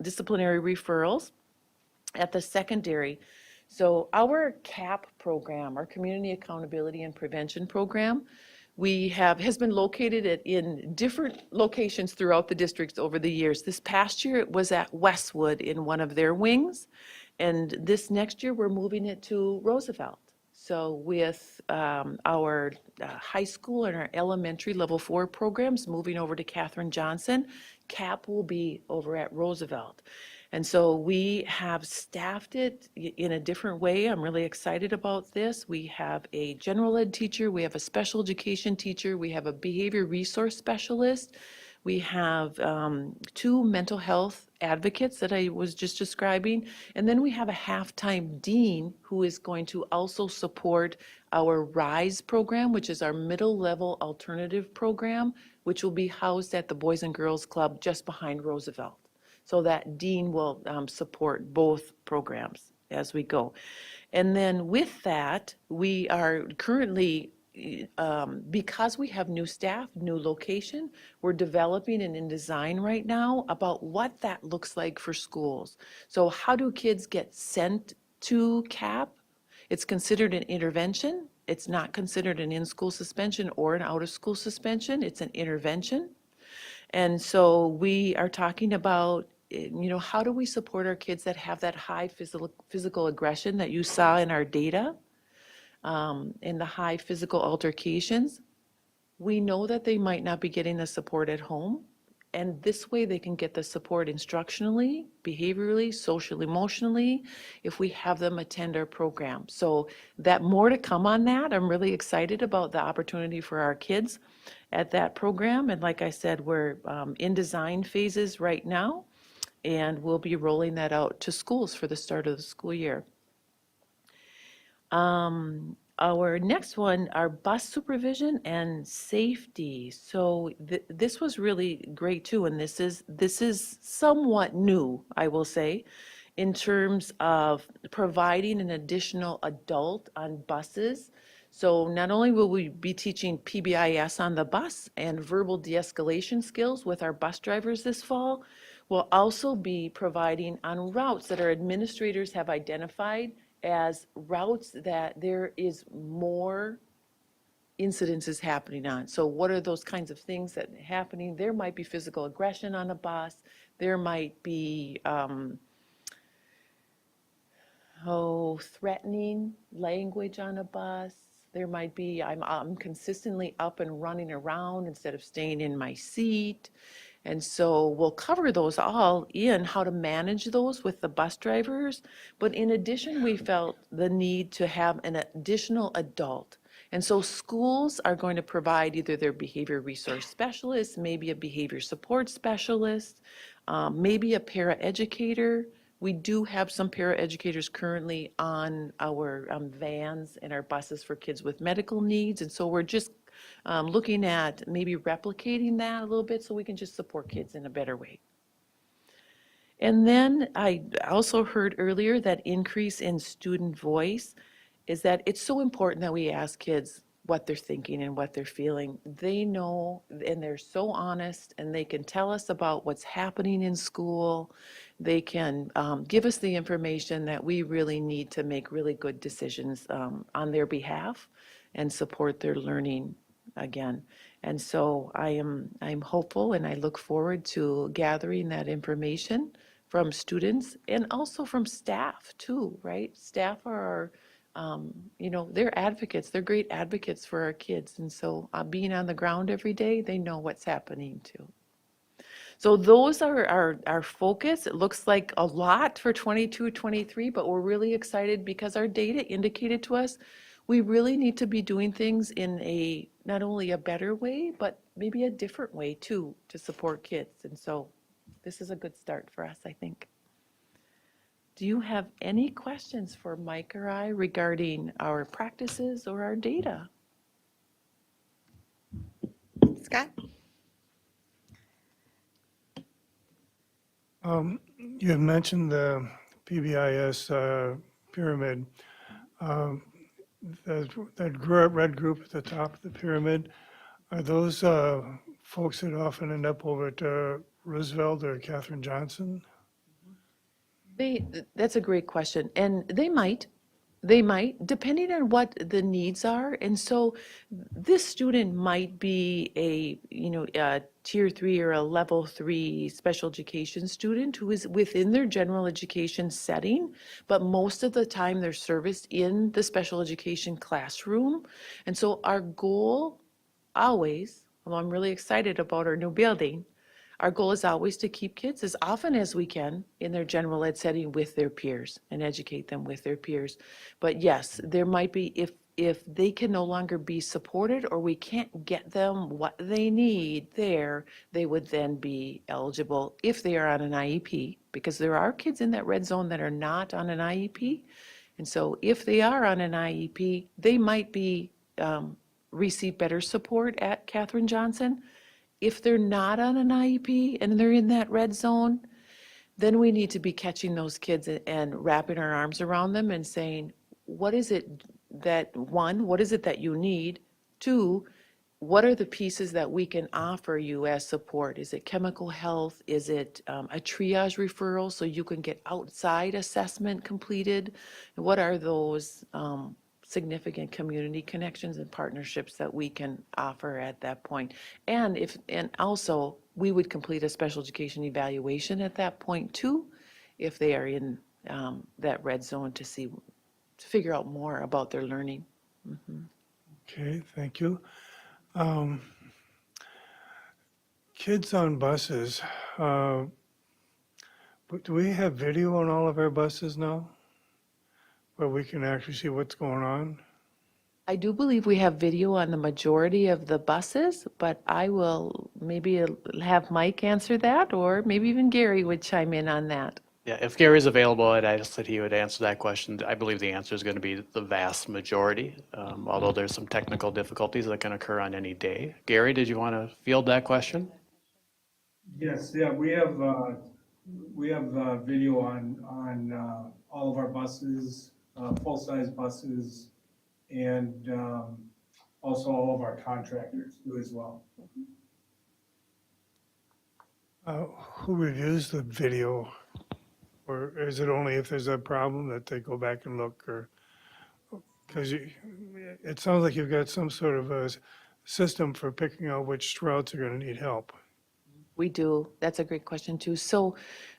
Speaker 13: disciplinary referrals at the secondary. So our CAP program, our Community Accountability and Prevention Program, has been located in different locations throughout the districts over the years. This past year, it was at Westwood in one of their wings, and this next year, we're moving it to Roosevelt. So with our high school and our elementary level 4 programs moving over to Katherine Johnson, CAP will be over at Roosevelt. And so we have staffed it in a different way. I'm really excited about this. We have a general ed teacher, we have a special education teacher, we have a behavior resource specialist, we have 2 mental health advocates that I was just describing, and then we have a half-time dean who is going to also support our RISE program, which is our middle level alternative program, which will be housed at the Boys and Girls Club just behind Roosevelt. So that dean will support both programs as we go. And then with that, we are currently, because we have new staff, new location, we're developing and in design right now about what that looks like for schools. So how do kids get sent to CAP? It's considered an intervention. It's not considered an in-school suspension or an out-of-school suspension. It's an intervention. And so we are talking about, how do we support our kids that have that high physical aggression that you saw in our data, in the high physical altercations? We know that they might not be getting the support at home, and this way they can get the support instructionally, behaviorally, social, emotionally, if we have them attend our program. So that more to come on that. I'm really excited about the opportunity for our kids at that program. And like I said, we're in design phases right now, and we'll be rolling that out to schools for the start of the school year. Our next one, our bus supervision and safety. So this was really great too, and this is somewhat new, I will say, in terms of providing an additional adult on buses. So not only will we be teaching PBIS on the bus and verbal de-escalation skills with our bus drivers this fall, we'll also be providing on routes that our administrators have identified as routes that there is more incidences happening on. So what are those kinds of things that are happening? There might be physical aggression on a bus. There might be threatening language on a bus. There might be, I'm consistently up and running around instead of staying in my seat. And so we'll cover those all in how to manage those with the bus drivers. But in addition, we felt the need to have an additional adult. And so schools are going to provide either their behavior resource specialist, maybe a behavior support specialist, maybe a paraeducator. We do have some paraeducators currently on our vans and our buses for kids with medical needs. And so we're just looking at maybe replicating that a little bit so we can just support kids in a better way. And then I also heard earlier that increase in student voice is that it's so important that we ask kids what they're thinking and what they're feeling. They know, and they're so honest, and they can tell us about what's happening in school. They can give us the information that we really need to make really good decisions on their behalf and support their learning again. And so I'm hopeful, and I look forward to gathering that information from students and also from staff too, right? Staff are they're advocates. They're great advocates for our kids. And so being on the ground every day, they know what's happening too. So those are our focus. It looks like a lot for 22, 23, but we're really excited because our data indicated to us we really need to be doing things in a not only a better way, but maybe a different way too to support kids. And so this is a good start for us, I think. Do you have any questions for Mike or I regarding our practices or our data?
Speaker 1: Scott?
Speaker 3: You had mentioned the PBIS pyramid. That red group at the top of the pyramid, are those folks that often end up over at Roosevelt or Katherine Johnson?
Speaker 13: That's a great question, and they might, depending on what the needs are. And so this student might be a tier 3 or a level 3 special education student who is within their general education setting, but most of the time they're serviced in the special education classroom. And so our goal always, although I'm really excited about our new building, our goal is always to keep kids as often as we can in their general ed setting with their peers and educate them with their peers. But yes, there might be, if they can no longer be supported or we can't get them what they need there, they would then be eligible if they are on an IEP, because there are kids in that red zone that are not on an IEP. And so if they are on an IEP, they might be, receive better support at Catherine Johnson. If they're not on an IEP and they're in that red zone, then we need to be catching those kids and wrapping our arms around them and saying, what is it that, one, what is it that you need? Two, what are the pieces that we can offer you as support? Is it chemical health? Is it a triage referral so you can get outside assessment completed? What are those significant community connections and partnerships that we can offer at that point? And also, we would complete a special education evaluation at that point too, if they are in that red zone to figure out more about their learning.
Speaker 3: Okay, thank you. Kids on buses, but do we have video on all of our buses now? Where we can actually see what's going on?
Speaker 13: I do believe we have video on the majority of the buses, but I will maybe have Mike answer that, or maybe even Gary would chime in on that.
Speaker 12: Yeah, if Gary's available, I'd ask that he would answer that question. I believe the answer is going to be the vast majority, although there's some technical difficulties that can occur on any day. Gary, did you want to field that question?
Speaker 14: Yes, yeah, we have video on all of our buses, full-size buses, and also all of our contractors do as well.
Speaker 3: Who reviews the video? Or is it only if there's a problem that they go back and look, or, because it sounds like you've got some sort of a system for picking out which routes are going to need help.
Speaker 13: We do. That's a great question too. So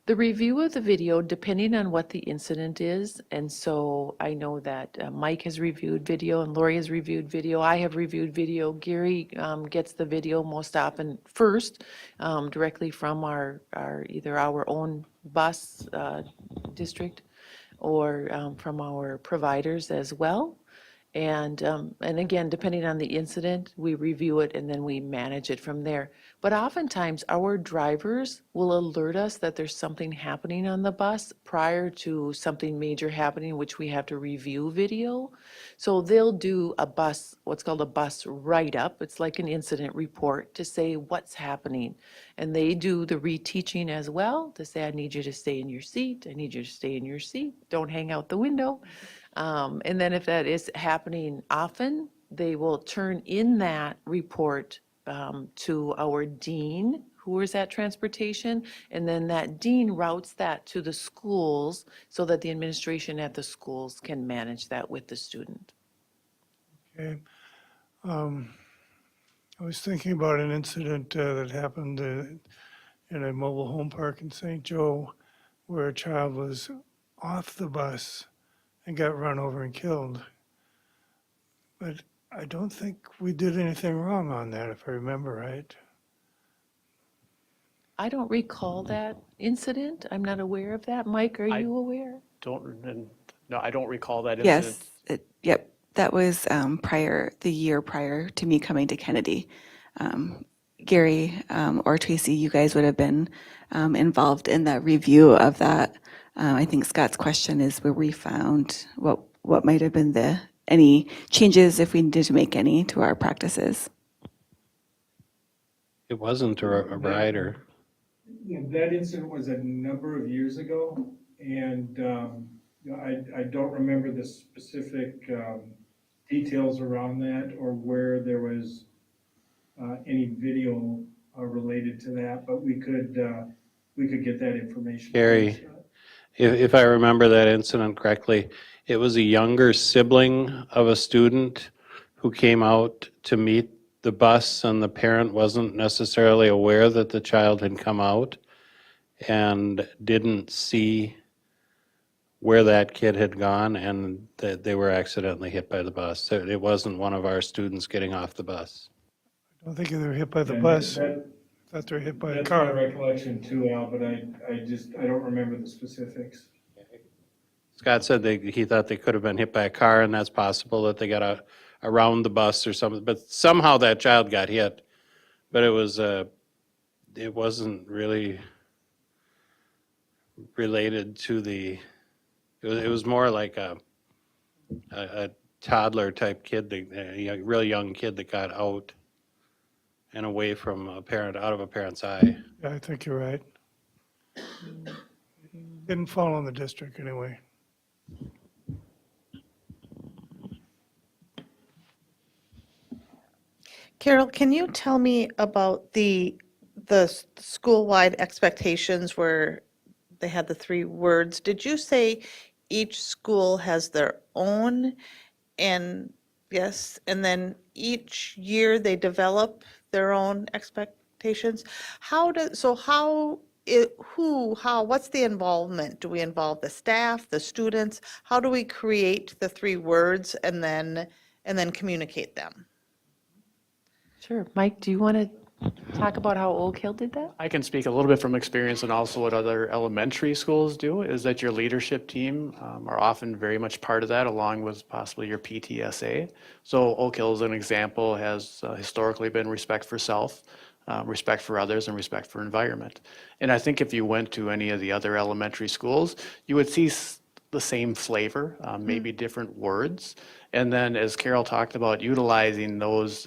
Speaker 13: the review of the video, depending on what the incident is, and so I know that Mike has reviewed video and Lori has reviewed video. I have reviewed video. Gary gets the video most often first, directly from either our own bus district or from our providers as well. And again, depending on the incident, we review it and then we manage it from there. But oftentimes, our drivers will alert us that there's something happening on the bus prior to something major happening, which we have to review video. So they'll do what's called a bus write-up. It's like an incident report to say what's happening. And they do the reteaching as well to say, I need you to stay in your seat. I need you to stay in your seat. Don't hang out the window. And then if that is happening often, they will turn in that report to our dean, who is at transportation, and then that dean routes that to the schools so that the administration at the schools can manage that with the student.
Speaker 3: Okay. I was thinking about an incident that happened in a mobile home park in St. Joe, where a child was off the bus and got run over and killed. But I don't think we did anything wrong on that, if I remember right.
Speaker 13: I don't recall that incident. I'm not aware of that. Mike, are you aware?
Speaker 12: No, I don't recall that incident.
Speaker 6: Yes, yep, that was the year prior to me coming to Kennedy. Gary or Tracy, you guys would have been involved in the review of that. I think Scott's question is where we found what might have been any changes, if we needed to make any, to our practices.
Speaker 5: It wasn't a rider.
Speaker 14: Yeah, that incident was a number of years ago, and I don't remember the specific details around that or where there was any video related to that, but we could get that information.
Speaker 5: Gary, if I remember that incident correctly, it was a younger sibling of a student who came out to meet the bus, and the parent wasn't necessarily aware that the child had come out and didn't see where that kid had gone, and that they were accidentally hit by the bus. So it wasn't one of our students getting off the bus.
Speaker 3: I don't think they were hit by the
Speaker 14: And
Speaker 3: bus.
Speaker 14: that-
Speaker 3: I thought they were hit by a
Speaker 14: That's my
Speaker 3: car.
Speaker 14: recollection too, Al, but I don't remember the specifics.
Speaker 5: Scott said he thought they could have been hit by a car, and that's possible that they got around the bus or something, but somehow that child got hit. But it wasn't really related to it was more like a toddler type kid, a real young kid that got out and away from out of a parent's eye.
Speaker 3: Yeah, I think you're right. Didn't fall on the district anyway.
Speaker 1: Carol, can you tell me about the school-wide expectations where they had the 3 words? Did you say each school has their own? And yes, and then each year they develop their own expectations? What's the involvement? Do we involve the staff, the students? How do we create the 3 words and then communicate them?
Speaker 13: Sure. Mike, do you want to talk about how Oak Hill did that?
Speaker 12: I can speak a little bit from experience and also what other elementary schools do, is that your leadership team are often very much part of that, along with possibly your PTSA. So Oak Hill, as an example, has historically been respect for self, respect for others, and respect for environment. And I think if you went to any of the other elementary schools, you would see the same flavor, maybe different words. And then, as Carol talked about, utilizing those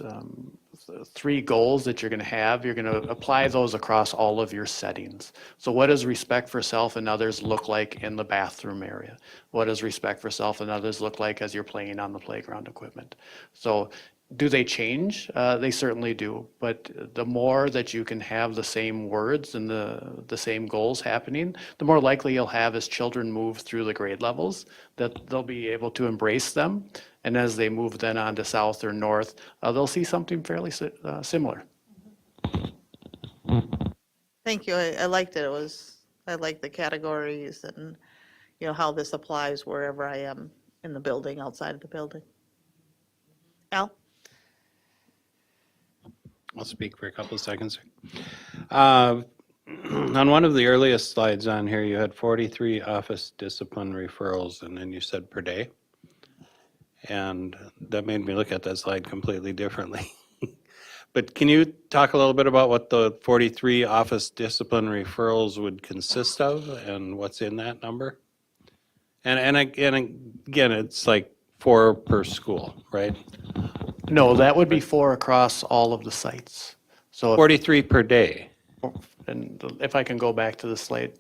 Speaker 12: 3 goals that you're going to have, you're going to apply those across all of your settings. So what does respect for self and others look like in the bathroom area? What does respect for self and others look like as you're playing on the playground equipment? So do they change? They certainly do. But the more that you can have the same words and the same goals happening, the more likely you'll have as children move through the grade levels that they'll be able to embrace them. And as they move then on to south or north, they'll see something fairly similar.
Speaker 1: Thank you. I liked it. I liked the categories and, how this applies wherever I am in the building, outside of the building. Al?
Speaker 5: I'll speak for a couple of seconds. On one of the earliest slides on here, you had 43 office discipline referrals, and then you said per day. And that made me look at that slide completely differently. But can you talk a little bit about what the 43 office discipline referrals would consist of and what's in that number? And again, it's like 4 per school, right?
Speaker 12: No, that would be 4 across all of the sites. So
Speaker 5: 43 per day.
Speaker 12: and if I can go back to the slide,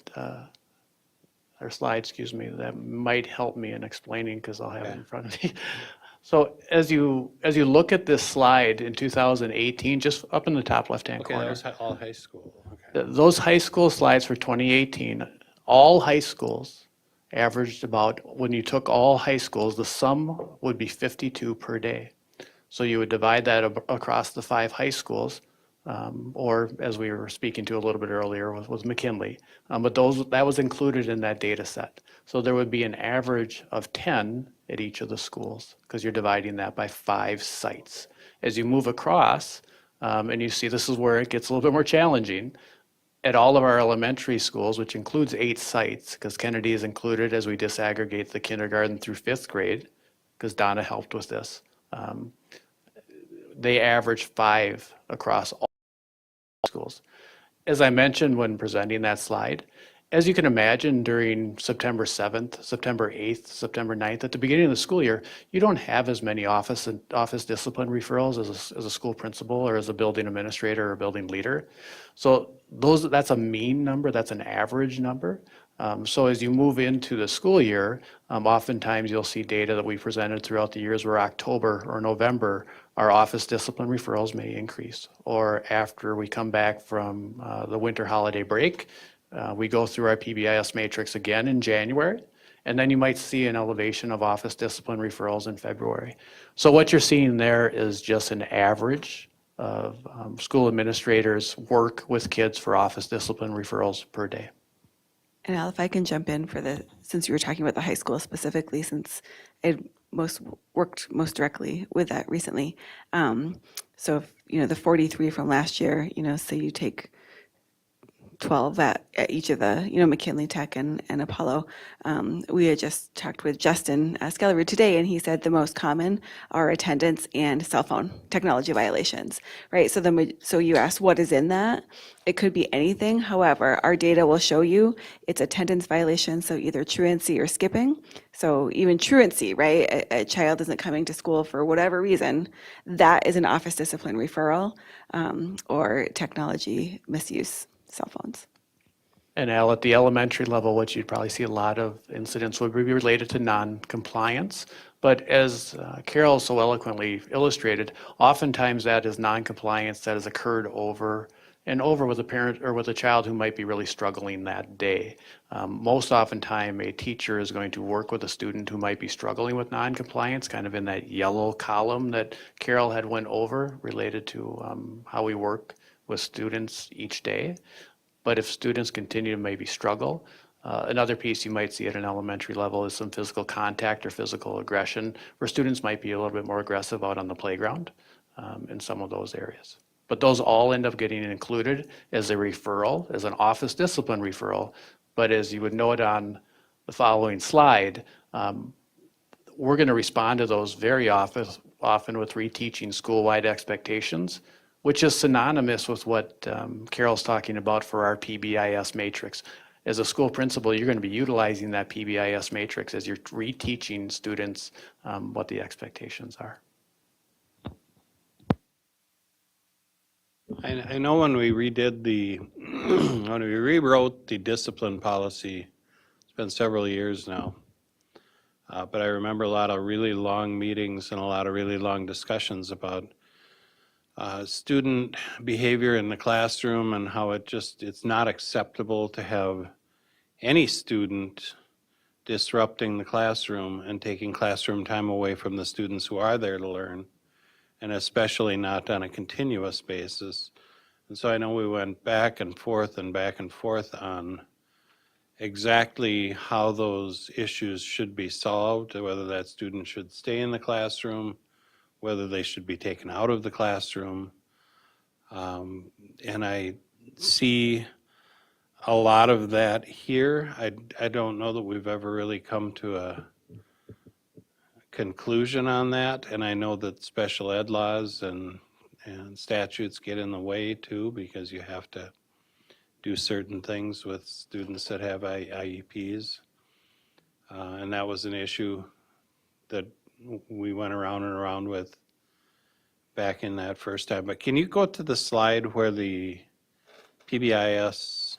Speaker 12: excuse me, that might help me in explaining because I'll have it in front of me. So as you look at this slide in 2018, just up in the top left-hand
Speaker 5: Okay,
Speaker 12: corner.
Speaker 5: that was all high school. Okay.
Speaker 12: Those high school slides for 2018, all high schools averaged about, when you took all high schools, the sum would be 52 per day. So you would divide that across the 5 high schools, or as we were speaking to a little bit earlier was McKinley. But that was included in that data set. So there would be an average of 10 at each of the schools because you're dividing that by 5 sites. As you move across, and you see this is where it gets a little bit more challenging, at all of our elementary schools, which includes 8 sites, because Kennedy is included as we disaggregate the kindergarten through 5th grade, because Donna helped with this. They average 5 across all schools. As I mentioned when presenting that slide, as you can imagine, during September 7th, September 8th, September 9th, at the beginning of the school year, you don't have as many office discipline referrals as a school principal or as a building administrator or a building leader. So that's a mean number, that's an average number. So as you move into the school year, oftentimes you'll see data that we presented throughout the years where October or November, our office discipline referrals may increase. Or after we come back from the winter holiday break, We go through our PBIS matrix again in January, and then you might see an elevation of office discipline referrals in February. So what you're seeing there is just an average of school administrators work with kids for office discipline referrals per day.
Speaker 6: And Al, if I can jump in since you were talking about the high school specifically, since I worked most directly with that recently. So if, the 43 from last year, say you take 12 at each of the, McKinley Tech and Apollo. We had just talked with Justin Skellerud today, and he said the most common are attendance and cell phone technology violations, right? So you asked what is in that? It could be anything. However, our data will show you it's attendance violations, so either truancy or skipping. So even truancy, right? A child isn't coming to school for whatever reason, that is an office discipline referral, or technology misuse. Cell phones.
Speaker 12: And Al, at the elementary level, what you'd probably see a lot of incidents would be related to non-compliance. But as Carol so eloquently illustrated, oftentimes that is non-compliance that has occurred over and over with a parent or with a child who might be really struggling that day. Most oftentimes, a teacher is going to work with a student who might be struggling with non-compliance, kind of in that yellow column that Carol had went over related to how we work with students each day. But if students continue to maybe struggle, another piece you might see at an elementary level is some physical contact or physical aggression, where students might be a little bit more aggressive out on the playground in some of those areas. But those all end up getting included as a referral, as an office discipline referral. But as you would note on the following slide, we're going to respond to those very often with reteaching school-wide expectations, which is synonymous with what Carol's talking about for our PBIS matrix. As a school principal, you're going to be utilizing that PBIS matrix as you're reteaching students what the expectations are.
Speaker 5: I know when we redid when we rewrote the discipline policy, it's been several years now, but I remember a lot of really long meetings and a lot of really long discussions about student behavior in the classroom and how it's not acceptable to have any student disrupting the classroom and taking classroom time away from the students who are there to learn, and especially not on a continuous basis. And so I know we went back and forth on exactly how those issues should be solved, whether that student should stay in the classroom, whether they should be taken out of the classroom. And I see a lot of that here. I don't know that we've ever really come to a conclusion on that. And I know that special ed laws and statutes get in the way too, because you have to do certain things with students that have IEPs. And that was an issue that we went around and around with back in that first time. But can you go to the slide where the PBIS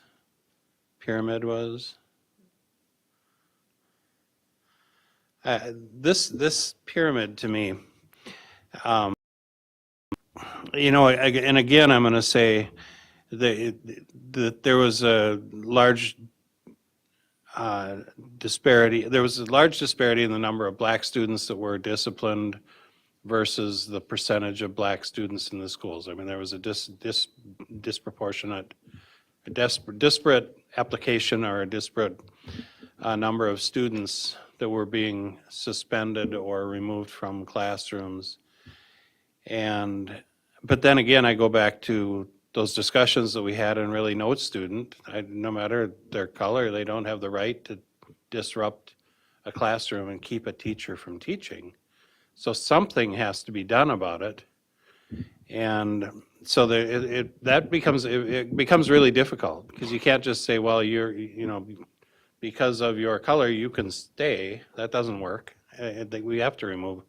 Speaker 5: pyramid was? This pyramid to me, and again, I'm going to say that there was a large disparity. There was a large disparity in the number of black students that were disciplined versus the percentage of black students in the schools. I mean, there was a disproportionate, disparate application or a disparate number of students that were being suspended or removed from classrooms. But then again, I go back to those discussions that we had, and really no student, no matter their color, they don't have the right to disrupt a classroom and keep a teacher from teaching. So something has to be done about it. And so it becomes really difficult, because you can't just say, well, because of your color, you can stay. That doesn't work. I think we have to remove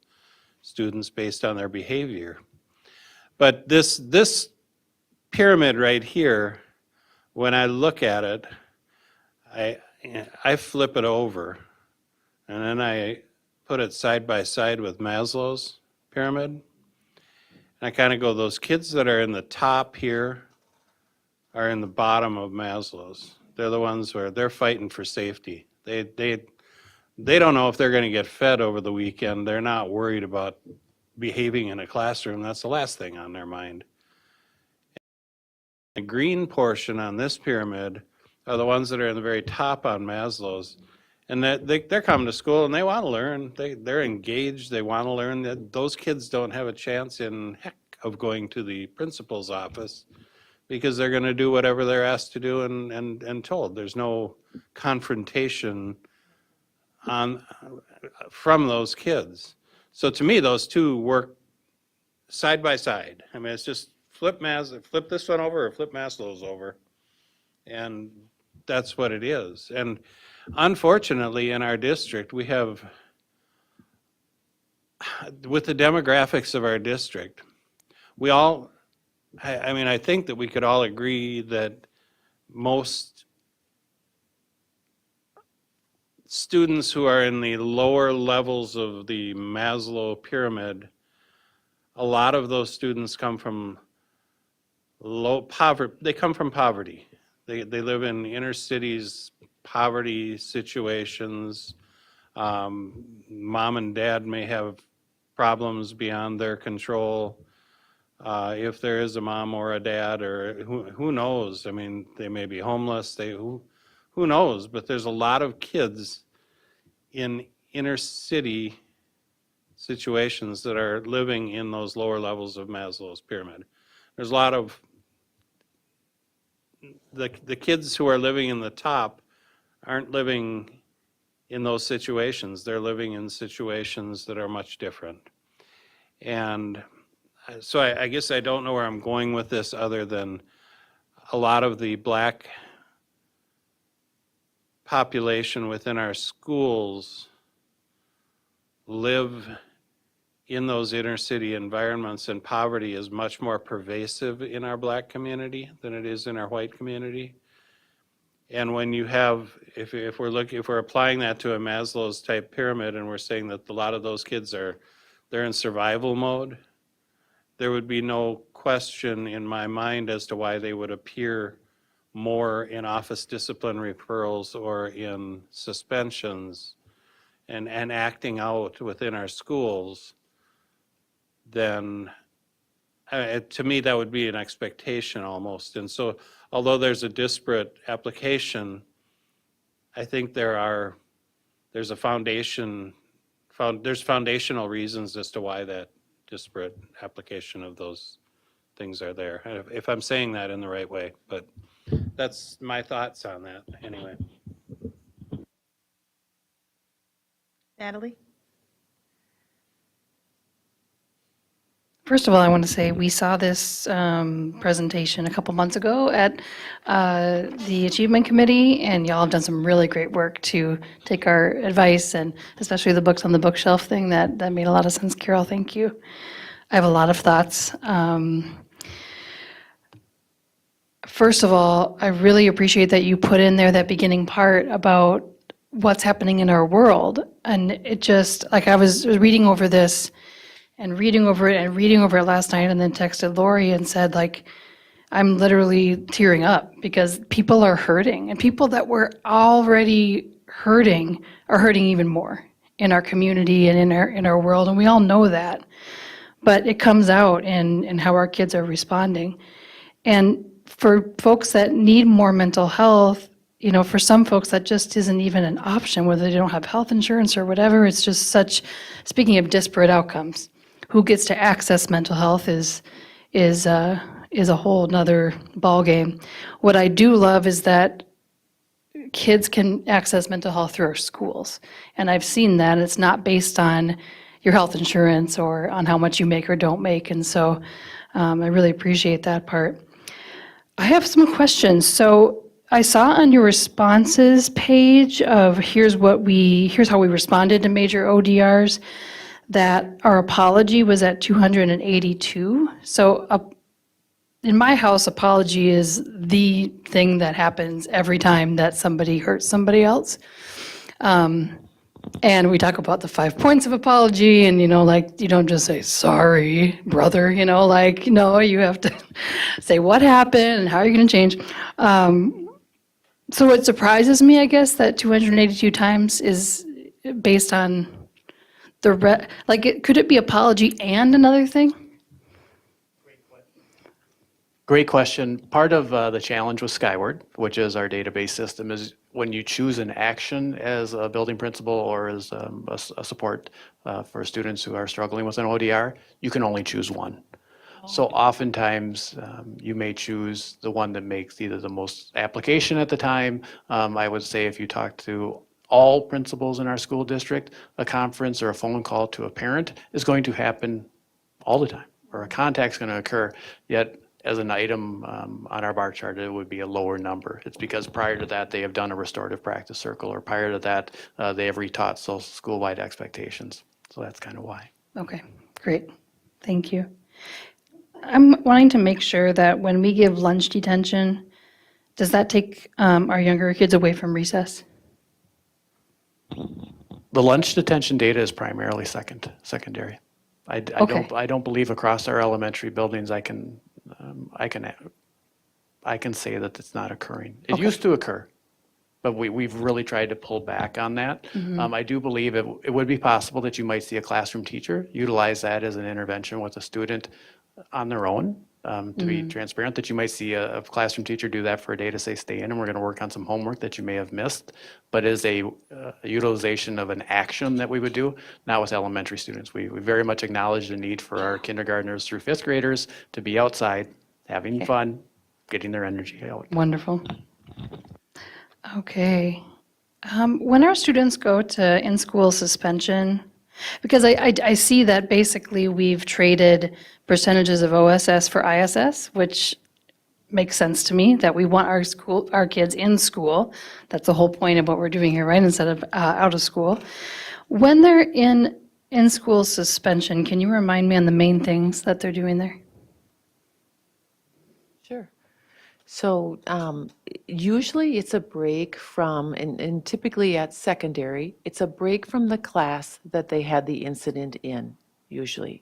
Speaker 5: students based on their behavior. But this pyramid right here, when I look at it, I flip it over, and then I put it side by side with Maslow's pyramid. And I kind of go, those kids that are in the top here are in the bottom of Maslow's. They're the ones where they're fighting for safety. They don't know if they're going to get fed over the weekend. They're not worried about behaving in a classroom. That's the last thing on their mind. The green portion on this pyramid are the ones that are in the very top on Maslow's. And they're coming to school and they want to learn. They're engaged. They want to learn. That those kids don't have a chance in heck of going to the principal's office because they're going to do whatever they're asked to do and told. There's no confrontation from those kids. So to me, those two work side by side. I mean, it's just flip this one over or flip Maslow's over. And that's what it is. And unfortunately, in our district, we have, with the demographics of our district, we all, I think that we could all agree that most students who are in the lower levels of the Maslow pyramid, a lot of those students come from low poverty. They come from poverty. They live in inner cities, poverty situations. Mom and dad may have problems beyond their control. If there is a mom or a dad, or who knows? I mean, they may be homeless. Who knows? But there's a lot of kids in inner city situations that are living in those lower levels of Maslow's pyramid. There's a lot of the kids who are living in the top aren't living in those situations. They're living in situations that are much different. And so I guess I don't know where I'm going with this other than a lot of the Black population within our schools live in those inner city environments, and poverty is much more pervasive in our Black community than it is in our white community. And when you have, if we're applying that to a Maslow's type pyramid, and we're saying that a lot of those kids they're in survival mode, there would be no question in my mind as to why they would appear more in office discipline referrals or in suspensions and acting out within our schools. Then to me, that would be an expectation almost. And so although there's a disparate application, I think there's foundational reasons as to why that disparate application of those things are there. If I'm saying that in the right way, but that's my thoughts on that anyway.
Speaker 1: Natalie?
Speaker 4: First of all, I want to say we saw this presentation a couple months ago at the Achievement Committee, and y'all have done some really great work to take our advice, and especially the books on the bookshelf thing. That made a lot of sense, Carol. Thank you. I have a lot of thoughts. First of all, I really appreciate that you put in there that beginning part about what's happening in our world. And it just, like, I was reading over this and reading over it and reading over it last night, and then texted Lori and said, like, I'm literally tearing up because people are hurting, and people that were already hurting are hurting even more in our community and in our world, and we all know that. But it comes out in how our kids are responding. And for folks that need more mental health, you know, for some folks that just isn't even an option, whether they don't have health insurance or whatever. It's just such, speaking of disparate outcomes, who gets to access mental health is a whole nother ballgame. What I do love is that kids can access mental health through our schools. And I've seen that. It's not based on your health insurance or on how much you make or don't make. And so I really appreciate that part. I have some questions. So I saw on your responses page of here's how we responded to major ODRs, that our apology was at 282. So in my house, apology is the thing that happens every time that somebody hurts somebody else. And we talk about the 5 points of apology, and, you know, like, you don't just say, sorry, brother, you know, like, no, you have to say what happened and how you're going to change. So it surprises me, I guess, that 282 times is based on could it be apology and another thing?
Speaker 12: Great question. Part of the challenge with Skyward, which is our database system, is when you choose an action as a building principal or as a support for students who are struggling with an ODR, you can only choose one. So oftentimes, you may choose the one that makes either the most application at the time. I would say if you talk to all principals in our school district, a conference or a phone call to a parent is going to happen all the time, or a contact's going to occur. Yet, as an item on our bar chart, it would be a lower number. It's because prior to that, they have done a restorative practice circle, or prior to that, they have retaught school-wide expectations. So that's kind of why.
Speaker 4: Okay, great. Thank you. I'm wanting to make sure that when we give lunch detention, does that take our younger kids away from recess?
Speaker 12: The lunch detention data is primarily secondary. I don't believe across our elementary buildings I can say that it's not occurring. It used to occur, but we've really tried to pull back on that. I do believe it would be possible that you might see a classroom teacher utilize that as an intervention with a student on their own. To be transparent, that you might see a classroom teacher do that for a day to say, stay in, and we're going to work on some homework that you may have missed, but as a utilization of an action that we would do, not with elementary students. We very much acknowledge the need for our kindergartners through fifth graders to be outside, having fun, getting their energy out.
Speaker 4: Wonderful. Okay. When our students go to in-school suspension, because I see that basically we've traded percentages of OSS for ISS, which makes sense to me, that we want our kids in school. That's the whole point of what we're doing here, right? Instead of out of school. When they're in school suspension, can you remind me on the main things that they're doing there?
Speaker 13: Sure. So usually it's a break from, and typically at secondary, it's a break from the class that they had the incident in, usually.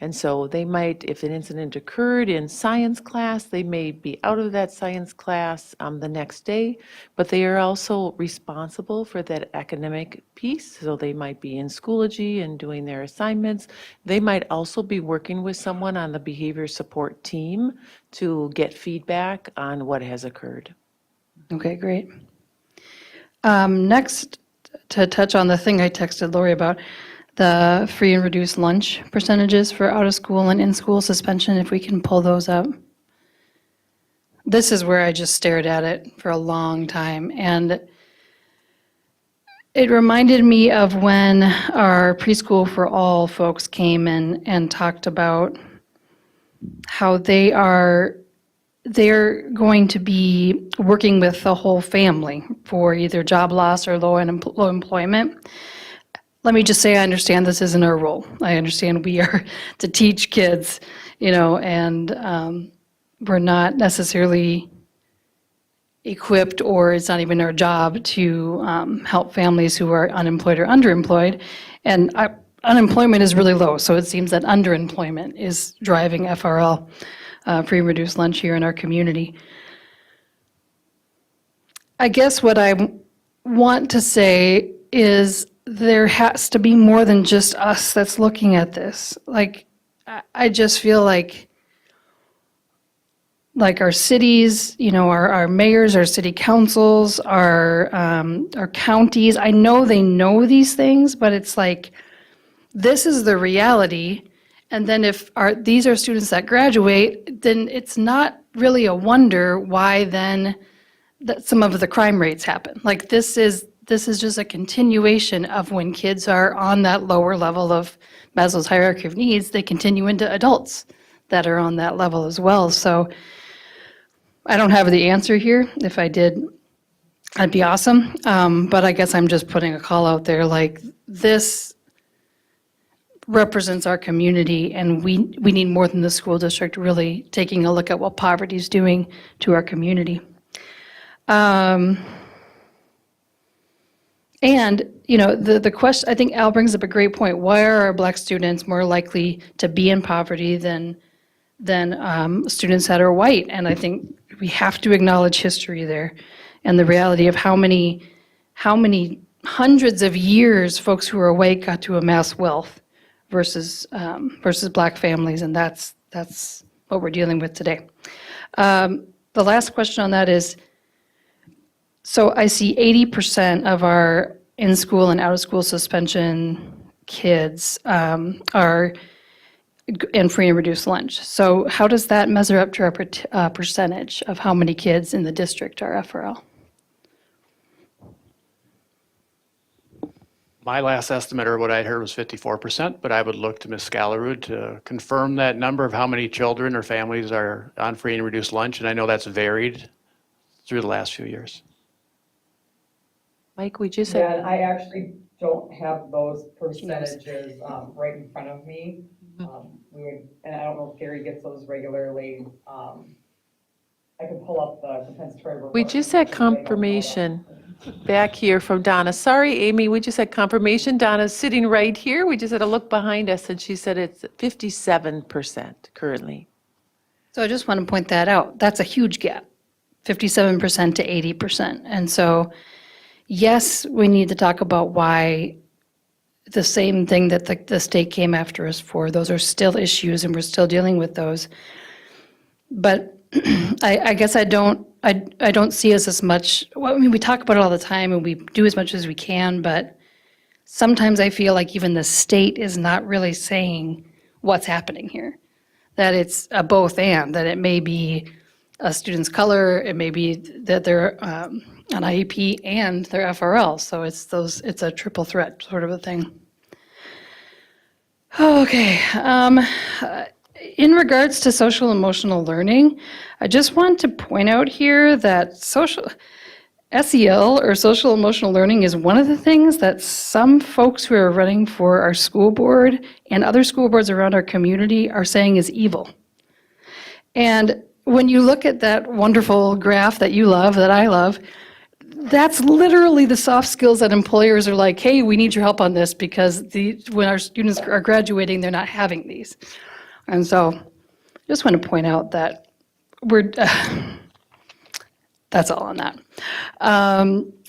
Speaker 13: And so they might, if an incident occurred in science class, they may be out of that science class the next day, but they are also responsible for that academic piece. So they might be in Schoology and doing their assignments. They might also be working with someone on the behavior support team to get feedback on what has occurred.
Speaker 4: Okay, great. Next, to touch on the thing I texted Lori about, the free and reduced lunch percentages for out of school and in-school suspension, if we can pull those up. This is where I just stared at it for a long time, and it reminded me of when our Preschool for All folks came in and talked about how they're going to be working with the whole family for either job loss or low employment. Let me just say, I understand this isn't our role. I understand we are to teach kids, and we're not necessarily equipped, or it's not even our job to help families who are unemployed or underemployed. And unemployment is really low, so it seems that underemployment is driving FRL, free and reduced lunch here in our community. I guess what I want to say is there has to be more than just us that's looking at this. I just feel like our cities, our mayors, our city councils, our counties, I know they know these things, but it's like, this is the reality. And then if these are students that graduate, then it's not really a wonder why then that some of the crime rates happen. Like this is just a continuation of when kids are on that lower level of Maslow's hierarchy of needs, they continue into adults that are on that level as well. So I don't have the answer here. If I did, that'd be awesome. But I guess I'm just putting a call out there, like this represents our community, and we need more than the school district really taking a look at what poverty is doing to our community. And, the question, I think Al brings up a great point. Why are our Black students more likely to be in poverty than students that are white? And I think we have to acknowledge history there. and the reality of how many hundreds of years folks who are awake got to amass wealth versus Black families, and that's what we're dealing with today. The last question on that is, so I see 80% of our in-school and out-of-school suspension kids are in free and reduced lunch. So how does that measure up to our percentage of how many kids in the district are FRL?
Speaker 12: My last estimate, or what I'd heard, was 54%, but I would look to Ms. Scalarud to confirm that number of how many children or families are on free and reduced lunch, and I know that's varied through the last few years.
Speaker 13: Mike, we just
Speaker 15: Yeah,
Speaker 13: had,
Speaker 15: and I actually don't have those percentages right in front of me. We would, and I don't know if Gary gets those regularly. I could pull up the compensatory report.
Speaker 13: we just had confirmation back here from Donna. Sorry, Amy, we just had confirmation. Donna's sitting right here. We just had a look behind us, and she said it's 57% currently.
Speaker 4: So I just want to point that out. That's a huge gap, 57% to 80%. And so, yes, we need to talk about why the same thing that the state came after us for, those are still issues and we're still dealing with those. But I guess I don't see us as much, well, I mean, we talk about it all the time and we do as much as we can, but sometimes I feel like even the state is not really saying what's happening here. That it's a both and, that it may be a student's color, it may be that they're an IEP and they're FRL. So it's a triple threat sort of a thing. Okay. In regards to social emotional learning, I just want to point out here that SEL, or social emotional learning, is one of the things that some folks who are running for our school board and other school boards around our community are saying is evil. And when you look at that wonderful graph that you love, that I love, that's literally the soft skills that employers are like, hey, we need your help on this because when our students are graduating, they're not having these. And so just want to point out that that's all on that.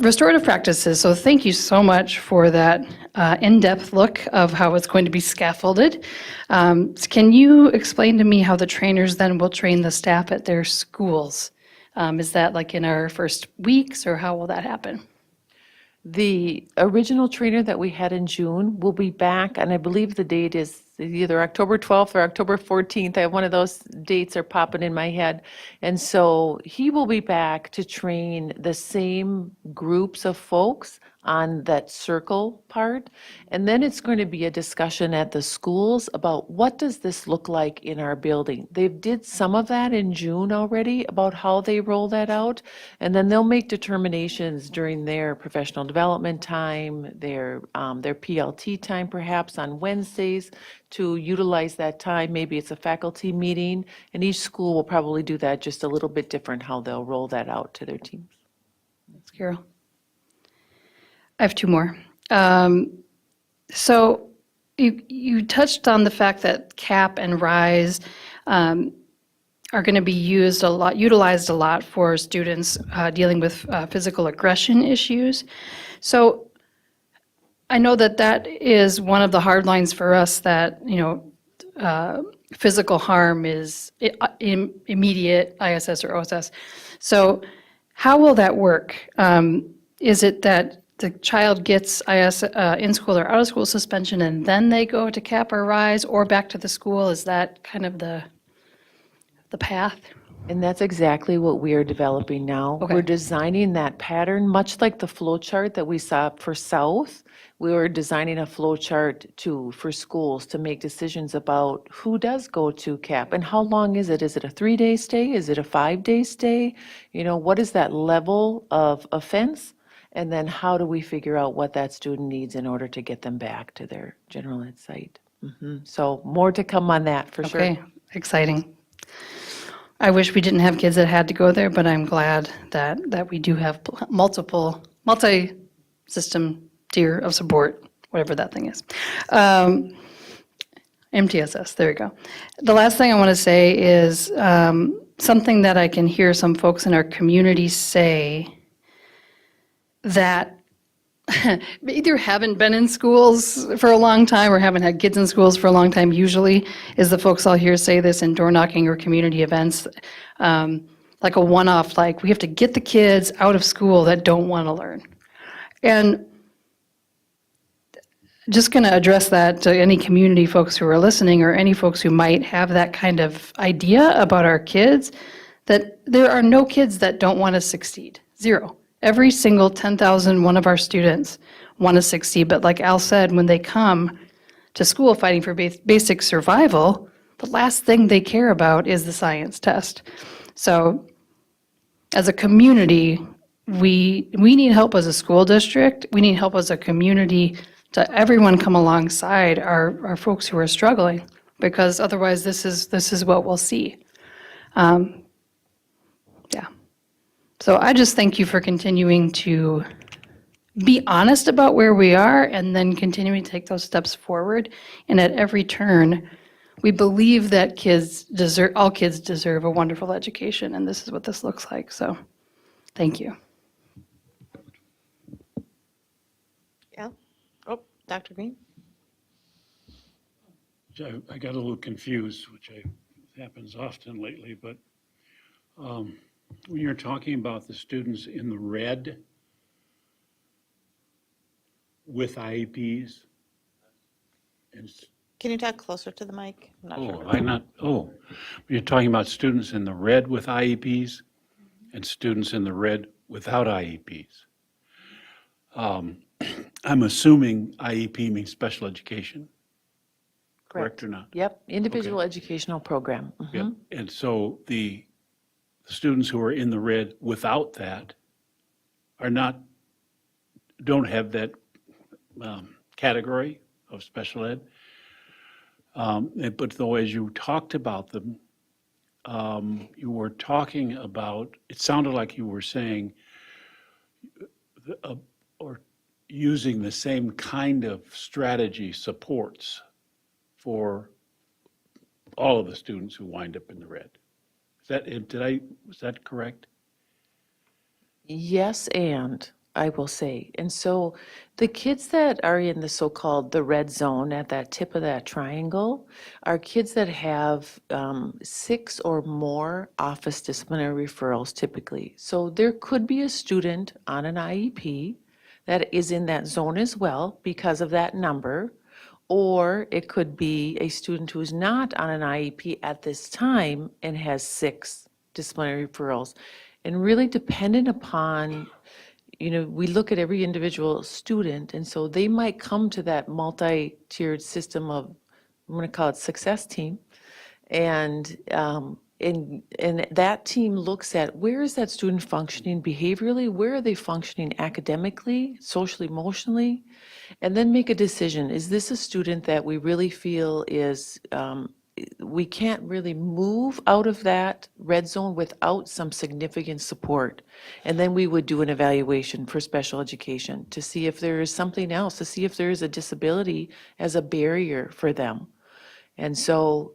Speaker 4: Restorative practices. So thank you so much for that in-depth look of how it's going to be scaffolded. Can you explain to me how the trainers then will train the staff at their schools? Is that like in our first weeks, or how will that happen?
Speaker 13: The original trainer that we had in June will be back, and I believe the date is either October 12th or October 14th. I have one of those dates are popping in my head. And so he will be back to train the same groups of folks on that circle part. And then it's going to be a discussion at the schools about what does this look like in our building. They did some of that in June already about how they roll that out. And then they'll make determinations during their professional development time, their PLT time perhaps on Wednesdays, to utilize that time. Maybe it's a faculty meeting, and each school will probably do that just a little bit different, how they'll roll that out to their teams.
Speaker 4: Thanks, Carol. I have two more. So you touched on the fact that CAP and RISE are going to be utilized a lot for students dealing with physical aggression issues. So I know that is one of the hard lines for us, that, physical harm is immediate, ISS or OSS. So how will that work? Is it that the child gets in-school or out-of-school suspension and then they go to CAP or RISE or back to the school? Is that kind of the path?
Speaker 13: And that's exactly what we are developing now.
Speaker 4: Okay.
Speaker 13: We're designing that pattern, much like the flow chart that we saw for South. We were designing a flow chart for schools to make decisions about who does go to CAP and how long is it? Is it a 3-day stay? Is it a 5-day stay? What is that level of offense? And then how do we figure out what that student needs in order to get them back to their general ed site? So more to come on that for sure.
Speaker 4: Okay, exciting. I wish we didn't have kids that had to go there, but I'm glad that we do have multi-system tier of support, whatever that thing is. MTSS, there you go. The last thing I want to say is something that I can hear some folks in our community say that either haven't been in schools for a long time or haven't had kids in schools for a long time, usually, is the folks I'll hear say this in door knocking or community events, like a one-off, like, we have to get the kids out of school that don't want to learn. And just going to address that to any community folks who are listening or any folks who might have that kind of idea about our kids, that there are no kids that don't want to succeed. Zero. Every single 10,000 one of our students want to succeed, but like Al said, when they come to school fighting for basic survival, the last thing they care about is the science test. So as a community, we need help as a school district. We need help as a community to everyone come alongside our folks who are struggling, because otherwise this is what we'll see. Yeah. So I just thank you for continuing to be honest about where we are and then continuing to take those steps forward. And at every turn, we believe that all kids deserve a wonderful education, and this is what this looks like. So thank you.
Speaker 1: Yeah. Oh, Dr. Green?
Speaker 2: I got a little confused, which happens often lately, but when you're talking about the students in the red with IEPs, and
Speaker 1: Can you talk closer to the mic?
Speaker 2: you're talking about students in the red with IEPs and students in the red without IEPs. I'm assuming IEP means special education, correct or not?
Speaker 13: Yep, individual educational program.
Speaker 2: Yep. And so the students who are in the red without that don't have that category of special ed. But though as you talked about them, you were talking about, it sounded like you were saying, or using the same kind of strategy supports for all of the students who wind up in the red. Was that correct?
Speaker 13: Yes, and I will say, and so the kids that are in the so-called the red zone at that tip of that triangle are kids that have 6 or more office disciplinary referrals typically. So there could be a student on an IEP that is in that zone as well because of that number, or it could be a student who's not on an IEP at this time and has 6 disciplinary referrals. And really dependent upon, we look at every individual student, and so they might come to that multi-tiered system of, I'm going to call it success team, and that team looks at where is that student functioning behaviorally, where are they functioning academically, socially, emotionally, and then make a decision. Is this a student that we really feel is, we can't really move out of that red zone without some significant support? And then we would do an evaluation for special education to see if there is something else, to see if there is a disability as a barrier for them. And so,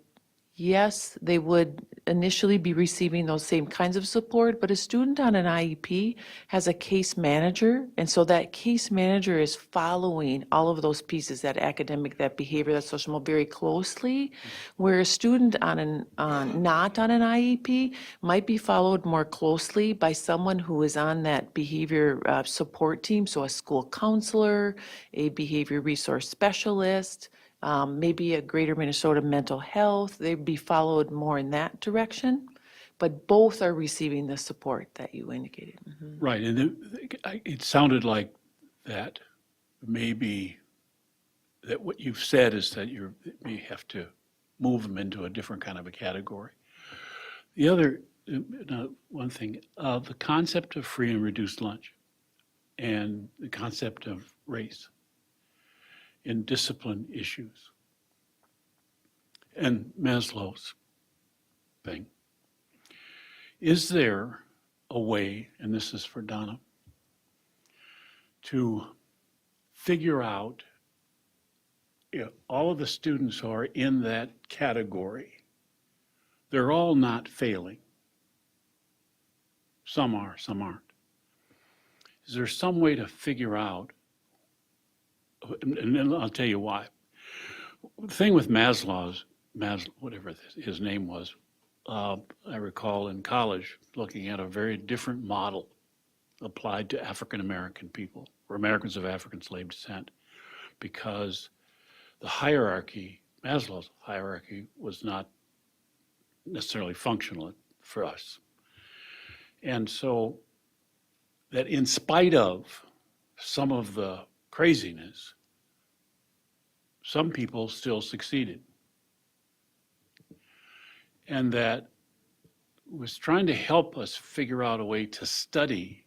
Speaker 13: yes, they would initially be receiving those same kinds of support, but a student on an IEP has a case manager, and so that case manager is following all of those pieces, that academic, that behavior, that social, very closely, where a student not on an IEP might be followed more closely by someone who is on that behavior support team, so a school counselor, a behavior resource specialist, maybe a Greater Minnesota Mental Health, they'd be followed more in that direction, but both are receiving the support that you indicated.
Speaker 2: Right, and it sounded like that maybe that what you've said is that you may have to move them into a different kind of a category. The other, one thing, the concept of free and reduced lunch and the concept of race in discipline issues and Maslow's thing. Is there a way, and this is for Donna, to figure out if all of the students who are in that category, they're all not failing. Some are, some aren't. is there some way to figure out, and then I'll tell you why. The thing with Maslow, whatever his name was, I recall in college looking at a very different model applied to African-American people, or Americans of African slave descent, because the hierarchy, Maslow's hierarchy, was not necessarily functional for us. And so that in spite of some of the craziness, some people still succeeded. And that was trying to help us figure out a way to study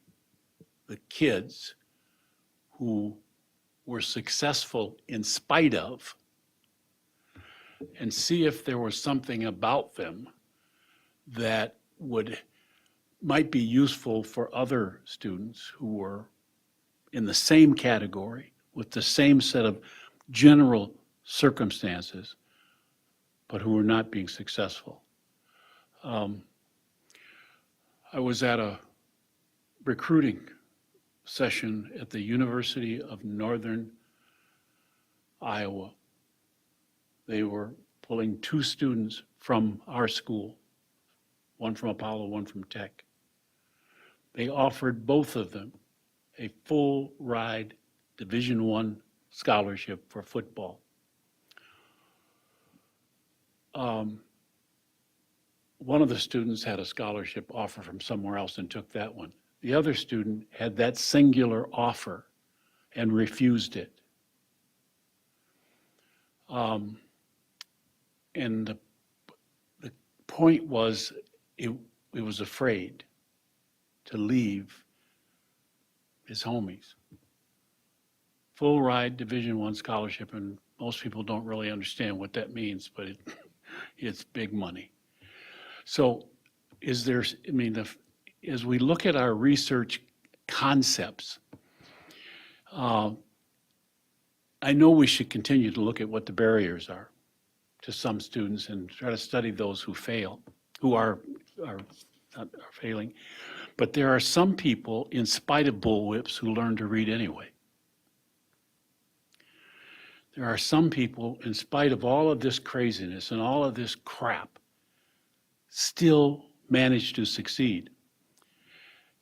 Speaker 2: the kids who were successful in spite of, and see if there was something about them that might be useful for other students who were in the same category with the same set of general circumstances, but who were not being successful. I was at a recruiting session at the University of Northern Iowa. They were pulling 2 students from our school, one from Apollo, one from Tech. They offered both of them a full ride Division I scholarship for football. One of the students had a scholarship offer from somewhere else and took that one. The other student had that singular offer and refused it. And the point was, it was afraid to leave his homies. Full ride Division I scholarship, and most people don't really understand what that means, but it's big money. So as we look at our research concepts, I know we should continue to look at what the barriers are to some students and try to study those who fail, who are failing. But there are some people, in spite of bullwhips, who learn to read anyway. There are some people, in spite of all of this craziness and all of this crap, still manage to succeed.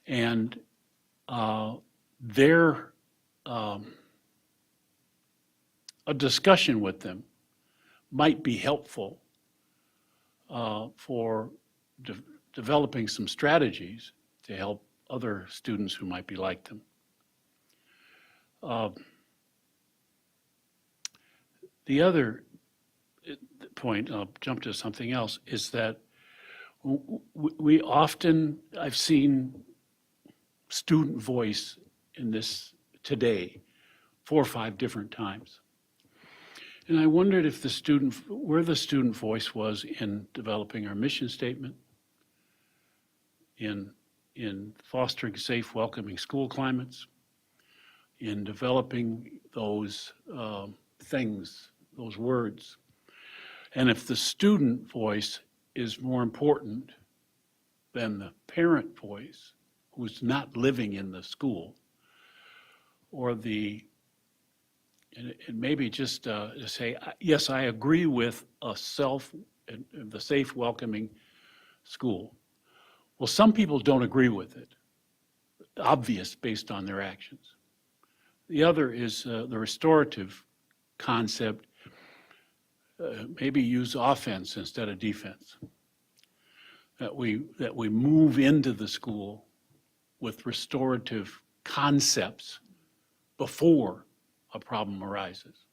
Speaker 2: And a discussion with them might be helpful for developing some strategies to help other students who might be like them. The other point, I'll jump to something else, is that we often, I've seen student voice in this today 4 or 5 different times. And I wondered if where the student voice was in developing our mission statement, in fostering safe, welcoming school climates, in developing those things, those words. And if the student voice is more important than the parent voice, who's not living in the school, or and maybe just to say, yes, I agree with the safe, welcoming school. Well, some people don't agree with it, obvious based on their actions. The other is the restorative concept, maybe use offense instead of defense. That we move into the school with restorative concepts before a problem arises.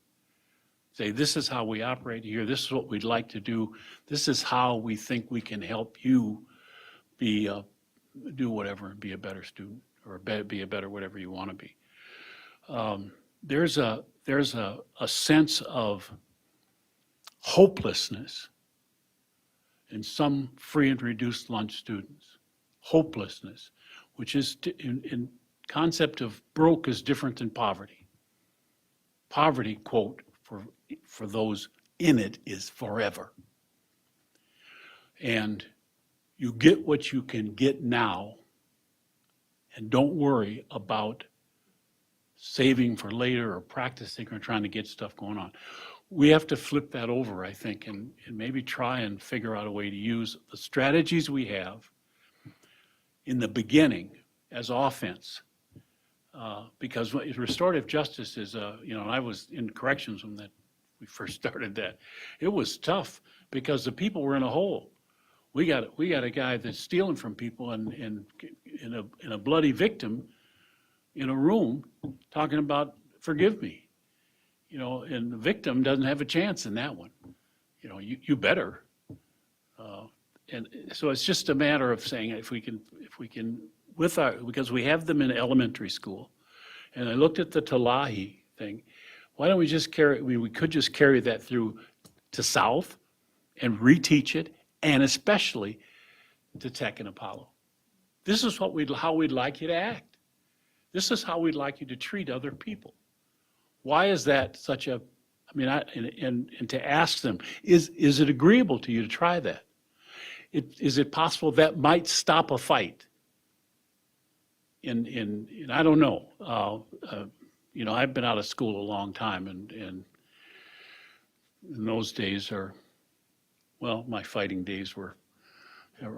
Speaker 2: Say, this is how we operate here, this is what we'd like to do, this is how we think we can help you do whatever and be a better student, or be a better whatever you want to be. There's a sense of hopelessness in some free and reduced lunch students. Hopelessness, which is in concept of broke is different than poverty. Poverty, quote, for those in it is forever. And you get what you can get now, and don't worry about saving for later or practicing or trying to get stuff going on. We have to flip that over, I think, and maybe try and figure out a way to use the strategies we have in the beginning as offense. Because restorative justice is, I was in corrections when we first started that. It was tough because the people were in a hole. We got a guy that's stealing from people and a bloody victim in a room talking about forgive me. And the victim doesn't have a chance in that one. You better. And so it's just a matter of saying if we can because we have them in elementary school. And I looked at the Talahi thing. Why don't we just we could just carry that through to South and reteach it, and especially to Tech and Apollo. This is how we'd like you to act. This is how we'd like you to treat other people. Why is that such a, and to ask them, is it agreeable to you to try that? Is it possible that might stop a fight? I don't know. I've been out of school a long time, and in those days my fighting days are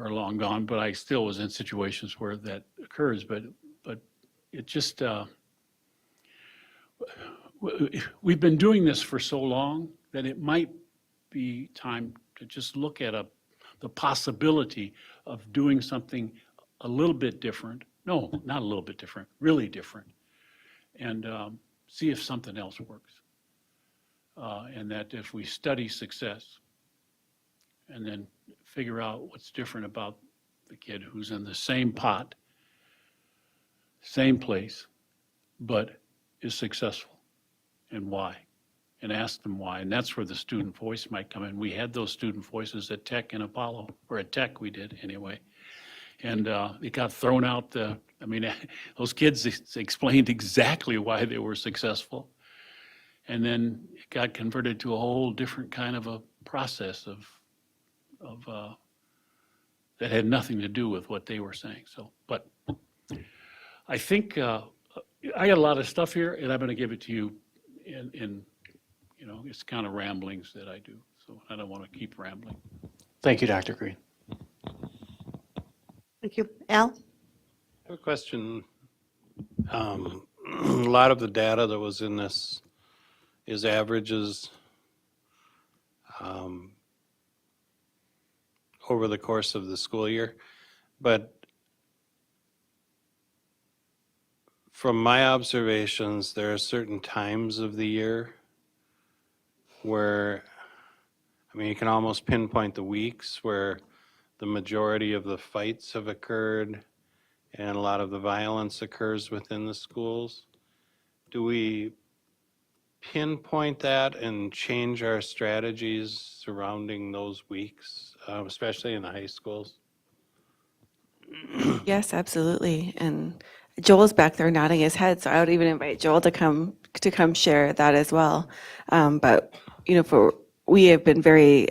Speaker 2: long gone, but I still was in situations where that occurs. But it just, we've been doing this for so long that it might be time to just look at the possibility of doing something a little bit different. No, not a little bit different, really different. And see if something else works. And that if we study success and then figure out what's different about the kid who's in the same pot, same place, but is successful, and why, and ask them why. And that's where the student voice might come in. We had those student voices at Tech and Apollo, or at Tech we did anyway. And it got thrown out. Those kids explained exactly why they were successful. And then it got converted to a whole different kind of a process of that had nothing to do with what they were saying. So, but I think I got a lot of stuff here, and I'm going to give it to you in it's kind of ramblings that I do. So I don't want to keep rambling.
Speaker 12: Thank you, Dr. Green.
Speaker 1: Thank you. Al?
Speaker 5: I have a question. A lot of the data that was in this is averages over the course of the school year. But from my observations, there are certain times of the year where, you can almost pinpoint the weeks where the majority of the fights have occurred and a lot of the violence occurs within the schools. Do we pinpoint that and change our strategies surrounding those weeks, especially in the high schools?
Speaker 6: Yes, absolutely. And Joel's back there nodding his head, so I would even invite Joel to come share that as well. But we have been very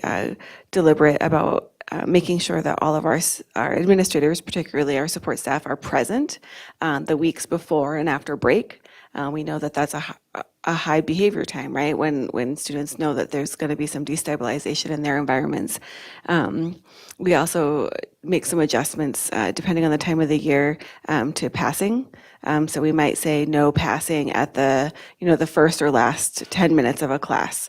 Speaker 6: deliberate about making sure that all of our administrators, particularly our support staff, are present the weeks before and after break. We know that that's a high behavior time, right? When students know that there's going to be some destabilization in their environments. We also make some adjustments depending on the time of the year to passing. So we might say no passing at the first or last 10 minutes of a class,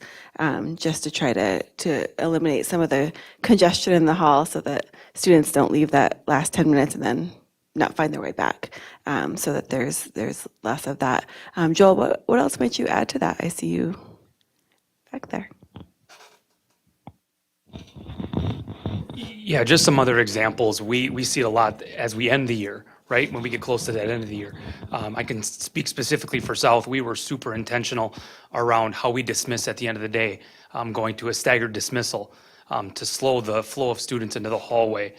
Speaker 6: just to try to eliminate some of the congestion in the hall so that students don't leave that last 10 minutes and then not find their way back, so that there's less of that. Joel, what else might you add to that? I see you back there.
Speaker 11: Yeah, just some other examples. We see it a lot as we end the year, right? When we get close to that end of the year. I can speak specifically for South. We were super intentional around how we dismiss at the end of the day, going to a staggered dismissal to slow the flow of students into the hallway.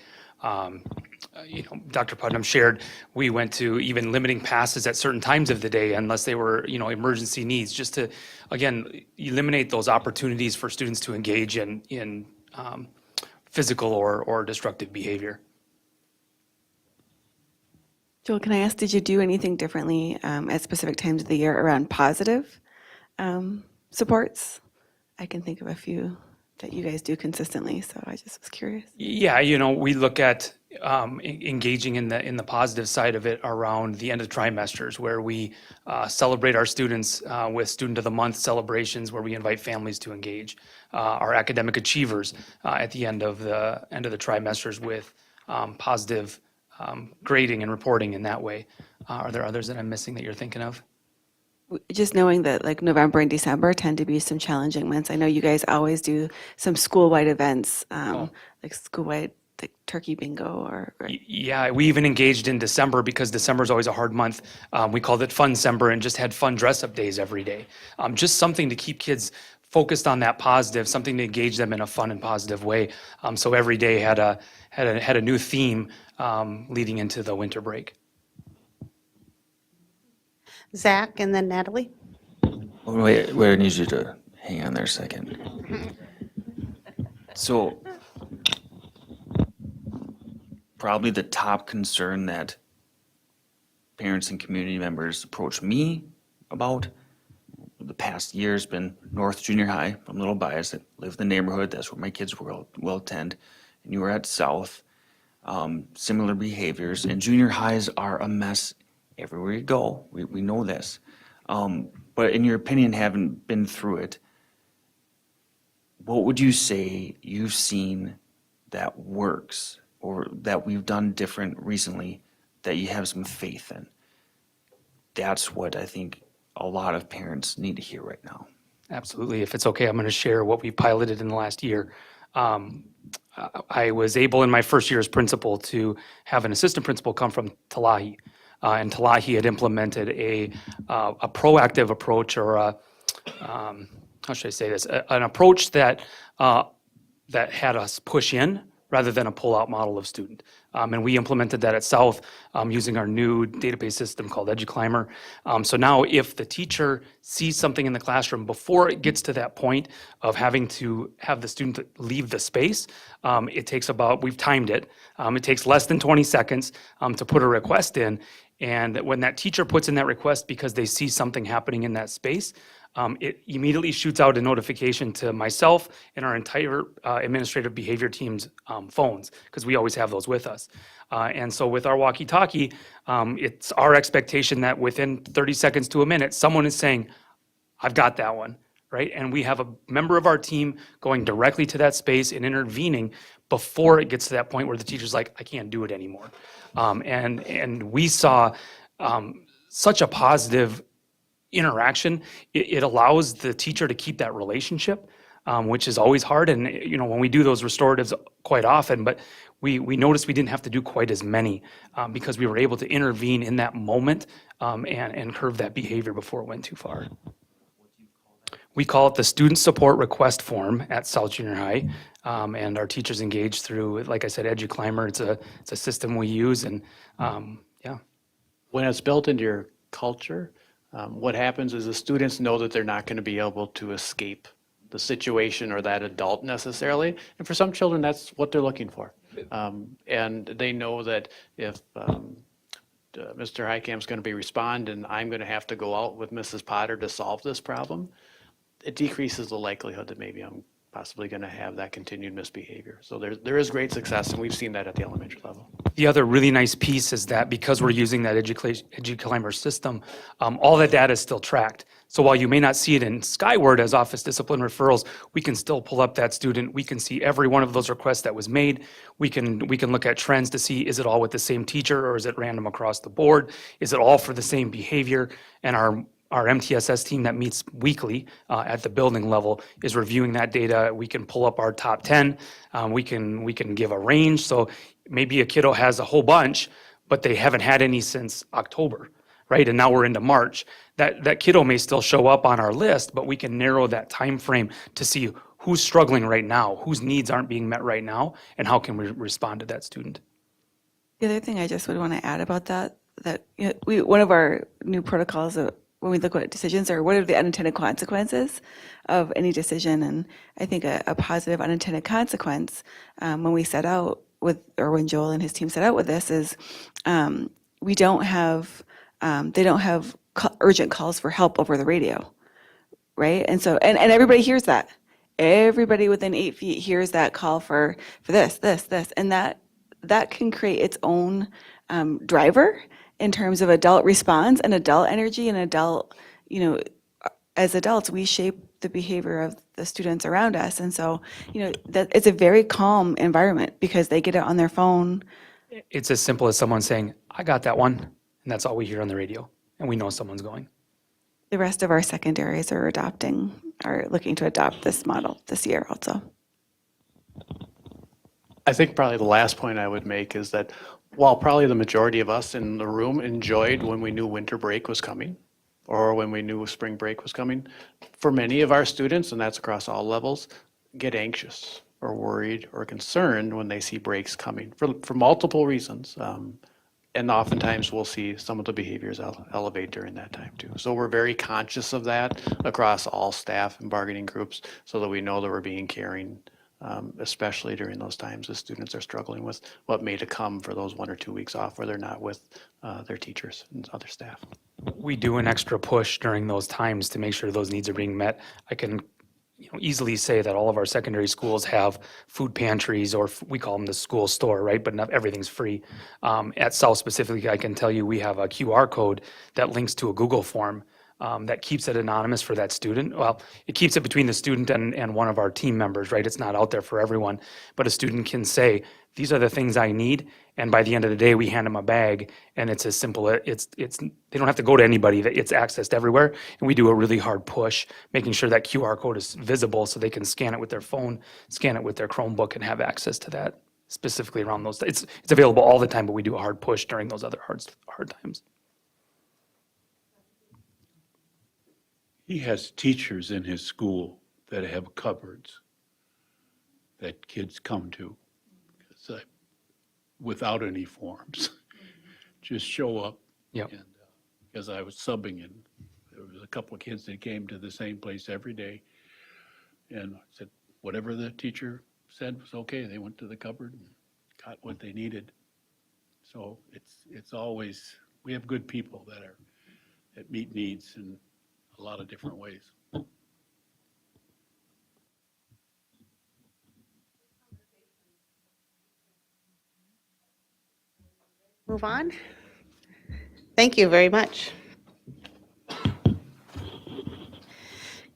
Speaker 11: Dr. Putnam shared, we went to even limiting passes at certain times of the day unless they were, emergency needs, just to, again, eliminate those opportunities for students to engage in physical or destructive behavior.
Speaker 6: Joel, can I ask, did you do anything differently at specific times of the year around positive supports? I can think of a few that you guys do consistently, so I just was curious.
Speaker 11: Yeah, we look at engaging in the positive side of it around the end of trimesters, where we celebrate our students with Student of the Month celebrations, where we invite families to engage. Our academic achievers at the end of the trimesters with positive grading and reporting in that way. Are there others that I'm missing that you're thinking of?
Speaker 6: Just knowing that like November and December tend to be some challenging months. I know you guys always do some school-wide events, like school-wide like turkey bingo or
Speaker 11: Yeah, we even engaged in December because December is always a hard month. We called it Fun December and just had fun dress-up days every day. Just something to keep kids focused on that positive, something to engage them in a fun and positive way. So every day had a new theme leading into the winter break.
Speaker 1: Zach and then Natalie.
Speaker 7: Wait, I need you to hang on there a second. So, probably the top concern that parents and community members approach me about the past year has been North Junior High. I'm a little biased. I live in the neighborhood. That's where my kids will attend. And you were at South. Similar behaviors. And junior highs are a mess everywhere you go. We know this. But in your opinion, having been through it, what would you say you've seen that works or that we've done different recently that you have some faith in? That's what I think a lot of parents need to hear right now.
Speaker 11: Absolutely. If it's okay, I'm going to share what we piloted in the last year. I was able in my first year as principal to have an assistant principal come from Talahi. And Talahi had implemented a proactive approach, or how should I say this? An approach that had us push in rather than a pull-out model of student. And we implemented that at South using our new database system called EduClimber. So now if the teacher sees something in the classroom before it gets to that point of having to have the student leave the space, it takes we've timed it, it takes less than 20 seconds to put a request in. And when that teacher puts in that request because they see something happening in that space, it immediately shoots out a notification to myself and our entire administrative behavior team's phones, because we always have those with us. And so with our walkie-talkie, it's our expectation that within 30 seconds to a minute, someone is saying, I've got that one, right? And we have a member of our team going directly to that space and intervening before it gets to that point where the teacher's like, I can't do it anymore. And we saw such a positive interaction. It allows the teacher to keep that relationship, which is always hard. And when we do those restoratives quite often, but we noticed we didn't have to do quite as many because we were able to intervene in that moment and curb that behavior before it went too far. We call it the Student Support Request Form at South Junior High, and our teachers engage through, like I said, EduClimber. It's a system we use, and yeah.
Speaker 12: When it's built into your culture, what happens is the students know that they're not going to be able to escape the situation or that adult necessarily. And for some children, that's what they're looking for. And they know that if Mr. Highcamp's going to be respond and I'm going to have to go out with Mrs. Potter to solve this problem, it decreases the likelihood that maybe I'm possibly going to have that continued misbehavior. So there is great success, and we've seen that at the elementary level.
Speaker 11: The other really nice piece is that because we're using that EduClimber system, all that data is still tracked. So while you may not see it in Skyward as office discipline referrals, we can still pull up that student. We can see every one of those requests that was made. We can look at trends to see, is it all with the same teacher or is it random across the board? Is it all for the same behavior? And our MTSS team that meets weekly at the building level is reviewing that data. We can pull up our top 10. We can give a range. So maybe a kiddo has a whole bunch, but they haven't had any since October, right? And now we're into March. That kiddo may still show up on our list, but we can narrow that time frame to see who's struggling right now, whose needs aren't being met right now, and how can we respond to that student.
Speaker 6: The other thing I just would want to add about that one of our new protocols when we look at decisions are what are the unintended consequences of any decision. And I think a positive unintended consequence when we set out with, or when Joel and his team set out with this is we don't have, they don't have urgent calls for help over the radio, right? And so, and everybody hears that. Everybody within 8 feet hears that call for this, and that can create its own driver in terms of adult response and adult energy and adult, as adults, we shape the behavior of the students around us. And so, that it's a very calm environment because they get it on their phone.
Speaker 11: It's as simple as someone saying, I got that one, and that's all we hear on the radio, and we know someone's going.
Speaker 6: The rest of our secondaries are looking to adopt this model this year also.
Speaker 12: I think probably the last point I would make is that while probably the majority of us in the room enjoyed when we knew winter break was coming, or when we knew spring break was coming, for many of our students, and that's across all levels, get anxious or worried or concerned when they see breaks coming for multiple reasons. And oftentimes we'll see some of the behaviors elevate during that time too. So we're very conscious of that across all staff and bargaining groups so that we know that we're being caring, especially during those times as students are struggling with what may to come for those 1 or 2 weeks off where they're not with their teachers and other staff.
Speaker 11: We do an extra push during those times to make sure those needs are being met. I can easily say that all of our secondary schools have food pantries, or we call them the school store, right? But not everything's free. At South specifically, I can tell you we have a QR code that links to a Google form that keeps it anonymous for that student. Well, it keeps it between the student and one of our team members, right? It's not out there for everyone, but a student can say, these are the things I need. And by the end of the day, we hand them a bag, and it's as simple. They don't have to go to anybody. It's accessed everywhere. And we do a really hard push, making sure that QR code is visible so they can scan it with their phone, scan it with their Chromebook, and have access to that specifically around those. It's available all the time, but we do a hard push during those other hard times.
Speaker 2: He has teachers in his school that have cupboards that kids come to without any forms. Just show up.
Speaker 11: Yep.
Speaker 2: And because I was subbing, and there was a couple of kids that came to the same place every day. And I said, whatever the teacher said was okay. They went to the cupboard and got what they needed. So it's always, we have good people that meet needs in a lot of different ways.
Speaker 1: Move on. Thank you very much.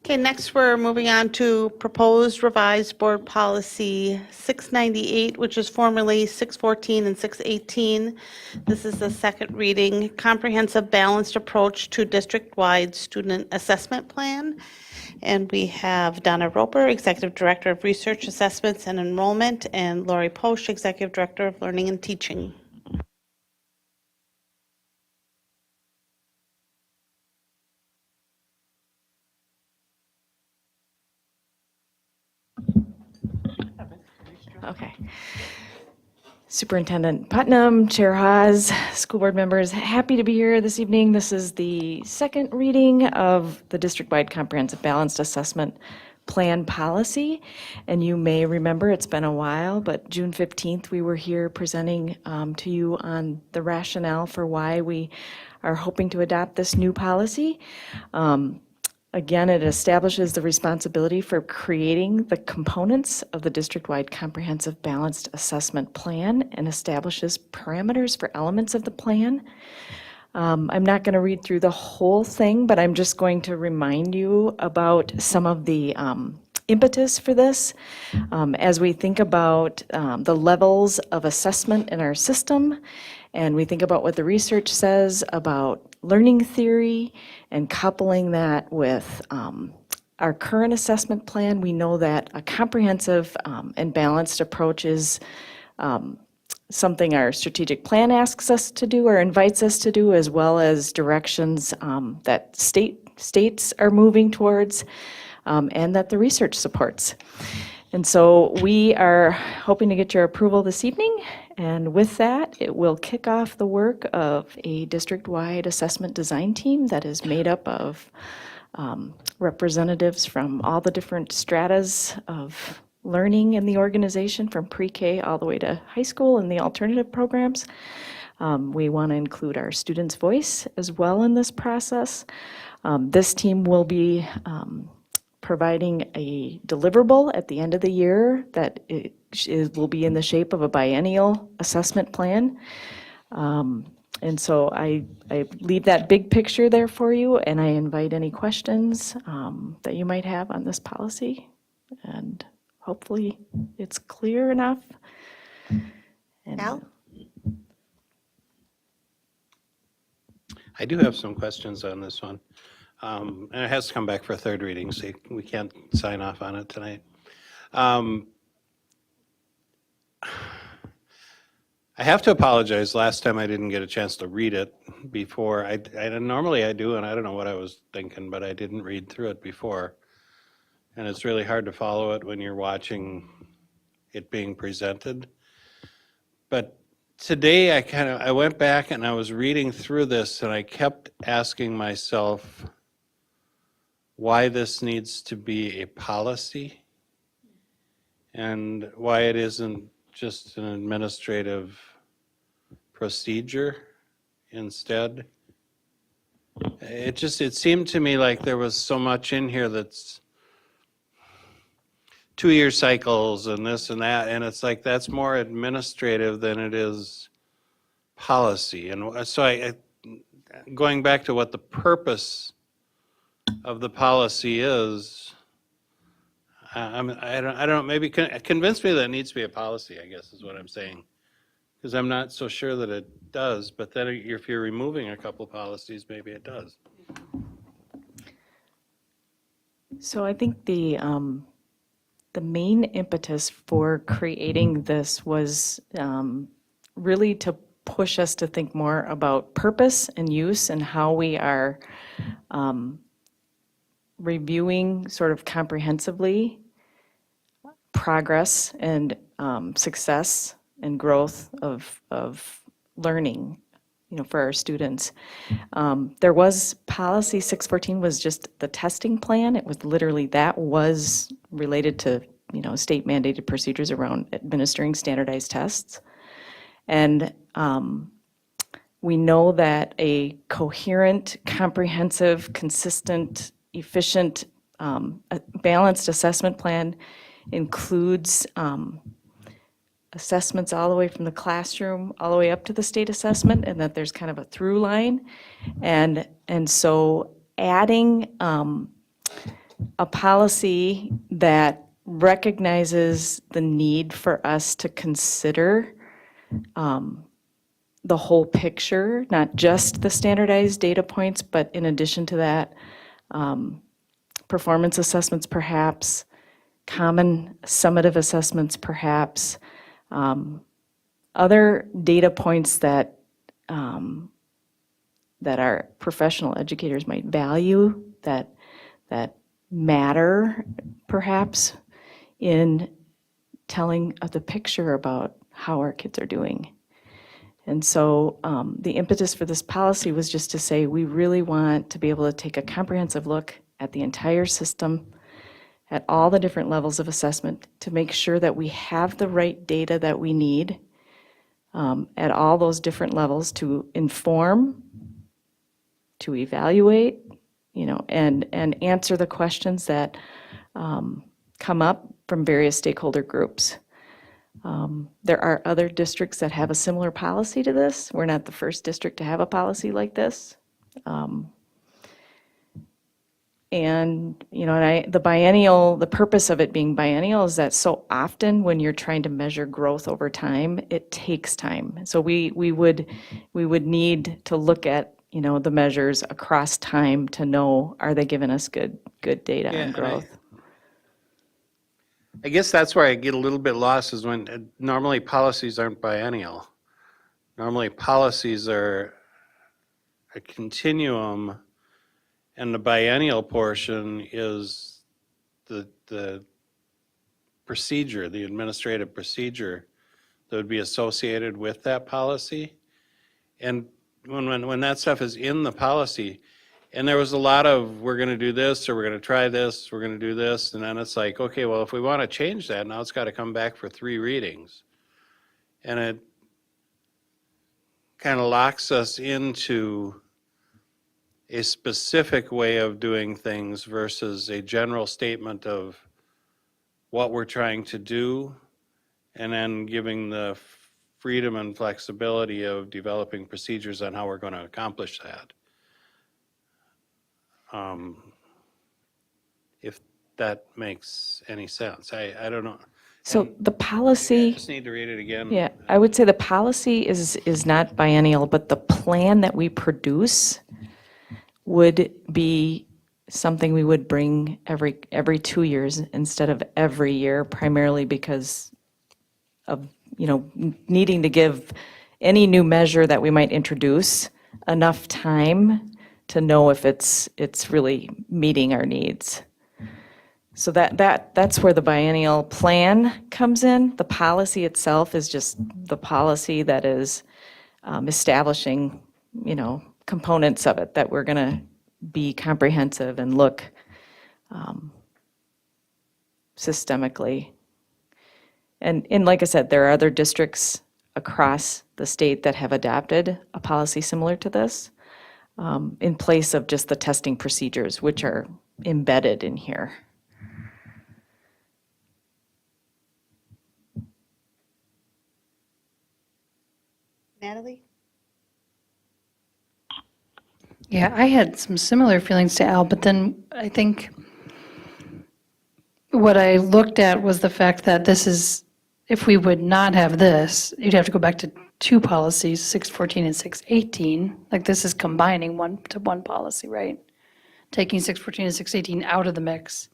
Speaker 1: Okay, next we're moving on to proposed revised board policy 698, which is formerly 614 and 618. This is the second reading, comprehensive balanced approach to district-wide student assessment plan. And we have Donna Roper, Executive Director of Research Assessments and Enrollment, and Lori Posch, Executive Director of Learning and Teaching.
Speaker 8: Okay. Superintendent Putnam, Chair Haas, school board members, happy to be here this evening. This is the second reading of the district-wide comprehensive balanced assessment plan policy. And you may remember, it's been a while, but June 15th, we were here presenting to you on the rationale for why we are hoping to adopt this new policy. Again, it establishes the responsibility for creating the components of the district-wide comprehensive balanced assessment plan and establishes parameters for elements of the plan. I'm not going to read through the whole thing, but I'm just going to remind you about some of the impetus for this. As we think about the levels of assessment in our system, and we think about what the research says about learning theory and coupling that with our current assessment plan, we know that a comprehensive and balanced approach is something our strategic plan asks us to do or invites us to do, as well as directions that states are moving towards and that the research supports. And so we are hoping to get your approval this evening. And with that, it will kick off the work of a district-wide assessment design team that is made up of representatives from all the different stratas of learning in the organization, from pre-K all the way to high school and the alternative programs. We want to include our students' voice as well in this process. This team will be providing a deliverable at the end of the year that will be in the shape of a biennial assessment plan. And so I leave that big picture there for you, and I invite any questions that you might have on this policy. And hopefully it's clear enough. And
Speaker 1: Al?
Speaker 5: I do have some questions on this one. And it has to come back for a third reading, so we can't sign off on it tonight. I have to apologize. Last time I didn't get a chance to read it before. Normally I do, and I don't know what I was thinking, but I didn't read through it before. And it's really hard to follow it when you're watching it being presented. But today I went back and I was reading through this, and I kept asking myself why this needs to be a policy and why it isn't just an administrative procedure instead. It seemed to me like there was so much in here that's 2-year cycles and this and that, and it's like that's more administrative than it is policy. And so going back to what the purpose of the policy is, I don't know, maybe convince me that it needs to be a policy, I guess is what I'm saying. Because I'm not so sure that it does, but then if you're removing a couple policies, maybe it does.
Speaker 8: so I think the main impetus for creating this was really to push us to think more about purpose and use and how we are reviewing sort of comprehensively progress and success and growth of learning, for our students. There was policy 614 was just the testing plan. It was literally, that was related to, state mandated procedures around administering standardized tests. And we know that a coherent, comprehensive, consistent, efficient, balanced assessment plan includes assessments all the way from the classroom all the way up to the state assessment, and that there's kind of a through line. And so adding a policy that recognizes the need for us to consider the whole picture, not just the standardized data points, but in addition to that, performance assessments perhaps, common summative assessments perhaps, other data points that that our professional educators might value, that matter perhaps in telling the picture about how our kids are doing. And so the impetus for this policy was just to say we really want to be able to take a comprehensive look at the entire system, at all the different levels of assessment, to make sure that we have the right data that we need at all those different levels to inform, to evaluate, and answer the questions that come up from various stakeholder groups. There are other districts that have a similar policy to this. We're not the first district to have a policy like this. The biennial, the purpose of it being biennial is that so often when you're trying to measure growth over time, it takes time. So we would need to look at, the measures across time to know, are they giving us good data on growth?
Speaker 5: I guess that's where I get a little bit lost is when normally policies aren't biennial. Normally policies are a continuum, and the biennial portion is the procedure, the administrative procedure that would be associated with that policy. And when that stuff is in the policy, and there was a lot of, we're going to do this, or we're going to try this, we're going to do this, and then it's like, okay, well, if we want to change that, now it's got to come back for 3 readings. And kind of locks us into a specific way of doing things versus a general statement of what we're trying to do, and then giving the freedom and flexibility of developing procedures on how we're going to accomplish that. If that makes any sense. I don't know.
Speaker 8: So the
Speaker 5: I
Speaker 8: policy,
Speaker 5: just need to read it again.
Speaker 8: yeah, I would say the policy is not biennial, but the plan that we produce would be something we would bring every 2 years instead of every year, primarily because of, needing to give any new measure that we might introduce enough time to know if it's really meeting our needs. So that's where the biennial plan comes in. The policy itself is just the policy that is establishing, components of it, that we're going to be comprehensive and look systemically. And like I said, there are other districts across the state that have adopted a policy similar to this in place of just the testing procedures, which are embedded in here.
Speaker 1: Natalie?
Speaker 4: Yeah, I had some similar feelings to Al, but then I think what I looked at was the fact that this is, if we would not have this, you'd have to go back to two policies, 614 and 618. Like, this is combining one to one policy, right? Taking 614 and 618 out of the mix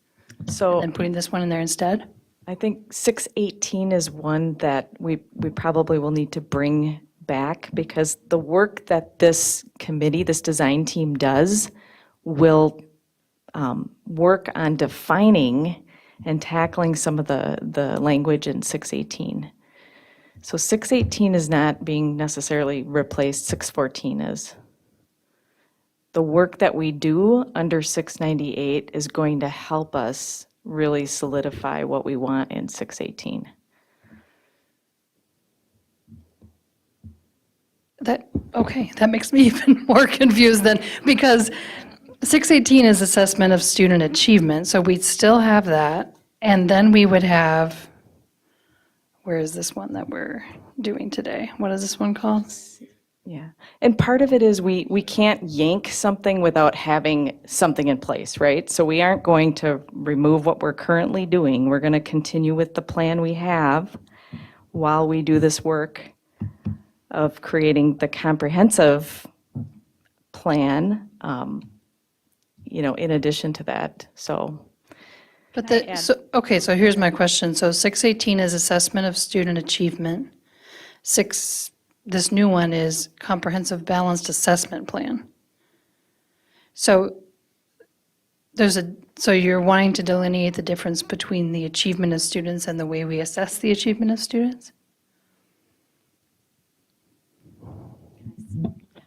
Speaker 8: So
Speaker 4: and putting this one in there instead?
Speaker 8: I think 618 is one that we probably will need to bring back, because the work that this committee, this design team does, will work on defining and tackling some of the language in 618. So 618 is not being necessarily replaced, 614 is. The work that we do under 698 is going to help us really solidify what we want in 618.
Speaker 4: Okay, that makes me even more confused then, because 618 is assessment of student achievement, so we'd still have that, and then we would have, where is this one that we're doing today? What is this one called?
Speaker 8: Yeah, and part of it is we can't yank something without having something in place, right? So we aren't going to remove what we're currently doing. We're going to continue with the plan we have while we do this work of creating the comprehensive plan, in addition to that, so.
Speaker 4: But so here's my question. So 618 is assessment of student achievement. This new one is comprehensive balanced assessment plan. So so you're wanting to delineate the difference between the achievement of students and the way we assess the achievement of students?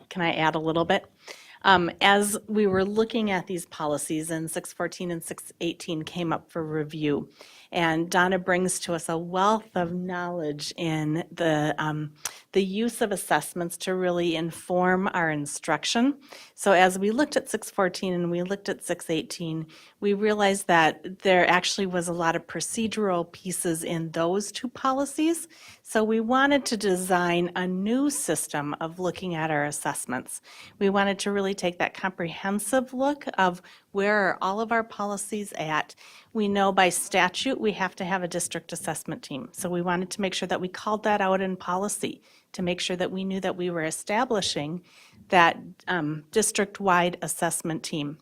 Speaker 16: Can I add a little bit? As we were looking at these policies, and 614 and 618 came up for review, and Donna brings to us a wealth of knowledge in the use of assessments to really inform our instruction. So as we looked at 614 and we looked at 618, we realized that there actually was a lot of procedural pieces in those two policies. So we wanted to design a new system of looking at our assessments. We wanted to really take that comprehensive look of where are all of our policies at. We know by statute we have to have a district assessment team. So we wanted to make sure that we called that out in policy to make sure that we knew that we were establishing that district-wide assessment team.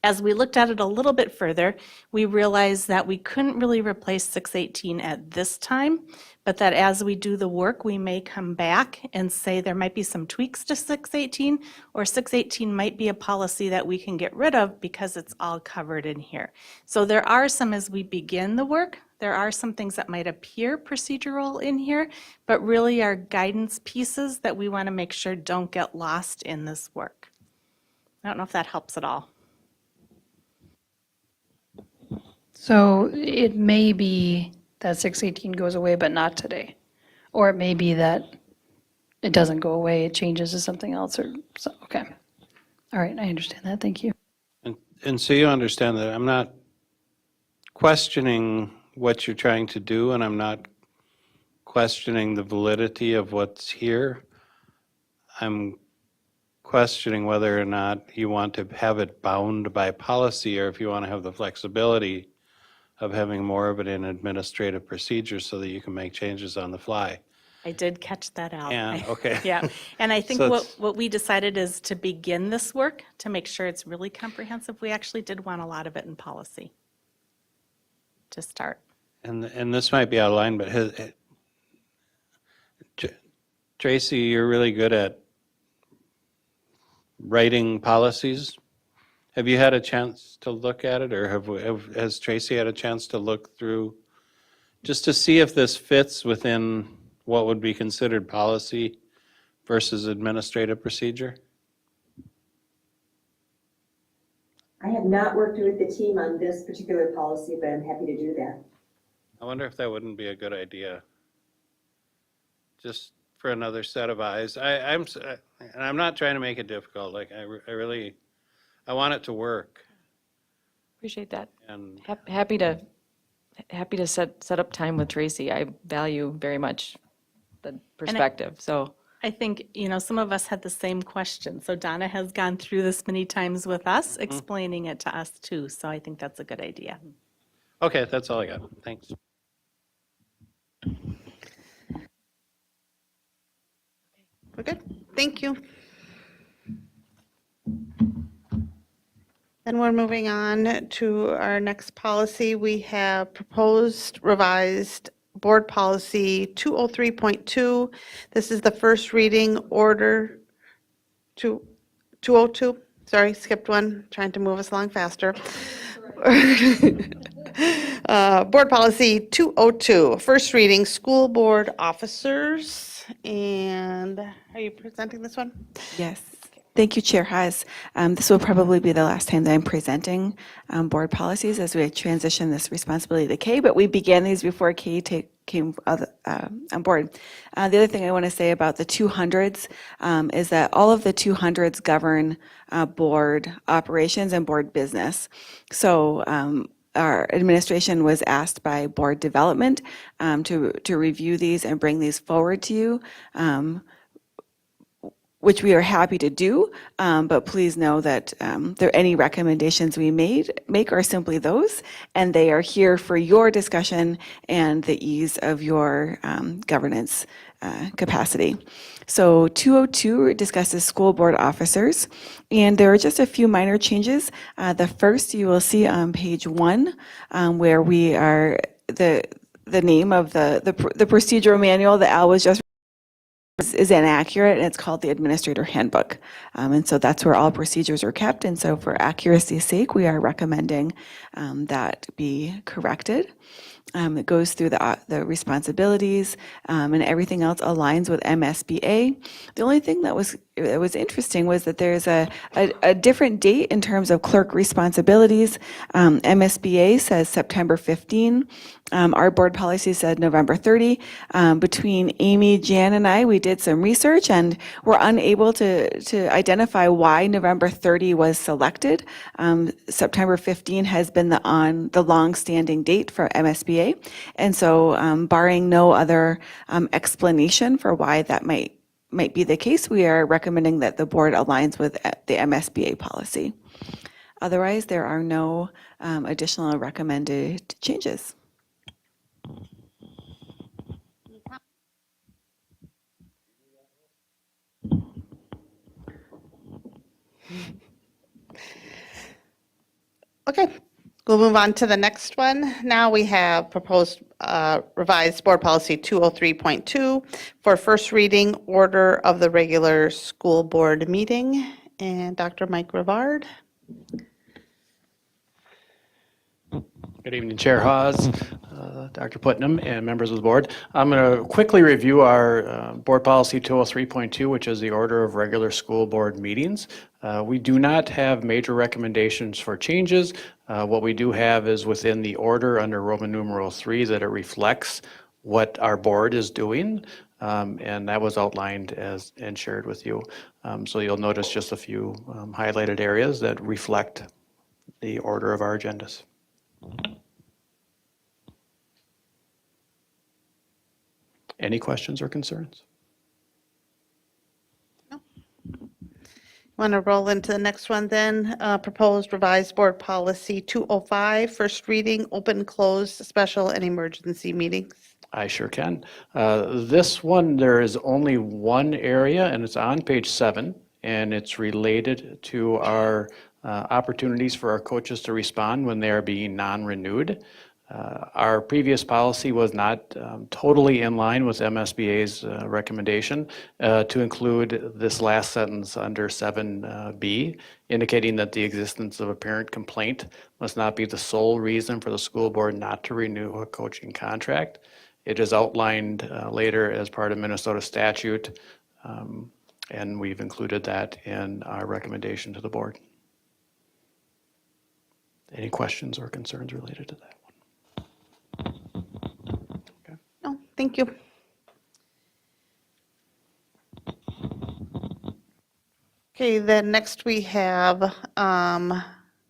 Speaker 16: As we looked at it a little bit further, we realized that we couldn't really replace 618 at this time, but that as we do the work, we may come back and say there might be some tweaks to 618, or 618 might be a policy that we can get rid of because it's all covered in here. So there are some, as we begin the work, there are some things that might appear procedural in here, but really are guidance pieces that we want to make sure don't get lost in this work. I don't know if that helps at all.
Speaker 4: So it may be that 618 goes away, but not today. Or it may be that it doesn't go away, it changes to something else or, so, okay. All right, I understand that, thank you.
Speaker 5: And so you understand that I'm not questioning what you're trying to do, and I'm not questioning the validity of what's here. I'm questioning whether or not you want to have it bound by policy, or if you want to have the flexibility of having more of it in administrative procedures so that you can make changes on the fly.
Speaker 16: I did catch that out.
Speaker 5: And, okay.
Speaker 16: Yeah, and I think
Speaker 5: So
Speaker 16: what we decided is to begin this work, to make sure it's really comprehensive. We actually did want a lot of it in policy to start.
Speaker 5: And this might be out of line, but Tracy, you're really good at writing policies. Have you had a chance to look at it, or has Tracy had a chance to look through, just to see if this fits within what would be considered policy versus administrative procedure?
Speaker 17: I have not worked with the team on this particular policy, but I'm happy to do that.
Speaker 5: I wonder if that wouldn't be a good idea, just for another set of eyes. And I'm not trying to make it difficult. Like I want it to work.
Speaker 8: Appreciate that.
Speaker 5: And
Speaker 8: Happy to set up time with Tracy. I value very much the perspective, so.
Speaker 16: I think, some of us had the same question. So Donna has gone through this many times with us, explaining it to us too. So I think that's a good idea.
Speaker 5: Okay, that's all I got. Thanks.
Speaker 1: We're good. Thank you. Then we're moving on to our next policy. We have proposed revised Board Policy 203.2. This is the first reading order 202. Sorry, skipped one, trying to move us along faster. Board Policy 202, first reading, school board officers. And are you presenting this one?
Speaker 6: Yes. Thank you, Chair Haas. This will probably be the last time that I'm presenting board policies as we transition this responsibility to Kay, but we began these before Kay came on board. The other thing I want to say about the 200s is that all of the 200s govern board operations and board business. So our administration was asked by board development to review these and bring these forward to you, which we are happy to do, but please know that any recommendations we make are simply those, and they are here for your discussion and the ease of your governance capacity. So 202 discusses school board officers, and there are just a few minor changes. The first you will see on page 1, where we are the name of the procedural manual that Al was just is inaccurate, and it's called the Administrator Handbook. And so that's where all procedures are kept. And so for accuracy's sake, we are recommending that be corrected. It goes through the responsibilities, and everything else aligns with MSBA. The only thing that was interesting was that there's a different date in terms of clerk responsibilities. MSBA says September 15. Our board policy said November 30. Between Amy, Jan, and I, we did some research and were unable to identify why November 30 was selected. September 15 has been the long-standing date for MSBA. And so barring no other explanation for why that might be the case, we are recommending that the board aligns with the MSBA policy. Otherwise, there are no additional recommended changes.
Speaker 1: Okay, we'll move on to the next one. Now we have proposed revised Board Policy 203.2 for first reading order of the regular school board meeting. And Dr. Mike Rivard.
Speaker 12: Good evening, Chair Hawes, Dr. Putnam, and members of the board. I'm going to quickly review our Board Policy 203.2, which is the order of regular school board meetings. We do not have major recommendations for changes. What we do have is within the order under Roman numeral 3 that it reflects what our board is doing, and that was outlined as and shared with you. So you'll notice just a few highlighted areas that reflect the order of our agendas. Any questions or concerns?
Speaker 1: Want to roll into the next one then? Proposed revised board policy 205, first reading, open, closed, special, and emergency meetings.
Speaker 12: I sure can. This one, there is only one area, and it's on page 7, and it's related to our opportunities for our coaches to respond when they are being non-renewed. Our previous policy was not totally in line with MSBA's recommendation to include this last sentence under 7B, indicating that the existence of a parent complaint must not be the sole reason for the school board not to renew a coaching contract. It is outlined later as part of Minnesota statute, and we've included that in our recommendation to the board. Any questions or concerns related to that?
Speaker 1: No, thank you. Okay, then next we have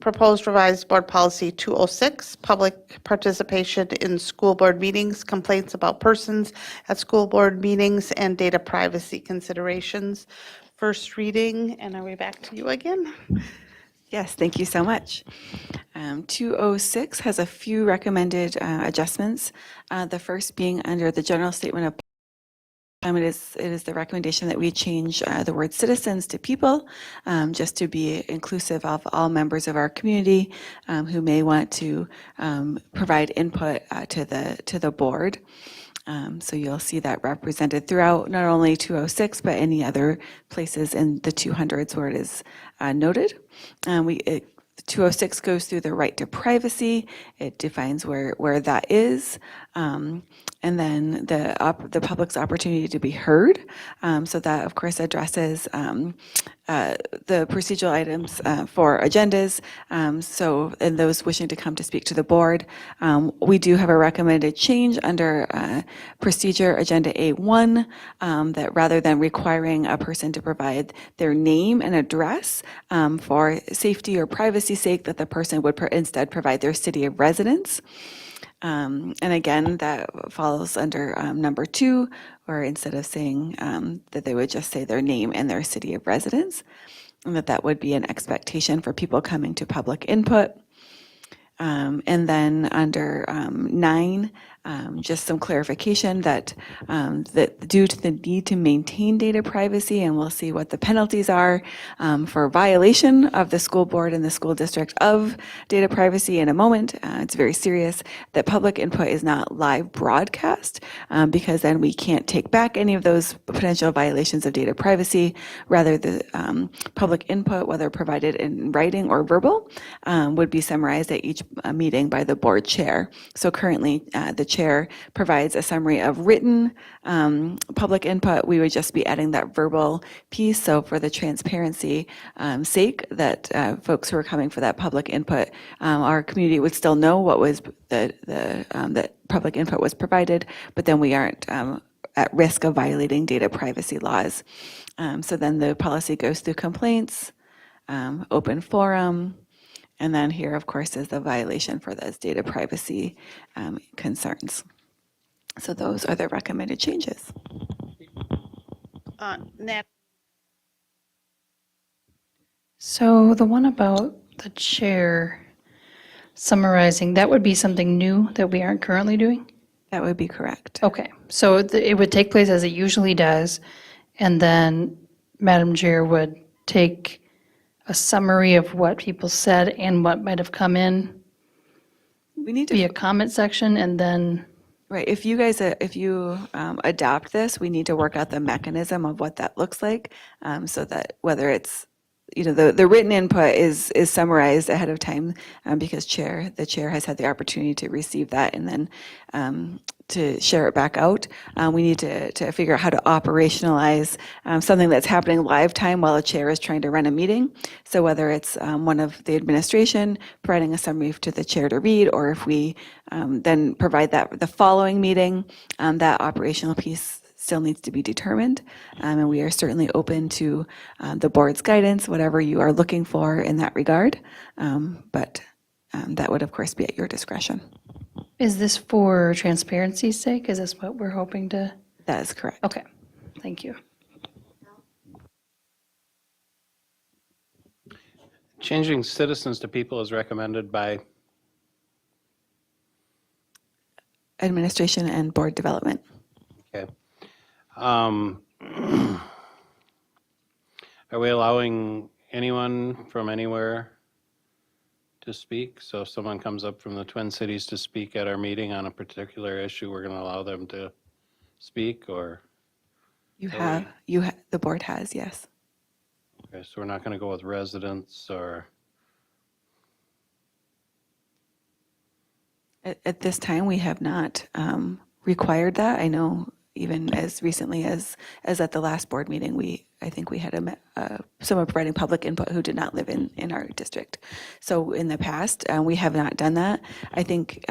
Speaker 1: proposed revised board policy 206, public participation in school board meetings, complaints about persons at school board meetings, and data privacy considerations. First reading, and are we back to you again?
Speaker 6: Yes, thank you so much. 206 has a few recommended adjustments. The first being under the general statement of it is the recommendation that we change the word citizens to people, just to be inclusive of all members of our community who may want to provide input to the board. So you'll see that represented throughout not only 206, but any other places in the 200s where it is noted. 206 goes through the right to privacy. It defines where that is. And then the public's opportunity to be heard. So that, of course, addresses the procedural items for agendas. And those wishing to come to speak to the board. We do have a recommended change under procedure agenda A1 that rather than requiring a person to provide their name and address for safety or privacy sake, that the person would instead provide their city of residence. And again, that falls under number 2, or instead of saying that they would just say their name and their city of residence, and that would be an expectation for people coming to public input. And then under 9, just some clarification that due to the need to maintain data privacy, and we'll see what the penalties are for violation of the school board and the school district of data privacy in a moment. It's very serious that public input is not live broadcast because then we can't take back any of those potential violations of data privacy. Rather, the public input, whether provided in writing or verbal, would be summarized at each meeting by the board chair. So currently, the chair provides a summary of written public input. We would just be adding that verbal piece. So for the transparency sake, that folks who are coming for that public input, our community would still know what was that public input was provided, but then we aren't at risk of violating data privacy laws. So then the policy goes through complaints, open forum, and then here, of course, is the violation for those data privacy concerns. So those are the recommended changes.
Speaker 1: Nat?
Speaker 4: So the one about the chair summarizing, that would be something new that we aren't currently doing?
Speaker 6: That would be correct.
Speaker 4: Okay, so it would take place as it usually does, and then Madam Chair would take a summary of what people said and what might have come in
Speaker 6: We need to
Speaker 4: via comment section, and then,
Speaker 6: Right, if you guys, if you adopt this, we need to work out the mechanism of what that looks like, so that whether it's the written input is summarized ahead of time because the chair has had the opportunity to receive that and then to share it back out. We need to figure out how to operationalize something that's happening live time while the chair is trying to run a meeting. So whether it's one of the administration providing a summary to the chair to read, or if we then provide that the following meeting, that operational piece still needs to be determined. And we are certainly open to the board's guidance, whatever you are looking for in that regard. But that would, of course, be at your discretion.
Speaker 4: Is this for transparency's sake? Is this what we're hoping to?
Speaker 6: That is correct.
Speaker 4: Okay, thank you.
Speaker 5: Changing citizens to people is recommended by,
Speaker 6: Administration and board development.
Speaker 5: okay. Are we allowing anyone from anywhere to speak? So if someone comes up from the Twin Cities to speak at our meeting on a particular issue, we're going to allow them to speak, or?
Speaker 6: The board has, yes.
Speaker 5: Okay, so we're not going to go with residents or?
Speaker 6: At this time, we have not required that. I know even as recently as at the last board meeting, I think we had someone providing public input who did not live in our district. So in the past, we have not done that. I think,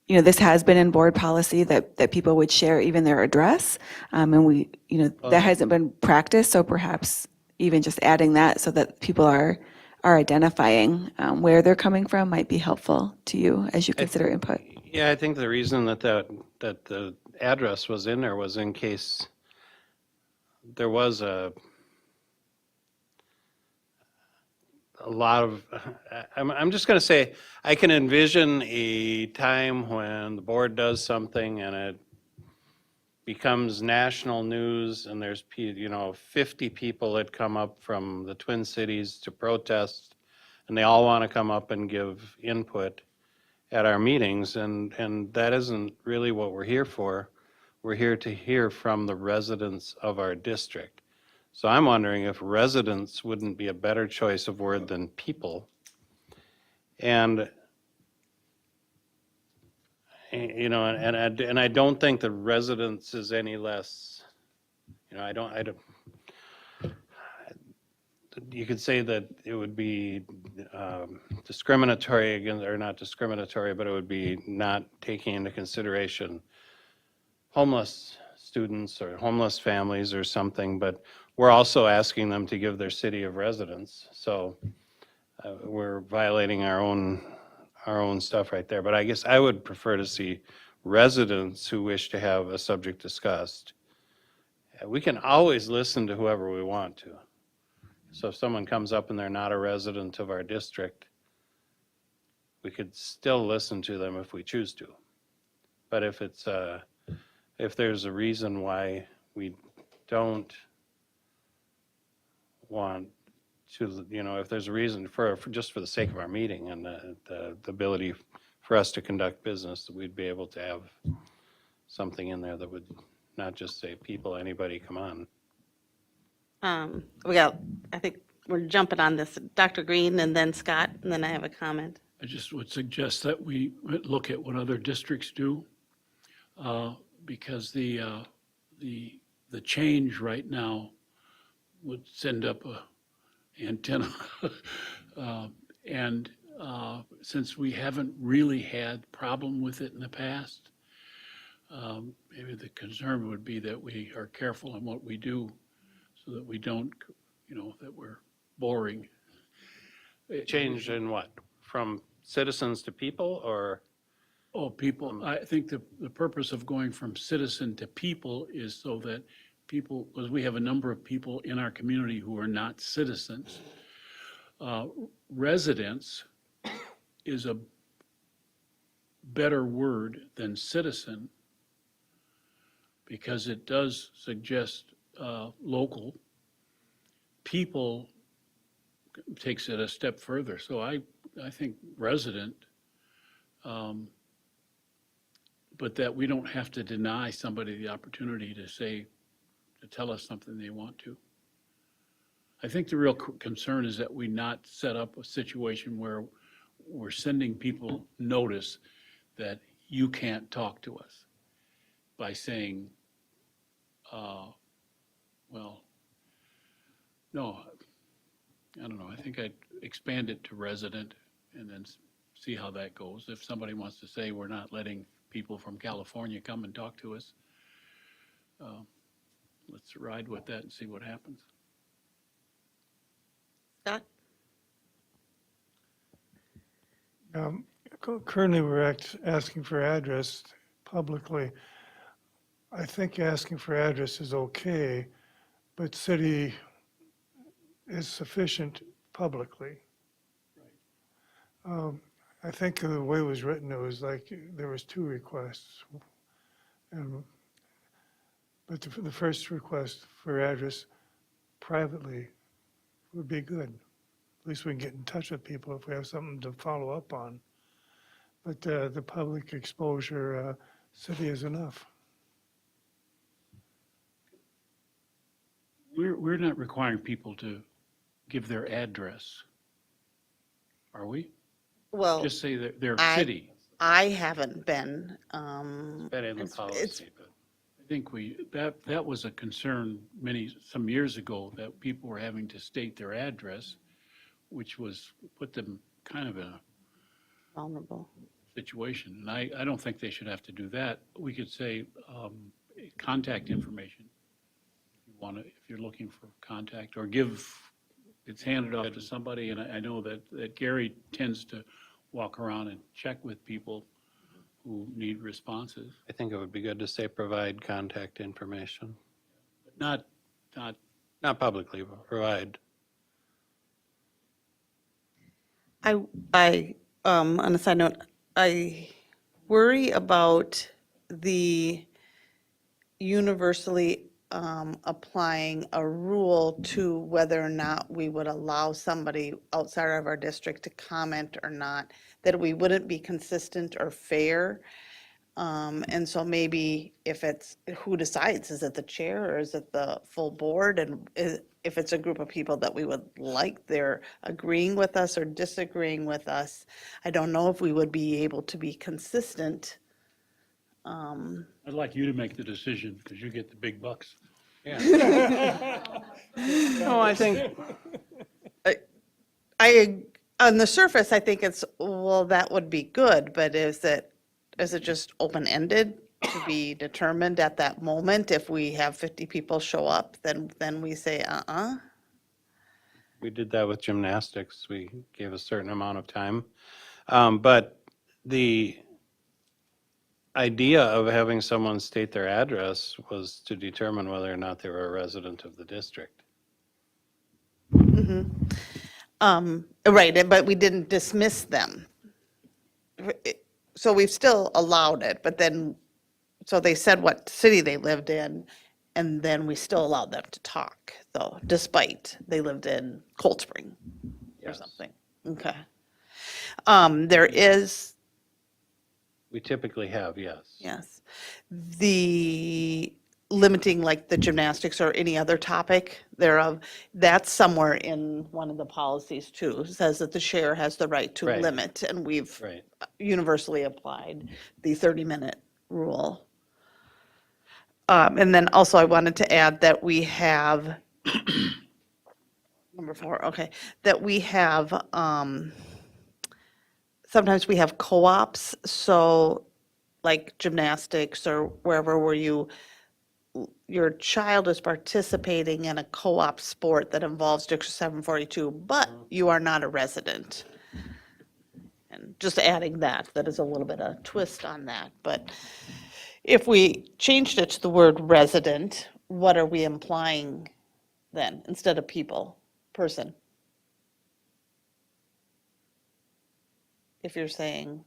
Speaker 6: this has been in board policy that people would share even their address. And that hasn't been practiced. So perhaps even just adding that so that people are identifying where they're coming from might be helpful to you as you consider input.
Speaker 5: Yeah, I think the reason that the address was in there was in case there was a lot of, I'm just going to say, I can envision a time when the board does something and it becomes national news and there's 50 people that come up from the Twin Cities to protest, and they all want to come up and give input at our meetings, and that isn't really what we're here for. We're here to hear from the residents of our district. So I'm wondering if residents wouldn't be a better choice of word than people. And and I don't think the residents is any less, I don't, you could say that it would be discriminatory against, or not discriminatory, but it would be not taking into consideration homeless students or homeless families or something, but we're also asking them to give their city of residence. So we're violating our own stuff right there. But I guess I would prefer to see residents who wish to have a subject discussed. We can always listen to whoever we want to. So if someone comes up and they're not a resident of our district, we could still listen to them if we choose to. But if there's a reason why we don't want to, if there's a reason for just for the sake of our meeting and the ability for us to conduct business, that we'd be able to have something in there that would not just say, people, anybody, come on.
Speaker 1: I think we're jumping on this. Dr. Green and then Scott, and then I have a comment.
Speaker 2: I just would suggest that we look at what other districts do, because the change right now would send up a antenna. And since we haven't really had problem with it in the past, maybe the concern would be that we are careful in what we do so that we don't, that we're boring.
Speaker 5: Change in what? From citizens to people, or?
Speaker 2: Oh, people. I think the purpose of going from citizen to people is so that people, because we have a number of people in our community who are not citizens. Residents is a better word than citizen because it does suggest local. People takes it a step further. So I think resident, but that we don't have to deny somebody the opportunity to tell us something they want to. I think the real concern is that we not set up a situation where we're sending people notice that you can't talk to us by saying, well, no, I don't know. I think I'd expand it to resident and then see how that goes. If somebody wants to say we're not letting people from California come and talk to us, let's ride with that and see what happens.
Speaker 1: Scott?
Speaker 3: Currently, we're asking for address publicly. I think asking for address is okay, but city is sufficient publicly. I think the way it was written, it was like there was 2 requests. But the first request for address privately would be good. At least we can get in touch with people if we have something to follow up on. But the public exposure, city is enough.
Speaker 2: We're not requiring people to give their address, are we?
Speaker 1: Well,
Speaker 2: Just say that their
Speaker 1: I-
Speaker 2: city.
Speaker 1: I haven't been.
Speaker 5: Been in the policy, but
Speaker 2: I think that was a concern some years ago, that people were having to state their address, which put them kind of in a
Speaker 1: Vulnerable.
Speaker 2: situation. And I don't think they should have to do that. We could say, contact information. If you're looking for contact, or it's handed off to somebody. And I know that Gary tends to walk around and check with people who need responses.
Speaker 5: I think it would be good to say provide contact information.
Speaker 2: Not
Speaker 5: Not publicly, but provide.
Speaker 1: On a side note, I worry about the universally applying a rule to whether or not we would allow somebody outside of our district to comment or not, that we wouldn't be consistent or fair. And so maybe if it's, who decides? Is it the chair or is it the full board? And if it's a group of people that we would like, they're agreeing with us or disagreeing with us, I don't know if we would be able to be consistent.
Speaker 2: I'd like you to make the decision because you get the big bucks.
Speaker 5: Yeah. No, I think,
Speaker 1: On the surface, I think it's, well, that would be good, but is it just open-ended to be determined at that moment? If we have 50 people show up, then we say,
Speaker 5: we did that with gymnastics. We gave a certain amount of time. But the idea of having someone state their address was to determine whether or not they were a resident of the district.
Speaker 1: Right, but we didn't dismiss them. So we've still allowed it, but then, so they said what city they lived in, and then we still allowed them to talk, though, despite they lived in Cold Spring or
Speaker 5: Yes.
Speaker 1: something. Okay. There is,
Speaker 5: We typically have, yes.
Speaker 1: yes, the limiting like the gymnastics or any other topic thereof, that's somewhere in one of the policies too. It says that the chair has the right to
Speaker 5: Right.
Speaker 1: limit, and we've
Speaker 5: Right.
Speaker 1: universally applied the 30-minute rule. And then also I wanted to add that we have, number 4, okay, that we have, sometimes we have co-ops, so like gymnastics or wherever where your child is participating in a co-op sport that involves District 742, but you are not a resident. And just adding that is a little bit of twist on that. But if we changed it to the word resident, what are we implying then instead of people, person? If you're saying,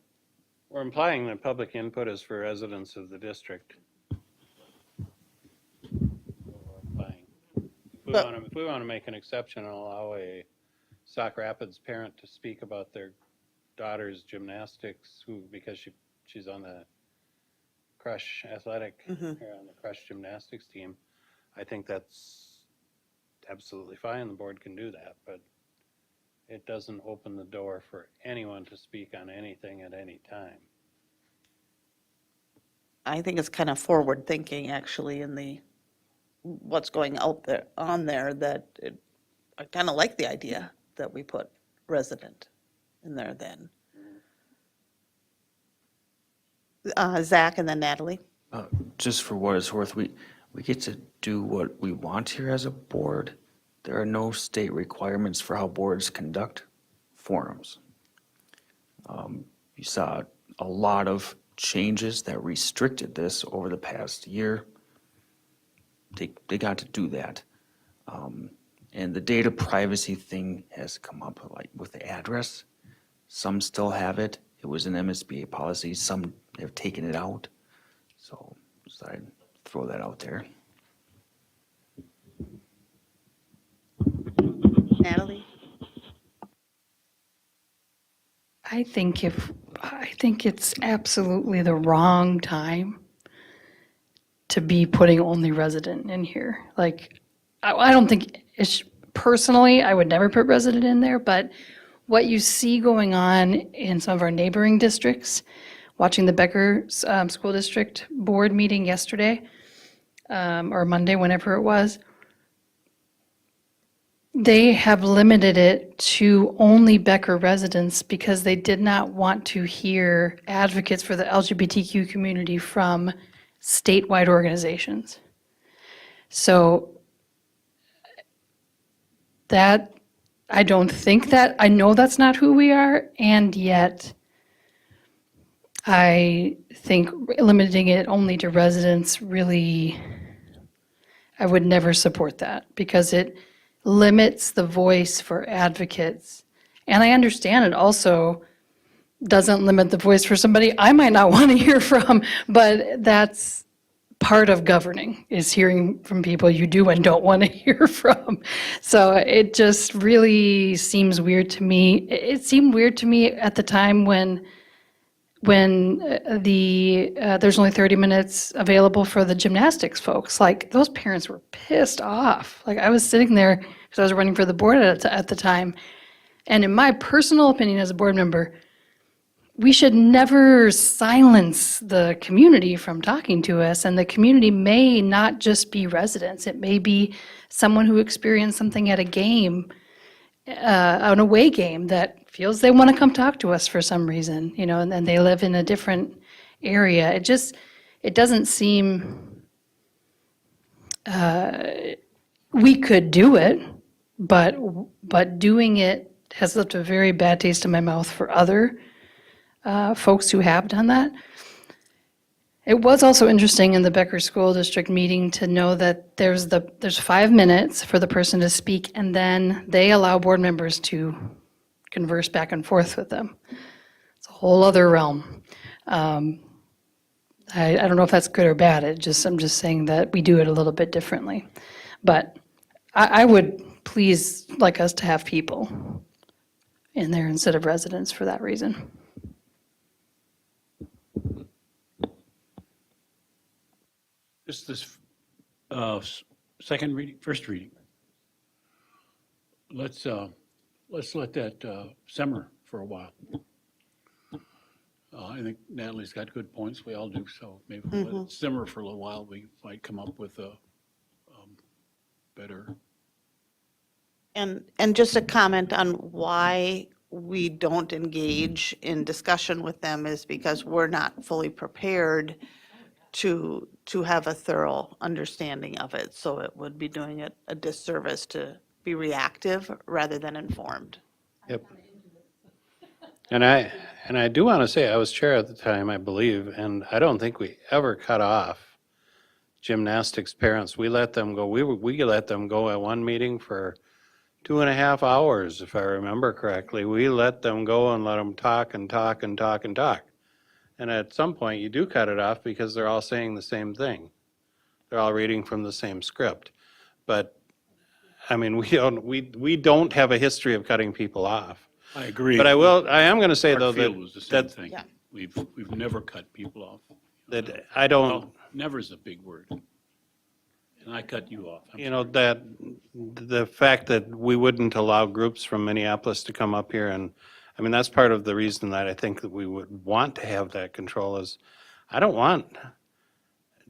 Speaker 5: We're implying that public input is for residents of the district. If we want to make an exception and allow a Sauk Rapids parent to speak about their daughter's gymnastics, because she's on the Crush athletic, or on the Crush gymnastics team, I think that's absolutely fine, the board can do that, but it doesn't open the door for anyone to speak on anything at any time.
Speaker 1: I think it's kind of forward thinking, actually, in the, what's going out there, on there, that I kind of like the idea that we put resident in there then. Zach and then Natalie.
Speaker 7: Just for what it's worth, we get to do what we want here as a board. There are no state requirements for how boards conduct forums. You saw a lot of changes that restricted this over the past year. They got to do that. And the data privacy thing has come up, like with the address. Some still have it. It was an MSBA policy. Some have taken it out. So I'd throw that out there.
Speaker 1: Natalie?
Speaker 4: I think it's absolutely the wrong time to be putting only resident in here. Like, I don't think, personally, I would never put resident in there, but what you see going on in some of our neighboring districts, watching the Becker School District Board meeting yesterday, or Monday, whenever it was, they have limited it to only Becker residents because they did not want to hear advocates for the LGBTQ community from statewide organizations. So that, I don't think that, I know that's not who we are, and yet I think limiting it only to residents really, I would never support that because it limits the voice for advocates. And I understand it also doesn't limit the voice for somebody I might not want to hear from, but that's part of governing, is hearing from people you do and don't want to hear from. So it just really seems weird to me. It seemed weird to me at the time when there's only 30 minutes available for the gymnastics folks. Like, those parents were pissed off. Like, I was sitting there because I was running for the board at the time. And in my personal opinion as a board member, we should never silence the community from talking to us. And the community may not just be residents. It may be someone who experienced something at a game, an away game, that feels they want to come talk to us for some reason, and they live in a different area. It doesn't seem, we could do it, but doing it has left a very bad taste in my mouth for other folks who have done that. It was also interesting in the Becker School District meeting to know that there's 5 minutes for the person to speak, and then they allow board members to converse back and forth with them. It's a whole other realm. I don't know if that's good or bad. I'm just saying that we do it a little bit differently. But I would please like us to have people in there instead of residents for that reason.
Speaker 2: Just this first reading. Let's let that simmer for a while. I think Natalie's got good points. We all do. So maybe we'll let it simmer for a little while. We might come up with a better.
Speaker 1: And just a comment on why we don't engage in discussion with them is because we're not fully prepared to have a thorough understanding of it. So it would be doing it a disservice to be reactive rather than informed.
Speaker 5: Yep. And I do want to say, I was chair at the time, I believe, and I don't think we ever cut off gymnastics parents. We let them go. We let them go at one meeting for 2.5 hours, if I remember correctly. We let them go and let them talk and talk and talk and talk. And at some point, you do cut it off because they're all saying the same thing. They're all reading from the same script. But, I mean, we don't have a history of cutting people off.
Speaker 2: I agree.
Speaker 5: But I am going to say, though,
Speaker 2: Field was the same
Speaker 5: that
Speaker 2: thing. We've never cut people off.
Speaker 5: I don't.
Speaker 2: Well, never is a big word. And I cut you off. I'm
Speaker 5: You know, that, the fact that we wouldn't allow groups from Minneapolis to come up here, and, I mean, that's part of the reason that I think that we would want to have that control is, I don't want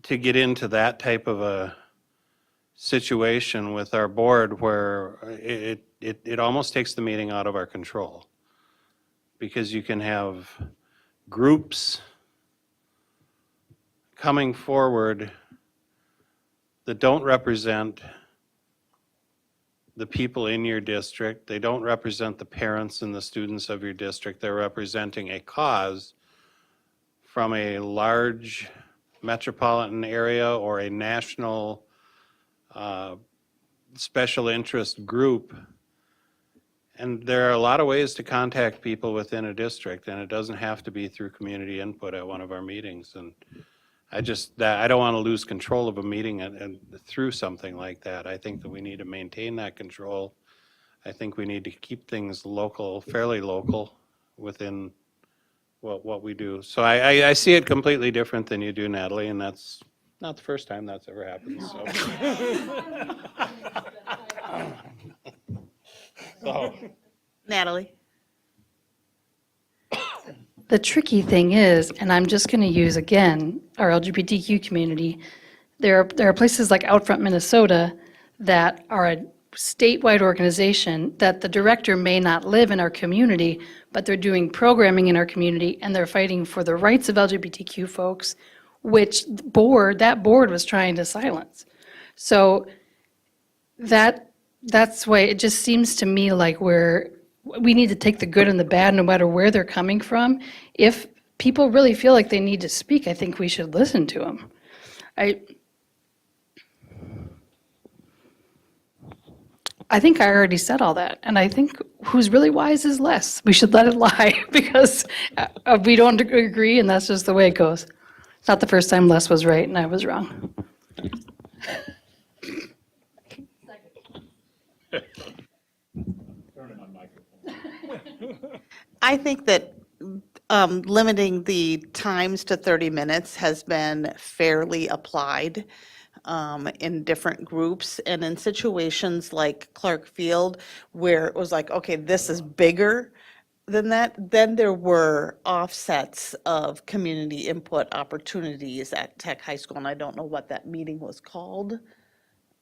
Speaker 5: to get into that type of a situation with our board where it almost takes the meeting out of our control. Because you can have groups coming forward that don't represent the people in your district. They don't represent the parents and the students of your district. They're representing a cause from a large metropolitan area or a national special interest group. And there are a lot of ways to contact people within a district, and it doesn't have to be through community input at one of our meetings. And I don't want to lose control of a meeting and through something like that. I think that we need to maintain that control. I think we need to keep things local, fairly local, within what we do. So I see it completely different than you do, Natalie, and that's not the first time that's ever happened, so. So.
Speaker 1: Natalie?
Speaker 4: The tricky thing is, and I'm just going to use again our LGBTQ community, there are places like Outfront Minnesota that are a statewide organization that the director may not live in our community, but they're doing programming in our community and they're fighting for the rights of LGBTQ folks, which that board was trying to silence. So that's why it just seems to me like we need to take the good and the bad no matter where they're coming from. If people really feel like they need to speak, I think we should listen to them. I think I already said all that, and I think who's really wise is Les. We should let it lie because we don't agree, and that's just the way it goes. It's not the first time Les was right and I was wrong.
Speaker 1: I think that limiting the times to 30 minutes has been fairly applied in different groups. And in situations like Clark Field, where it was like, okay, this is bigger than that, then there were offsets of community input opportunities at Tech High School. And I don't know what that meeting was called.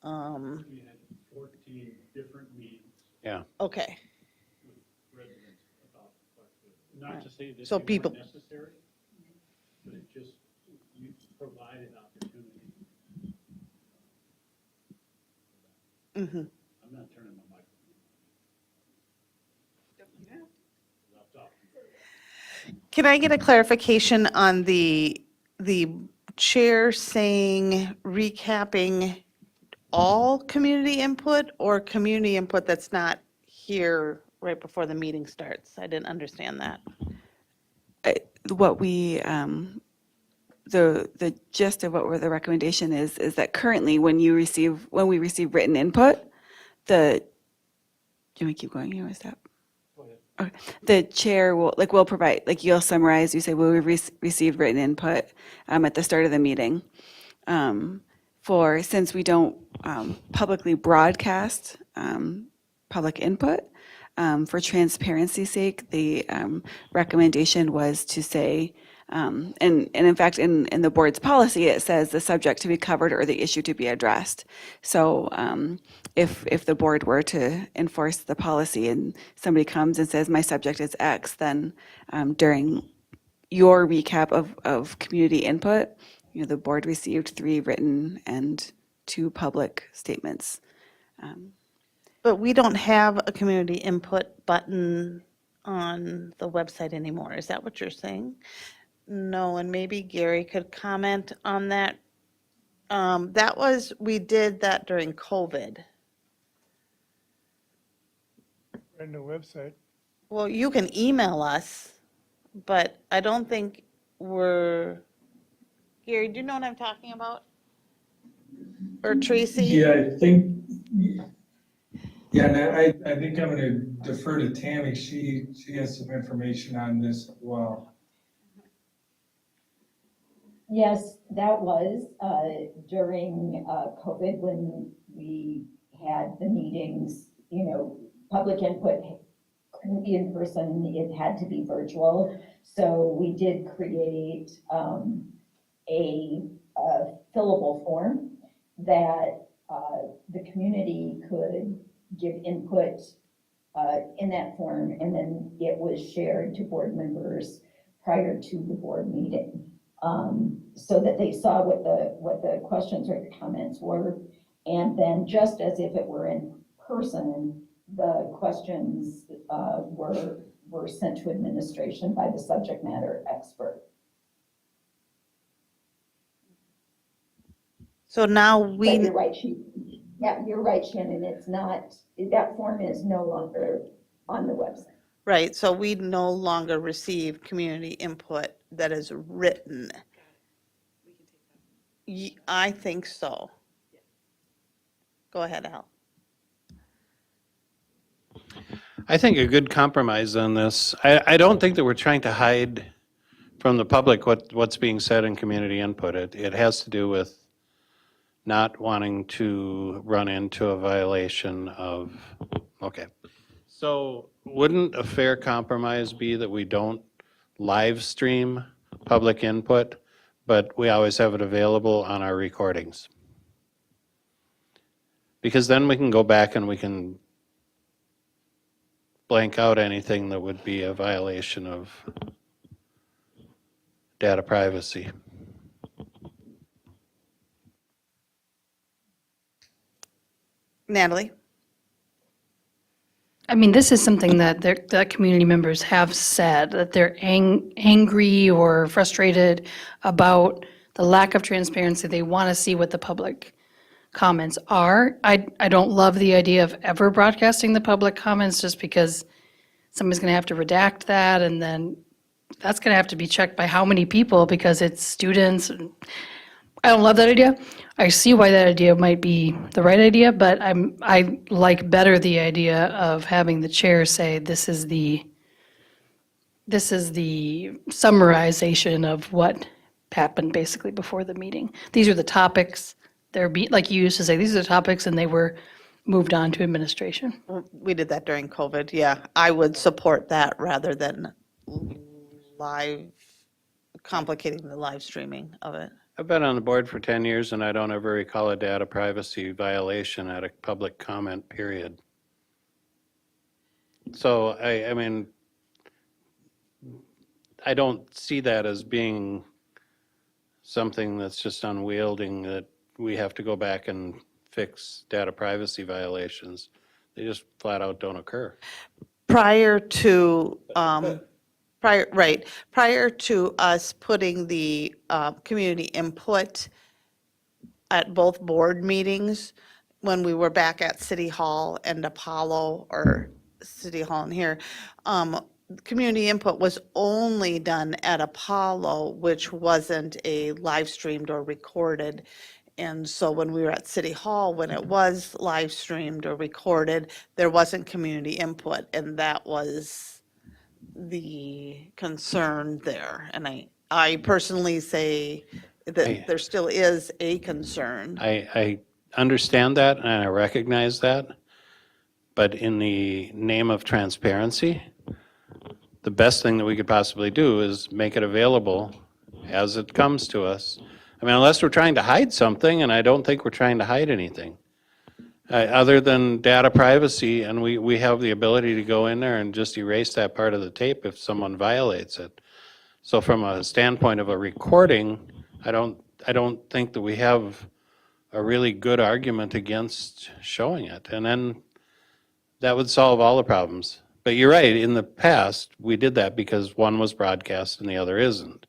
Speaker 2: We had 14 different meetings.
Speaker 5: Yeah.
Speaker 1: Okay.
Speaker 2: Residents about the question. Not to say that
Speaker 1: So
Speaker 2: they
Speaker 1: people-
Speaker 2: weren't necessary, but it just, you provided opportunity.
Speaker 1: Mm-hmm.
Speaker 2: I'm not turning my microphone. I'll talk.
Speaker 1: Can I get a clarification on the chair saying recapping all community input or community input that's not here right before the meeting starts? I didn't understand that.
Speaker 6: What we, the gist of what the recommendation is that currently when we receive written input, do you want to keep going here with that? Okay. The chair will provide, you'll summarize, you say, well, we received written input at the start of the meeting. Since we don't publicly broadcast public input, for transparency's sake, the recommendation was to say, and in fact, in the board's policy, it says the subject to be covered or the issue to be addressed. So if the board were to enforce the policy and somebody comes and says, my subject is X, then during your recap of community input, the board received 3 written and 2 public statements.
Speaker 1: But we don't have a community input button on the website anymore. Is that what you're saying? No, and maybe Gary could comment on that. We did that during COVID.
Speaker 3: Right on the website.
Speaker 1: Well, you can email us, but I don't think Gary, do you know what I'm talking about? Or Tracy?
Speaker 14: Yeah, I think, and I think I'm gonna defer to Tammy. She has some information on this as well.
Speaker 18: Yes, That was during COVID when we had the meetings, public input couldn't be in person, it had to be virtual. So we did create a fillable form that the community could give input in that form, and then it was shared to board members prior to the board meeting, so that they saw what the questions or the comments were. And then just as if it were in person, the questions were sent to administration by the subject matter expert.
Speaker 1: So now
Speaker 18: But you're right, you're right, Shannon. It's not, that form is no longer on the website.
Speaker 1: Right, so we no longer receive community input that is written. I think so. Go ahead, Al.
Speaker 5: I think a good compromise on this, I don't think that we're trying to hide from the public what's being said in community input. It has to do with not wanting to run into a violation of, okay. So wouldn't a fair compromise be that we don't live stream public input, but we always have it available on our recordings? Because then we can go back and we can blank out anything that would be a violation of data privacy.
Speaker 1: Natalie?
Speaker 4: I mean, this is something that community members have said, that they're angry or frustrated about the lack of transparency. They want to see what the public comments are. I don't love the idea of ever broadcasting the public comments, just because somebody's going to have to redact that, and then that's going to have to be checked by how many people, because it's students. I don't love that idea. I see why that idea might be the right idea, but I like better the idea of having the chair say, this is the summarization of what happened basically before the meeting. These are the topics. Like you used to say, these are the topics, and they were moved on to administration.
Speaker 1: We did that during COVID, yeah. I would support that rather than complicating the live streaming of it.
Speaker 5: I've been on the board for 10 years and I don't ever recall a data privacy violation at a public comment period. So I mean, I don't see that as being something that's just unwielding, that we have to go back and fix data privacy violations. They just flat out don't occur.
Speaker 1: Prior to us putting the community input at both board meetings, when we were back at City Hall and Apollo, or City Hall and here, community input was only done at Apollo, which wasn't a live streamed or recorded. And so when we were at City Hall, when it was live streamed or recorded, there wasn't community input, and that was the concern there. And I personally say that there still is a concern.
Speaker 5: I understand that and I recognize that, but in the name of transparency, the best thing that we could possibly do is make it available as it comes to us. I mean, unless we're trying to hide something, and I don't think we're trying to hide anything, other than data privacy, and we have the ability to go in there and just erase that part of the tape if someone violates it. So from a standpoint of a recording, I don't think that we have a really good argument against showing it. And then that would solve all the problems. But you're right, in the past, we did that because one was broadcast and the other isn't.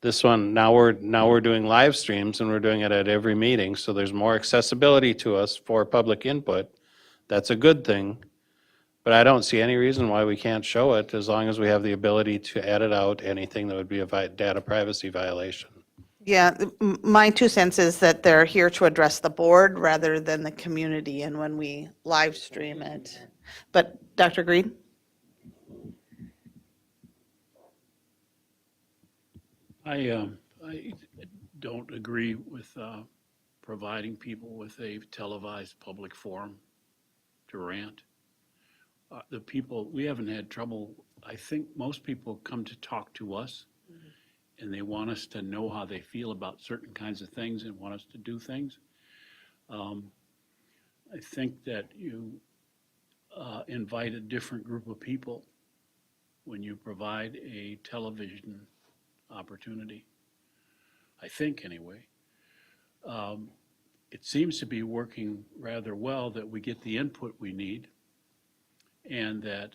Speaker 5: This one, now we're doing live streams and we're doing it at every meeting, so there's more accessibility to us for public input. That's a good thing, but I don't see any reason why we can't show it as long as we have the ability to edit out anything that would be a data privacy violation.
Speaker 1: Yeah, my 2 cents is that they're here to address the board rather than the community, and when we live stream it. But Dr. Green?
Speaker 2: don't agree with providing people with a televised public forum to rant. The people, we haven't had trouble, I think most people come to talk to us and they want us to know how they feel about certain kinds of things and want us to do things. I think that you invite a different group of people when you provide a television opportunity. I think, anyway. It seems to be working rather well that we get the input we need, and that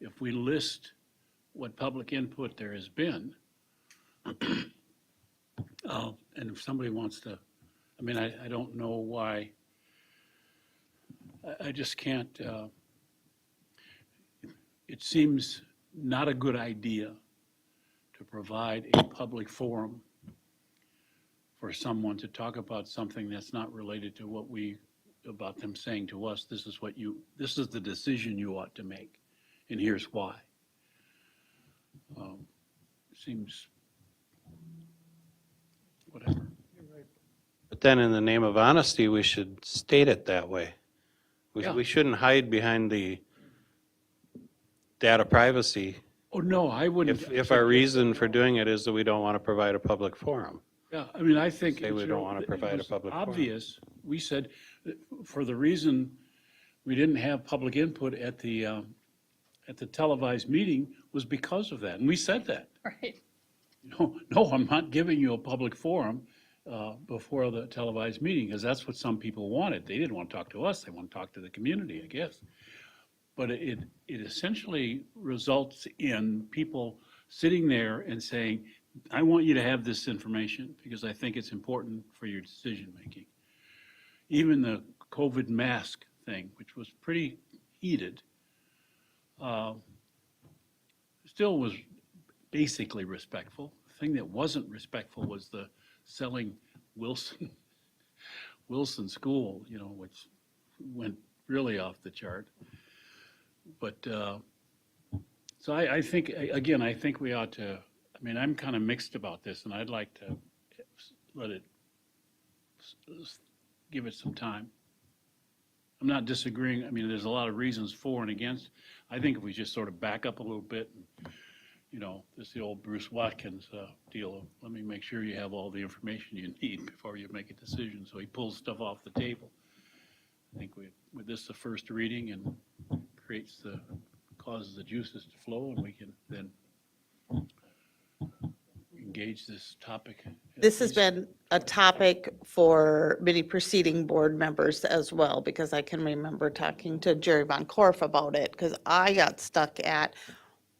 Speaker 2: if we list what public input there has been, and if somebody wants to, I mean, I don't know why, I just can't, it seems not a good idea to provide a public forum for someone to talk about something that's not related to what about them saying to us, this is the decision you ought to make, and here's why. Seems, whatever.
Speaker 5: But then in the name of honesty, we should state it that way. We shouldn't hide behind the data privacy.
Speaker 2: Oh, no, I wouldn't.
Speaker 5: If our reason for doing it is that we don't want to provide a public forum.
Speaker 2: Yeah, I mean, I think.
Speaker 5: Say we don't want to provide a public forum.
Speaker 2: Obvious, we said, that for the reason we didn't have public input at the televised meeting was because of that, and we said that.
Speaker 4: Right.
Speaker 2: No, I'm not giving you a public forum before the televised meeting, because that's what some people wanted. They didn't want to talk to us, they want to talk to the community, I guess. But it essentially results in people sitting there and saying, I want you to have this information because I think it's important for your decision-making. Even the COVID mask thing, which was pretty heated, still was basically respectful. The thing that wasn't respectful was the selling Wilson School, which went really off the chart. But, so I think, again, I think we ought to, I mean, I'm kind of mixed about this, and I'd like to give it some time. I'm not disagreeing. I mean, there's a lot of reasons for and against. I think if we just sort of back up a little bit, and, this is the old Bruce Watkins deal of, let me make sure you have all the information you need before you make a decision. So he pulls stuff off the table. I think with this the first reading and causes the juices to flow, and we can then engage this topic.
Speaker 1: This has been a topic for many preceding board members as well, because I can remember talking to Jerry Von Korf about it, because I got stuck at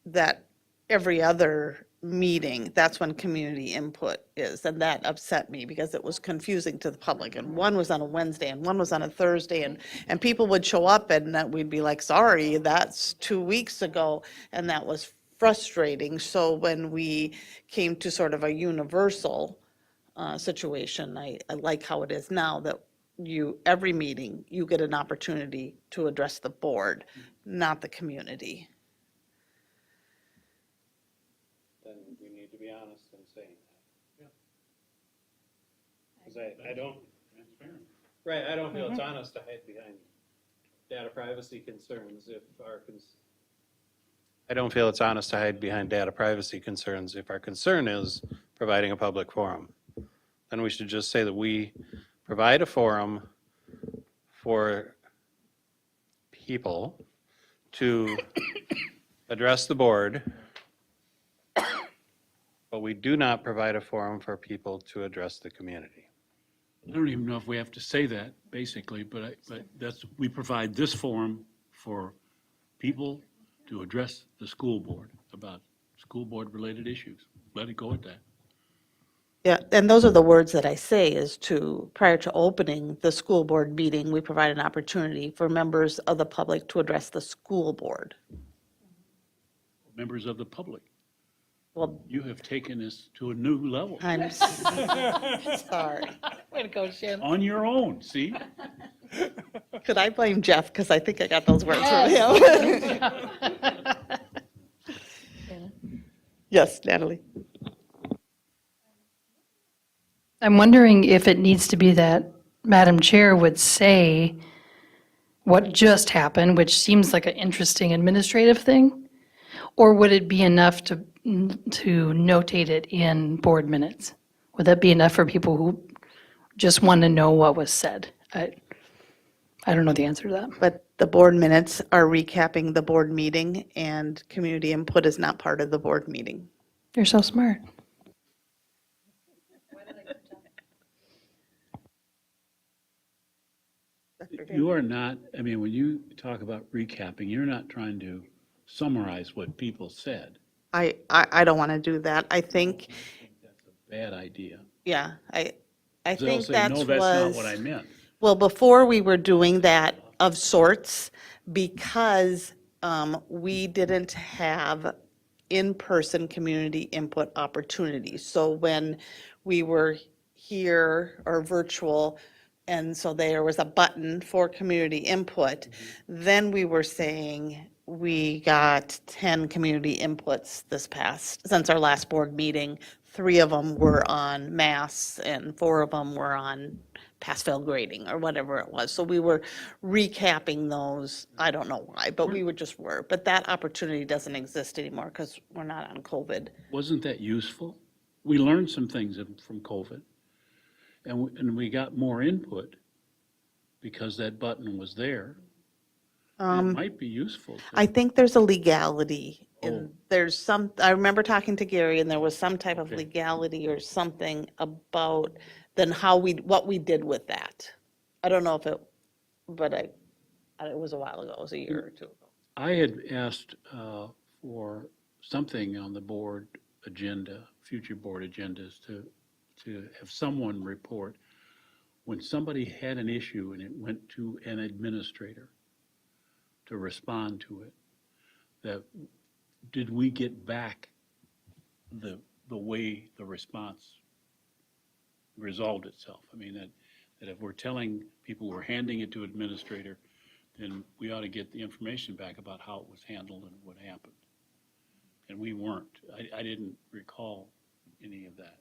Speaker 1: that every other meeting, that's when community input is, and that upset me because it was confusing to the public, and one was on a Wednesday and one was on a Thursday, and people would show up and we'd be like, sorry, that's 2 weeks ago, and that was frustrating. So when we came to sort of a universal situation, I like how it is now that every meeting, you get an opportunity to address the board, not the community.
Speaker 5: Then we need to be honest in saying that. Because I don't, right, I don't feel it's honest to hide behind data privacy concerns if I don't feel it's honest to hide behind data privacy concerns if our concern is providing a public forum. Then we should just say that we provide a forum for people to address the board, but we do not provide a forum for people to address the community.
Speaker 2: I don't even know if we have to say that, basically, but we provide this forum for people to address the school board about school board related issues. Let it go at that.
Speaker 1: Yeah, and those are the words that I say is prior to opening the school board meeting, we provide an opportunity for members of the public to address the school board.
Speaker 2: Members of the public.
Speaker 1: Well,
Speaker 2: you have taken this to a new level.
Speaker 1: I'm sorry.
Speaker 4: Way to go, Shannon.
Speaker 2: On your own, see?
Speaker 1: Could I blame Jeff? Because I think I got those words from him. Yes, Natalie.
Speaker 4: I'm wondering if it needs to be that Madam Chair would say what just happened, which seems like an interesting administrative thing, or would it be enough to notate it in board minutes? Would that be enough for people who just want to know what was said? I don't know the answer to that.
Speaker 1: But the board minutes are recapping the board meeting, and community input is not part of the board meeting.
Speaker 4: You're so smart.
Speaker 2: You are not, I mean, when you talk about recapping, you're not trying to summarize what people said.
Speaker 1: I don't want to do that. I think,
Speaker 2: Bad idea.
Speaker 1: yeah, I
Speaker 2: They'll
Speaker 1: think
Speaker 2: say,
Speaker 1: that
Speaker 2: no, that's not
Speaker 1: was.
Speaker 2: what I meant.
Speaker 1: Well, before we were doing that of sorts, because we didn't have in-person community input opportunities. So when we were here or virtual, and so there was a button for community input, then we were saying we got 10 community inputs since our last board meeting. 3 of them were on mass and 4 of them were on pass-fail grading or whatever it was. So we were recapping those. I don't know why, but we were. But that opportunity doesn't exist anymore because we're not on COVID.
Speaker 2: Wasn't that useful? We learned some things from COVID, and we got more input because that button was there. It might be useful.
Speaker 1: I think there's a legality.
Speaker 2: Oh.
Speaker 1: I remember talking to Gary, and there was some type of legality or something about then what we did with that. I don't know if it, but it was a while ago. It was a year or 2 ago.
Speaker 2: I had asked for something on the board agenda, future board agendas, to have someone report when somebody had an issue and it went to an administrator to respond to it, that did we get back the way the response resolved itself? I mean, that if we're telling people we're handing it to administrator, then we ought to get the information back about how it was handled and what happened. And we weren't. I didn't recall any of that.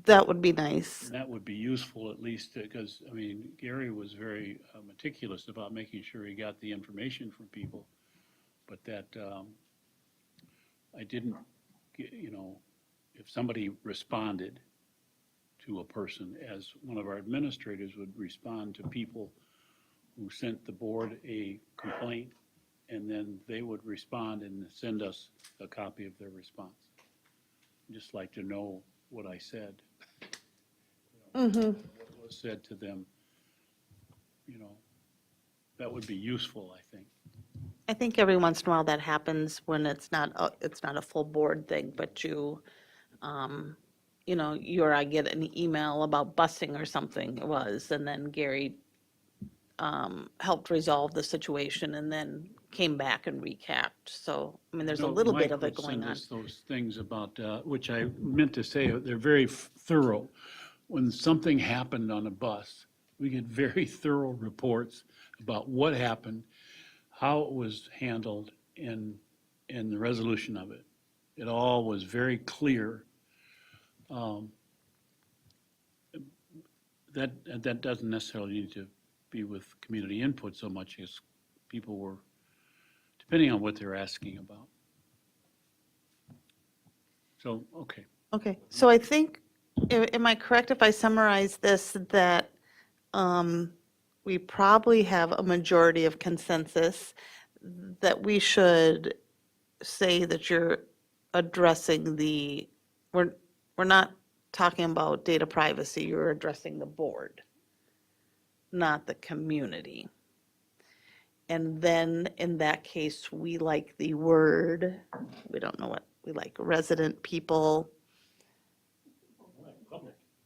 Speaker 1: That would be nice.
Speaker 2: And that would be useful, at least, because, I mean, Gary was very meticulous about making sure he got the information from people, but that I didn't, if somebody responded to a person, as one of our administrators would respond to people who sent the board a complaint, and then they would respond and send us a copy of their response. I'd just like to know what I said. What was said to them, that would be useful, I think.
Speaker 1: I think every once in a while that happens when it's not a full board thing, but I get an email about busing or something it was, and then Gary helped resolve the situation and then came back and recapped. So, I mean, there's a little bit of it going on.
Speaker 2: Mike would send us those things about, which I meant to say, they're very thorough. When something happened on a bus, we get very thorough reports about what happened, how it was handled, and the resolution of it. It all was very clear. That doesn't necessarily need to be with community input so much as people were, depending on what they're asking about. So, okay.
Speaker 1: Okay, so I think, am I correct if I summarize this, that we probably have a majority of consensus that we should say that you're addressing we're not talking about data privacy, you're addressing the board, not the community. And then in that case, we like the word, we don't know what we like, resident people,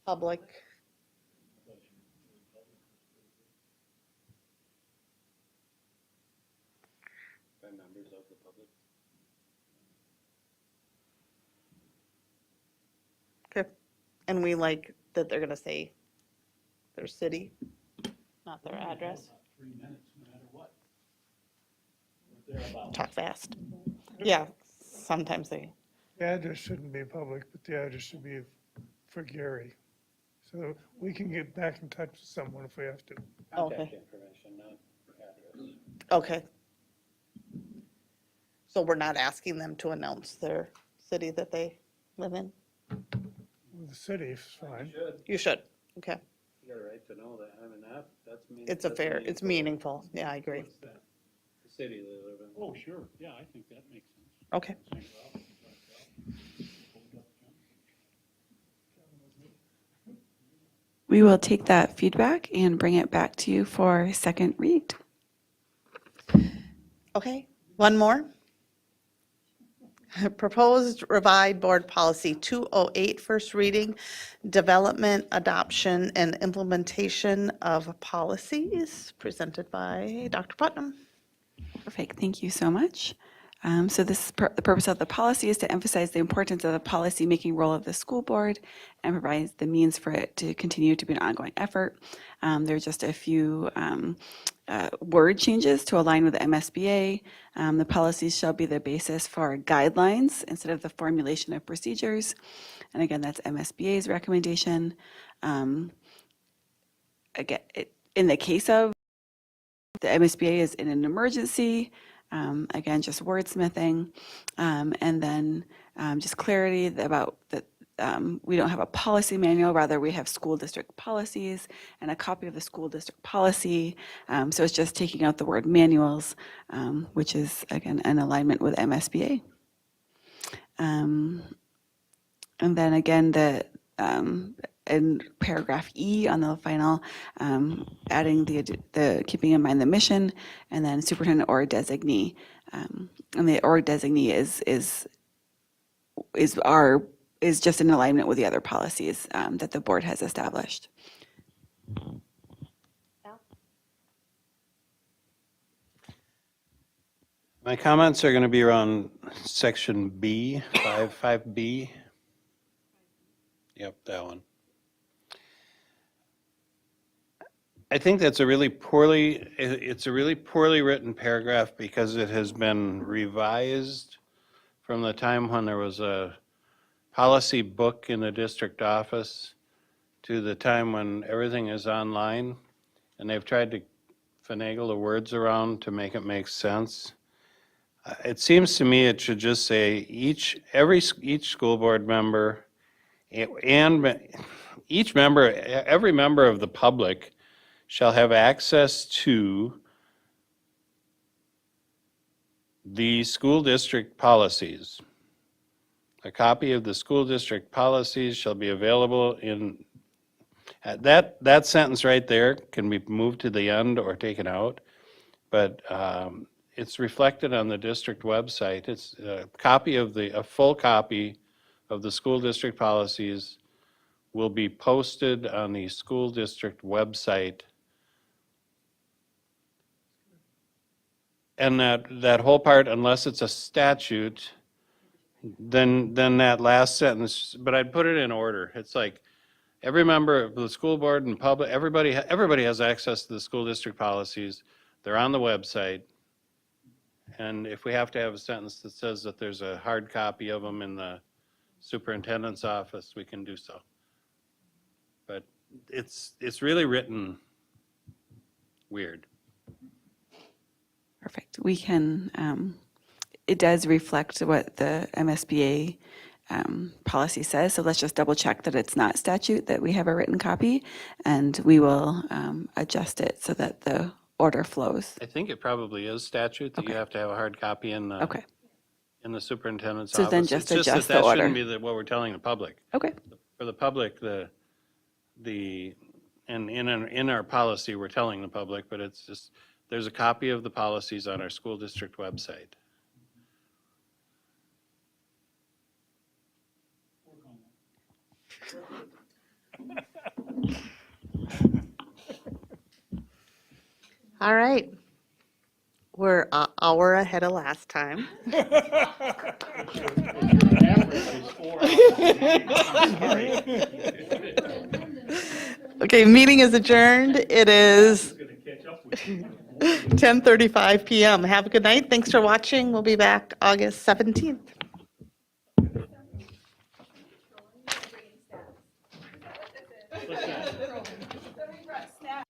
Speaker 1: public.
Speaker 2: By members of the public.
Speaker 1: Okay, and we like that they're gonna say their city, not their address.
Speaker 2: 3 minutes, no matter what. Thereabout.
Speaker 1: Talk fast. Yeah, sometimes they,
Speaker 3: The address shouldn't be public, but the address should be for Gary. So we can get back in touch with someone if we have to.
Speaker 1: Okay.
Speaker 5: information, not address.
Speaker 1: Okay. So we're not asking them to announce their city that they live in?
Speaker 3: The city is fine.
Speaker 1: You should, okay.
Speaker 5: You got a right to know that, I mean, that's.
Speaker 1: It's meaningful, yeah, I agree.
Speaker 5: The city they live in.
Speaker 2: Oh, sure, yeah, I think that makes sense.
Speaker 1: Okay.
Speaker 6: We will take that feedback and bring it back to you for second read.
Speaker 1: Okay, one more. Proposed revised board policy 208, first reading, development, adoption, and implementation of policies, presented by Dr. Putnam.
Speaker 6: Perfect, thank you so much. So this the purpose of the policy is to emphasize the importance of the policy-making role of the school board and provide the means for it to continue to be an ongoing effort. There are just a few word changes to align with the MSBA. The policies shall be the basis for guidelines instead of the formulation of procedures. And again, that's MSBA's recommendation. Again, in the case of the MSBA is in an emergency, again, just wordsmithing, and then just clarity about that we don't have a policy manual, rather we have school district policies and a copy of the school district policy. So it's just taking out the word manuals, which is, again, in alignment with MSBA. And then again, in paragraph E on the final, adding the keeping in mind the mission, and then superintendent or designee. And the or designee is just in alignment with the other policies that the board has established.
Speaker 5: My comments are going to be around section B, 5B. Yep, that one. I think that's a really poorly written paragraph because it has been revised from the time when there was a policy book in the district office to the time when everything is online, and they've tried to finagle the words around to make it make sense. It seems to me it should just say each school board member and every member of the public shall have access to the school district policies. A copy of the school district policies shall be available in, that sentence right there can be moved to the end or taken out, but it's reflected on the district website. It's a full copy of the school district policies will be posted on the school district website. And that whole part, unless it's a statute, then that last sentence, but I'd put it in order. It's like every member of the school board and public, everybody has access to the school district policies. They're on the website. And if we have to have a sentence that says that there's a hard copy of them in the superintendent's office, we can do so. But it's really written weird.
Speaker 6: Perfect. We can, it does reflect what the MSBA policy says, so let's just double check that it's not statute, that we have a written copy, and we will adjust it so that the order flows.
Speaker 5: I think it probably is statute that you have to have a hard copy in the in the superintendent's office.
Speaker 6: So then just
Speaker 5: It's
Speaker 6: adjust
Speaker 5: that
Speaker 6: the order.
Speaker 5: shouldn't be what we're telling the public.
Speaker 6: Okay.
Speaker 5: For the public, in our policy, we're telling the public, but it's just, there's a copy of the policies on our school district website.
Speaker 1: All right. We're an hour ahead of last time. Okay, meeting is adjourned. It is 10:35 PM. Have a good night. Thanks for watching. We'll be back August 17th.
Speaker 2: Let's go.